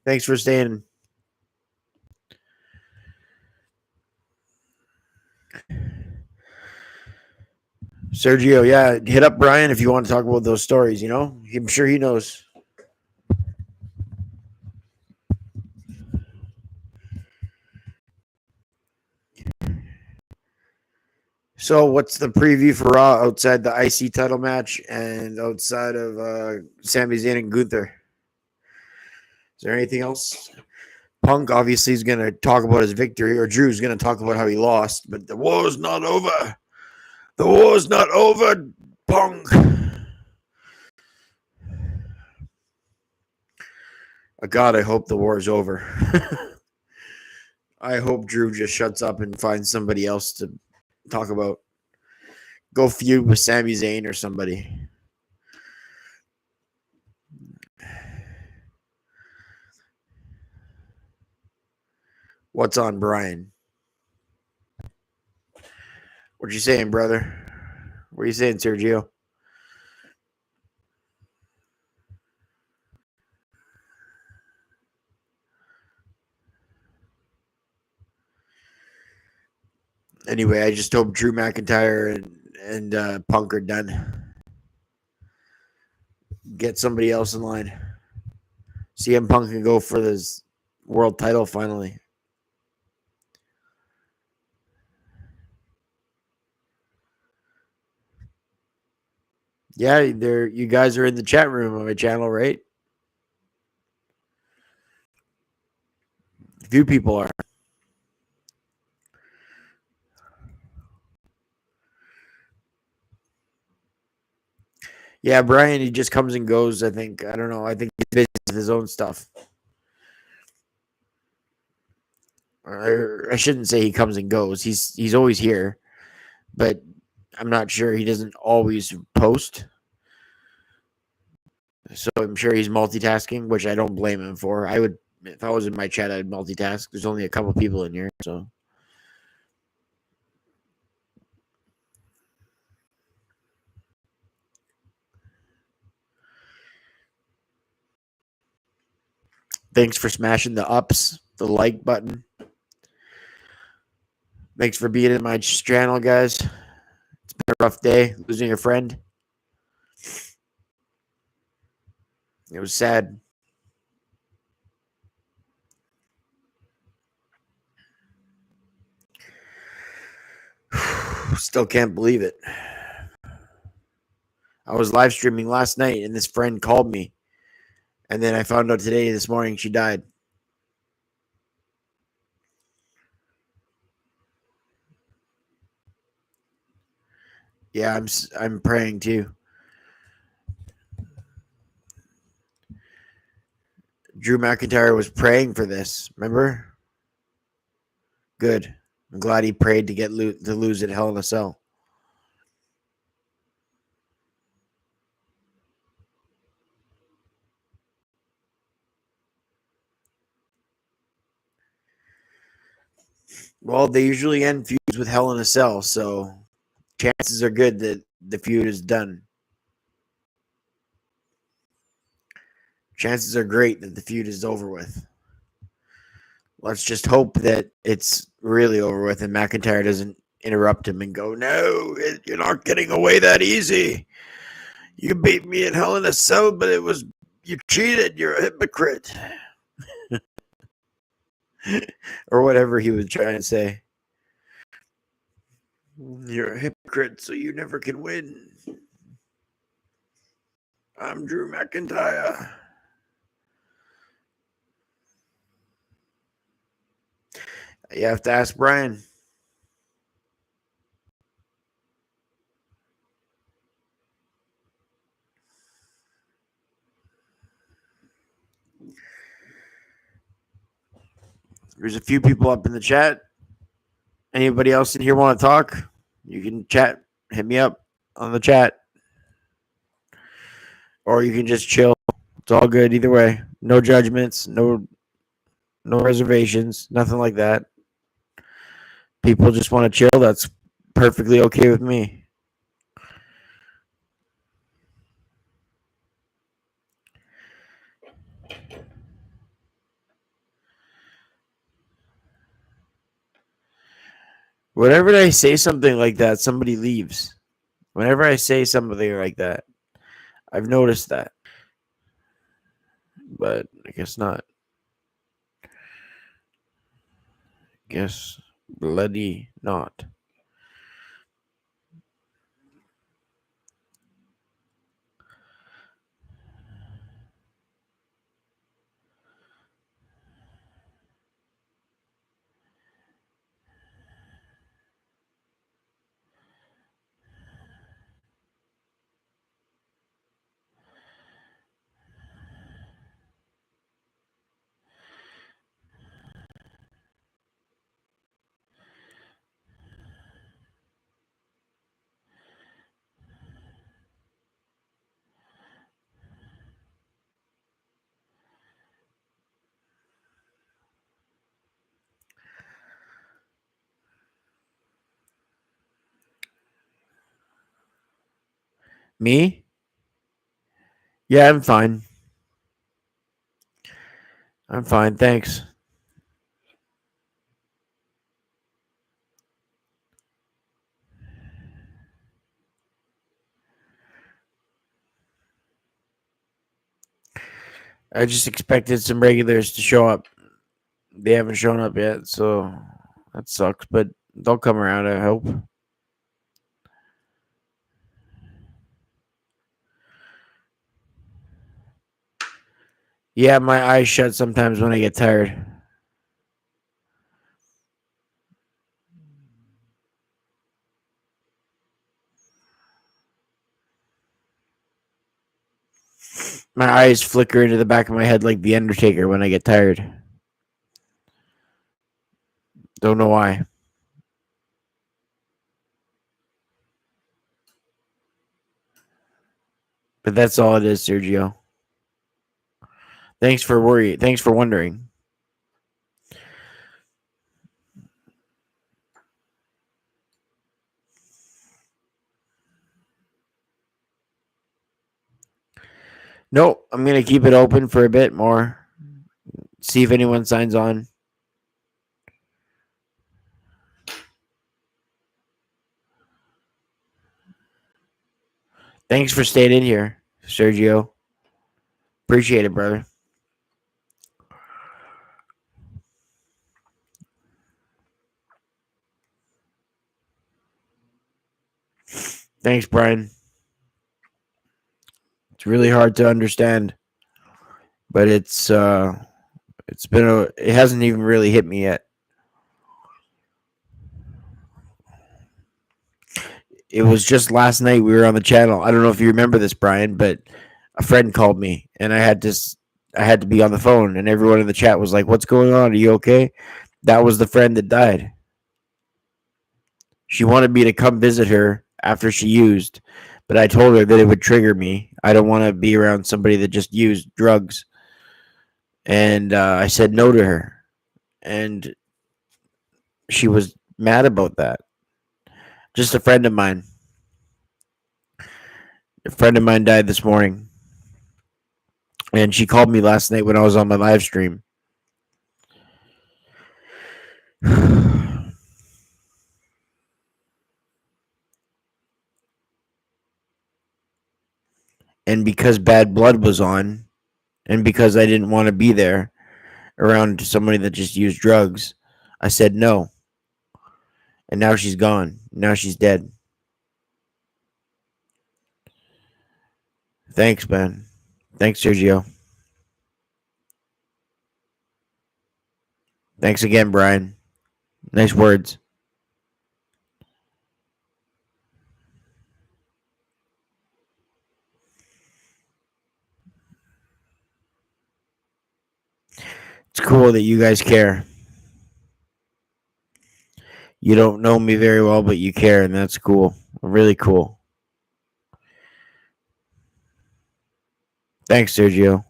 Thanks for staying. Sergio, yeah, hit up Brian if you want to talk about those stories. I'm sure he knows. So, what's the preview for Raw outside the IC title match and outside of Sami Zayn and Gunther? Is there anything else? Punk obviously is going to talk about his victory, or Drew's going to talk about how he lost, but the war's not over. The war's not over, Punk. God, I hope the war's over. I hope Drew just shuts up and finds somebody else to talk about. Go feud with Sami Zayn or somebody. What's on Brian? What you saying, brother? What are you saying, Sergio? Anyway, I just hope Drew McIntyre and Punk are done. Get somebody else in line. CM Punk can go for this world title finally. Yeah, you guys are in the chat room on my channel, right? A few people are. Yeah, Brian, he just comes and goes, I think. I don't know. I think he's busy with his own stuff. I shouldn't say he comes and goes. He's always here, but I'm not sure he doesn't always post. So I'm sure he's multitasking, which I don't blame him for. I would, if I was in my chat, I'd multitask. There's only a couple people in here, so. Thanks for smashing the ups, the like button. Thanks for being in my channel, guys. It's been a rough day losing a friend. It was sad. Still can't believe it. I was live streaming last night and this friend called me. And then I found out this morning, she died. Yeah, I'm praying too. Drew McIntyre was praying for this. Remember? Good. I'm glad he prayed to get to lose at Hell in a Cell. Well, they usually end feuds with Hell in a Cell, so chances are good that the feud is done. Chances are great that the feud is over with. Let's just hope that it's really over with and McIntyre doesn't interrupt him and go, "No, you're not getting away that easy. You beat me at Hell in a Cell, but you cheated. You're a hypocrite." Or whatever he was trying to say. You're a hypocrite, so you never can win. I'm Drew McIntyre. You have to ask Brian. There's a few people up in the chat. Anybody else in here want to talk? You can chat. Hit me up on the chat. Or you can just chill. It's all good either way. No judgments, no reservations, nothing like that. People just want to chill. That's perfectly okay with me. Whenever I say something like that, somebody leaves. Whenever I say something like that, I've noticed that. But I guess not. Guess bloody not. Me? Yeah, I'm fine. I'm fine, thanks. I just expected some regulars to show up. They haven't shown up yet, so that sucks, but they'll come around, I hope. Yeah, my eyes shut sometimes when I get tired. My eyes flicker into the back of my head like the Undertaker when I get tired. Don't know why. But that's all it is, Sergio. Thanks for wondering. Nope, I'm gonna keep it open for a bit more. See if anyone signs on. Thanks for staying in here, Sergio. Appreciate it, brother. Thanks, Brian. It's really hard to understand, but it hasn't even really hit me yet. It was just last night we were on the channel. I don't know if you remember this, Brian, but a friend called me and I had to be on the phone and everyone in the chat was like, "What's going on? Are you okay?" That was the friend that died. She wanted me to come visit her after she used, but I told her that it would trigger me. I don't want to be around somebody that just used drugs. And I said no to her. And she was mad about that. Just a friend of mine. A friend of mine died this morning. And she called me last night when I was on my live stream. And because Bad Blood was on, and because I didn't want to be there around somebody that just used drugs, I said no. And now she's gone. Now she's dead. Thanks, man. Thanks, Sergio. Thanks again, Brian. Nice words. It's cool that you guys care. You don't know me very well, but you care, and that's cool. Really cool. Thanks, Sergio.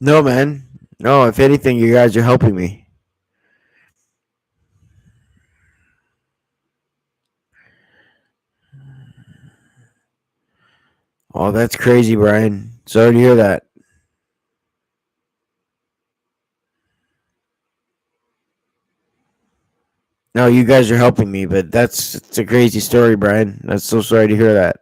No, man. No, if anything, you guys are helping me. Oh, that's crazy, Brian. Sorry to hear that. No, you guys are helping me, but it's a crazy story, Brian. I'm so sorry to hear that.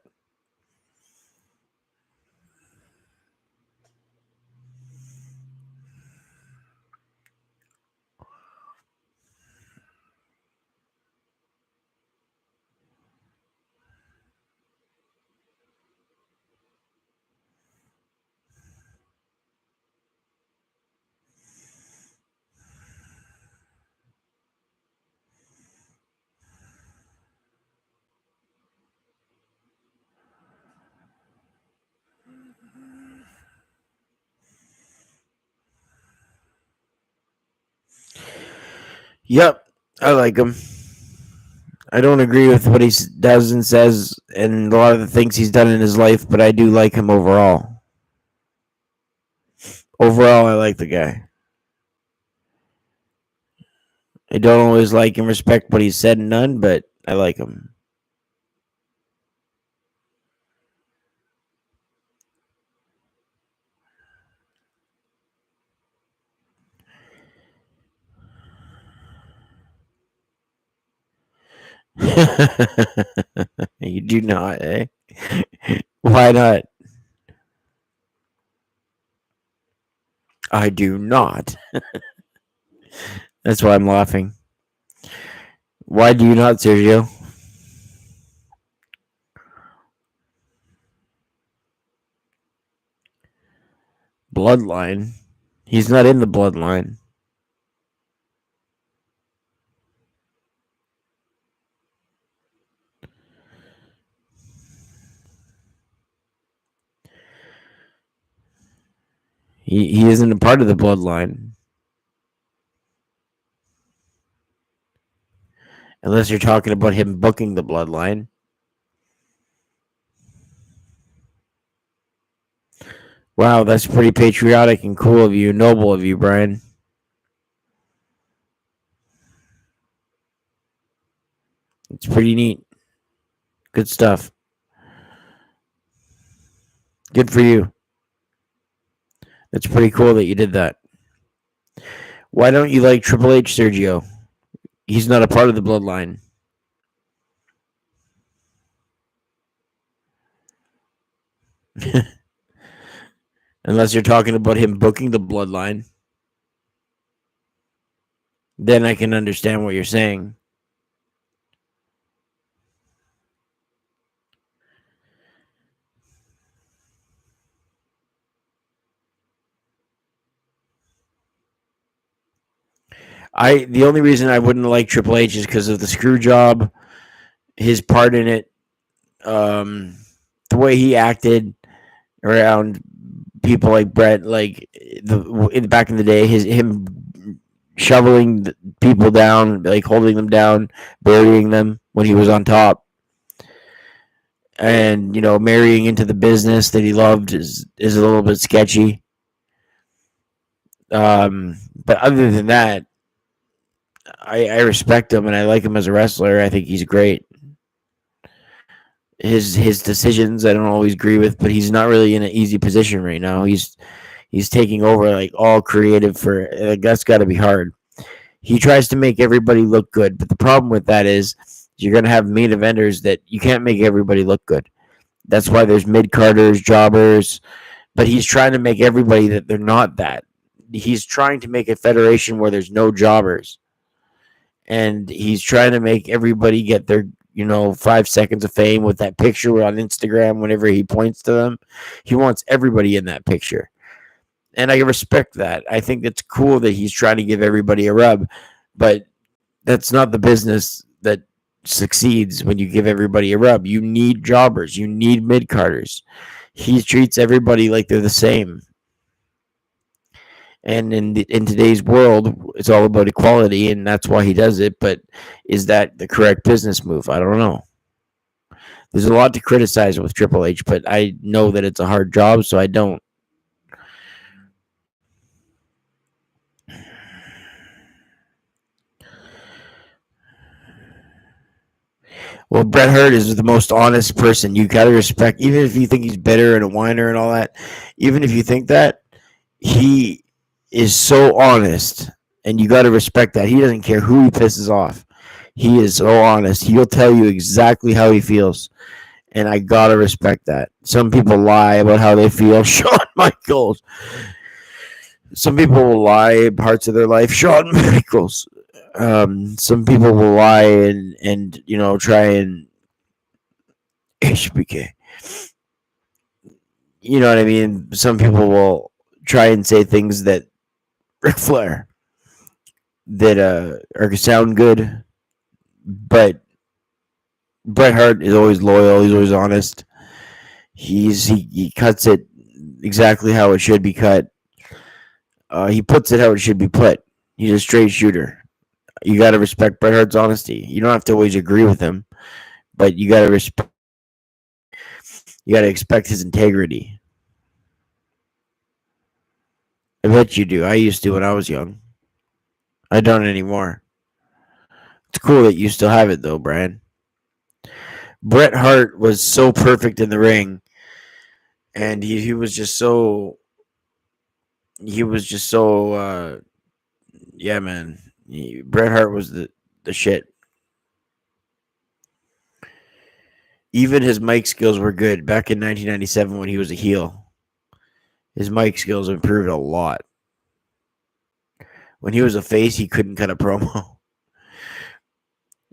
Yep, I like him. I don't agree with what he does and says and a lot of the things he's done in his life, but I do like him overall. Overall, I like the guy. I don't always like and respect what he's said and done, but I like him. You do not, eh? Why not? I do not. That's why I'm laughing. Why do you not, Sergio? Bloodline. He's not in the bloodline. He isn't a part of the bloodline. Unless you're talking about him booking the bloodline. Wow, that's pretty patriotic and cool of you, noble of you, Brian. It's pretty neat. Good stuff. Good for you. It's pretty cool that you did that. Why don't you like Triple H, Sergio? He's not a part of the bloodline. Unless you're talking about him booking the bloodline, then I can understand what you're saying. The only reason I wouldn't like Triple H is because of the screw job, his part in it, um, the way he acted around people like Brett, like back in the day, him shoveling people down, like holding them down, burying them when he was on top, and marrying into the business that he loved is a little bit sketchy. But other than that, I respect him and I like him as a wrestler. I think he's great. His decisions I don't always agree with, but he's not really in an easy position right now. He's taking over like all creative for that's got to be hard. He tries to make everybody look good, but the problem with that is you're gonna have main eventers that you can't make everybody look good. That's why there's mid carders, jobbers, but he's trying to make everybody that they're not that. He's trying to make a federation where there's no jobbers, and he's trying to make everybody get their 5 seconds of fame with that picture on Instagram whenever he points to them. He wants everybody in that picture. And I respect that. I think it's cool that he's trying to give everybody a rub, but that's not the business that succeeds when you give everybody a rub. You need jobbers, you need mid carders. He treats everybody like they're the same. And in today's world, it's all about equality, and that's why he does it. But is that the correct business move? I don't know. There's a lot to criticize with Triple H, but I know that it's a hard job, so I don't. Well, Bret Hart is the most honest person. You got to respect, even if you think he's bitter and a whiner and all that. Even if you think that, he is so honest, and you got to respect that. He doesn't care who he pisses off. He is so honest. He'll tell you exactly how he feels, and I gotta respect that. Some people lie about how they feel. Shawn Michaels. Some people will lie parts of their life. Shawn Michaels. Some people will lie and try and HBK. You know what I mean? Some people will try and say things that Ric Flair that are sound good, but Bret Hart is always loyal. He's always honest. He cuts it exactly how it should be cut. He puts it how it should be put. He's a straight shooter. You got to respect Bret Hart's honesty. You don't have to always agree with him, but you got to respect. You got to expect his integrity. I bet you do. I used to when I was young. I don't anymore. It's cool that you still have it though, Brian. Bret Hart was so perfect in the ring, and he was just so yeah, man. Bret Hart was the shit. Even his mic skills were good back in 1997 when he was a heel. His mic skills improved a lot. When he was a face, he couldn't cut a promo.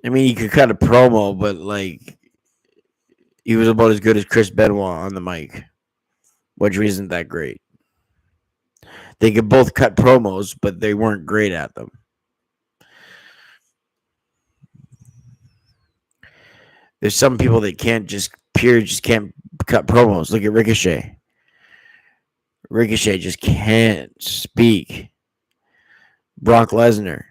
I mean, he could cut a promo, but like he was about as good as Chris Benoit on the mic, which isn't that great. They could both cut promos, but they weren't great at them. There's some people that just can't cut promos. Look at Ricochet. Ricochet just can't speak. Brock Lesnar.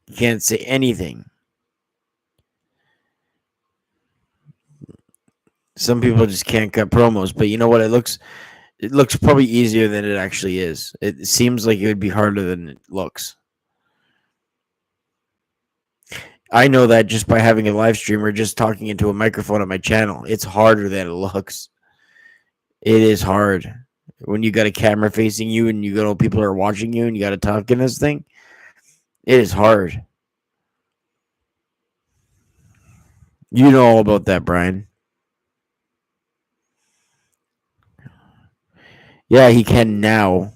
He can't say anything. Some people just can't cut promos, but you know what? It looks probably easier than it actually is. It seems like it would be harder than it looks. I know that just by having a live stream or just talking into a microphone on my channel. It's harder than it looks. It is hard. When you got a camera facing you and you know people are watching you and you got to talk in this thing, it is hard. You know all about that, Brian. Yeah, he can now.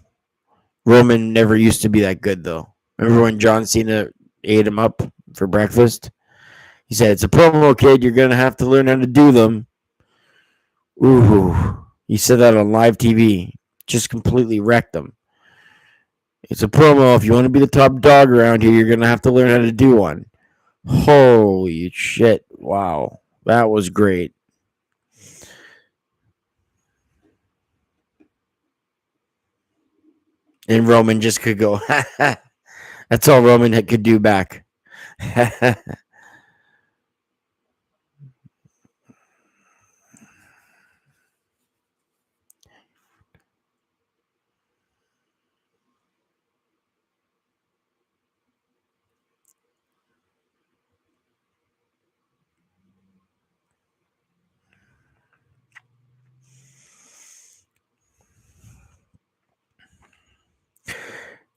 Roman never used to be that good, though. Remember when John Cena ate him up for breakfast? He said, "It's a promo, kid. You're going to have to learn how to do them." Ooh. He said that on live TV. Just completely wrecked them. It's a promo. If you want to be the top dog around here, you're going to have to learn how to do one. Holy shit. Wow. That was great. And Roman just could go, that's all Roman could do back.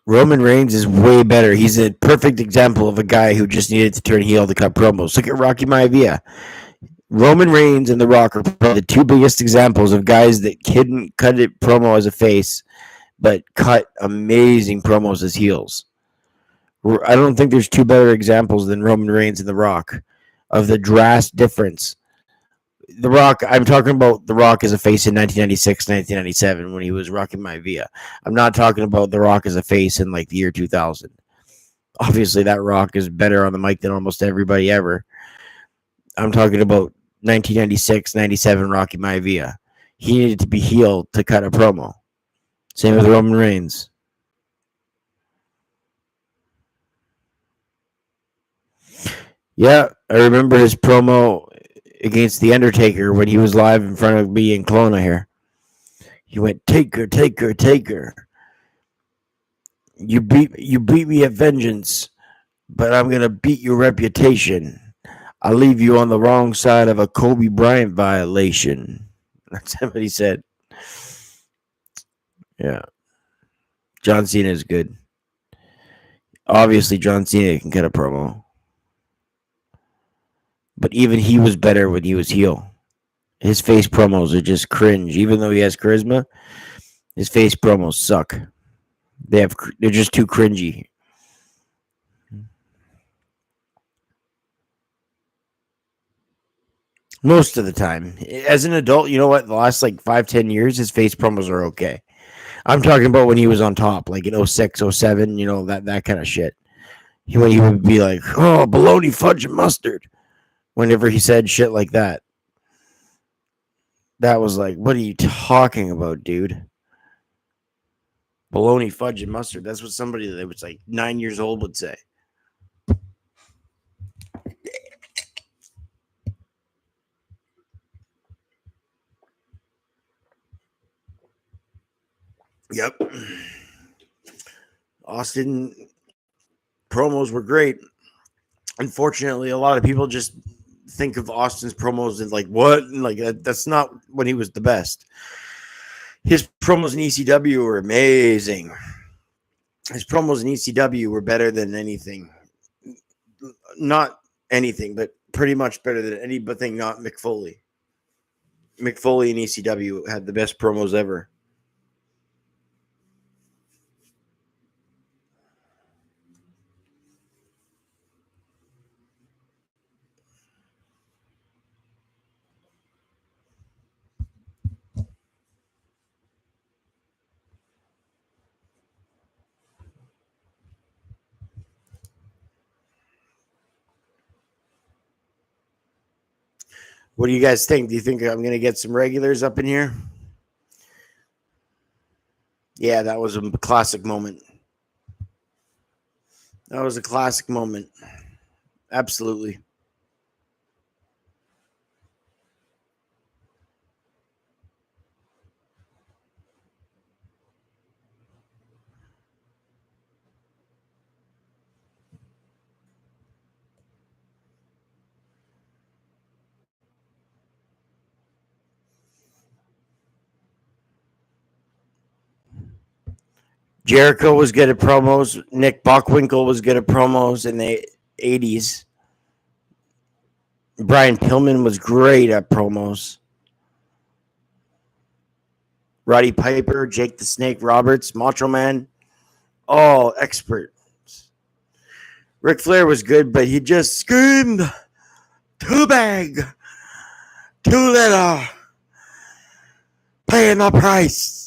Roman Reigns is way better. He's a perfect example of a guy who just needed to turn heel to cut promos. Look at Rocky Maivia. Roman Reigns and The Rock are probably the two biggest examples of guys that couldn't cut it promo as a face, but cut amazing promos as heels. I don't think there's two better examples than Roman Reigns and The Rock of the drastic difference. The Rock, I'm talking about The Rock as a face in 1996, 1997 when he was Rocky Maivia. I'm not talking about The Rock as a face in like the year 2000. Obviously, that Rock is better on the mic than almost everybody ever. I'm talking about 1996, 97 Rocky Maivia. He needed to be healed to cut a promo. Same with Roman Reigns. Yeah, I remember his promo against The Undertaker when he was live in front of me and Kelowna here. He went, Taker, Taker, Taker. You beat me at Vengeance, but I'm gonna beat your reputation. I'll leave you on the wrong side of a Kobe Bryant violation. That's what he said. Yeah. John Cena is good. Obviously, John Cena can cut a promo. But even he was better when he was heel. His face promos are just cringe. Even though he has charisma, his face promos suck. They're just too cringy. Most of the time. As an adult, you know what? The last like 5-10 years, his face promos are okay. I'm talking about when he was on top, like in 06, 07, that kind of shit. When he would be like, oh, bologna, fudge, and mustard. Whenever he said shit like that. That was like, what are you talking about, dude? Bologna, fudge, and mustard. That's what somebody that was like 9 years old would say. Yep. Austin promos were great. Unfortunately, a lot of people just think of Austin's promos as like, what? Like, that's not when he was the best. His promos in ECW were amazing. His promos in ECW were better than anything. Not anything, but pretty much better than anything not Mick Foley. Mick Foley in ECW had the best promos ever. What do you guys think? Do you think I'm going to get some regulars up in here? Yeah, that was a classic moment. That was a classic moment. Absolutely. Jericho was good at promos. Nick Bockwinkel was good at promos in the 80s. Brian Pillman was great at promos. Roddy Piper, Jake the Snake Roberts, Macho Man, all experts. Ric Flair was good, but he just screamed, too big, too little, paying the price.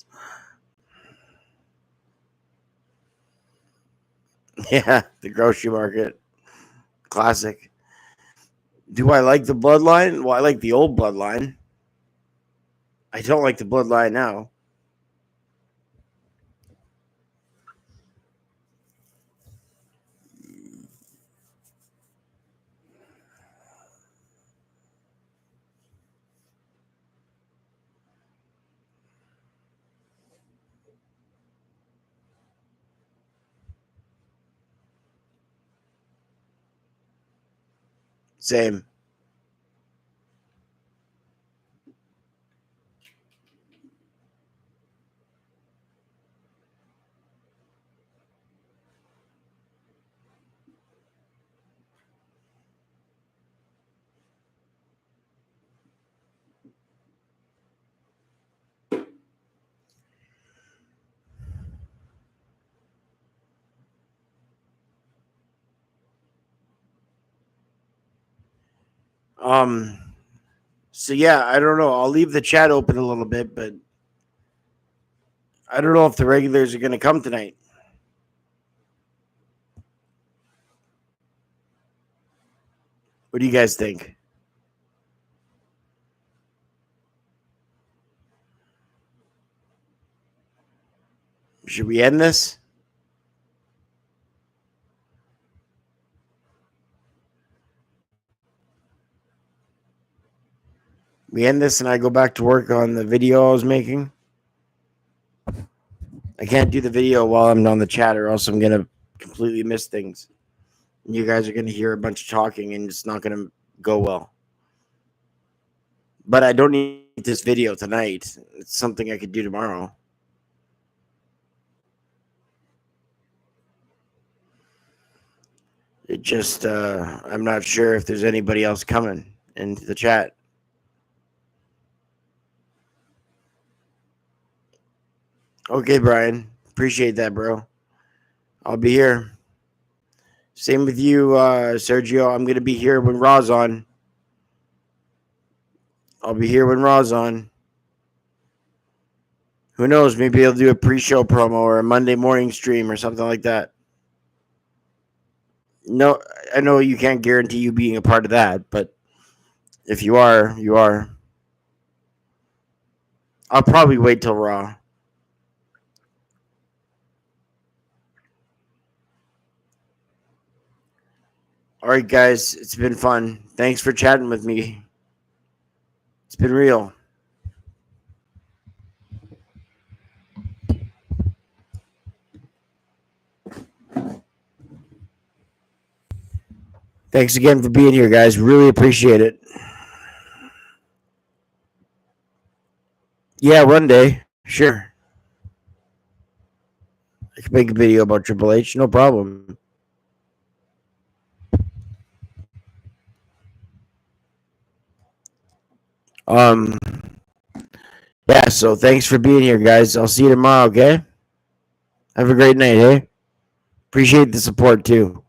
Yeah, the grocery market. Classic. Do I like the bloodline? Well, I like the old bloodline. I don't like the bloodline now. Same. So yeah, I don't know. I'll leave the chat open a little bit, but I don't know if the regulars are going to come tonight. What do you guys think? Should we end this? We end this and I go back to work on the video I was making. I can't do the video while I'm on the chat or else I'm going to completely miss things. You guys are going to hear a bunch of talking, and it's not going to go well. But I don't need this video tonight. It's something I could do tomorrow. It just, I'm not sure if there's anybody else coming into the chat. Okay, Brian. Appreciate that, bro. I'll be here. Same with you, Sergio. I'm going to be here when Raw's on. I'll be here when Raw's on. Who knows? Maybe I'll do a pre-show promo or a Monday morning stream or something like that. No, I know you can't guarantee you being a part of that, but if you are, you are. I'll probably wait till Raw. All right, guys, it's been fun. Thanks for chatting with me. It's been real. Thanks again for being here, guys. Really appreciate it. Yeah, one day. Sure. I can make a video about Triple H. No problem. Yeah, so thanks for being here, guys. I'll see you tomorrow, okay? Have a great night, hey? Appreciate the support, too.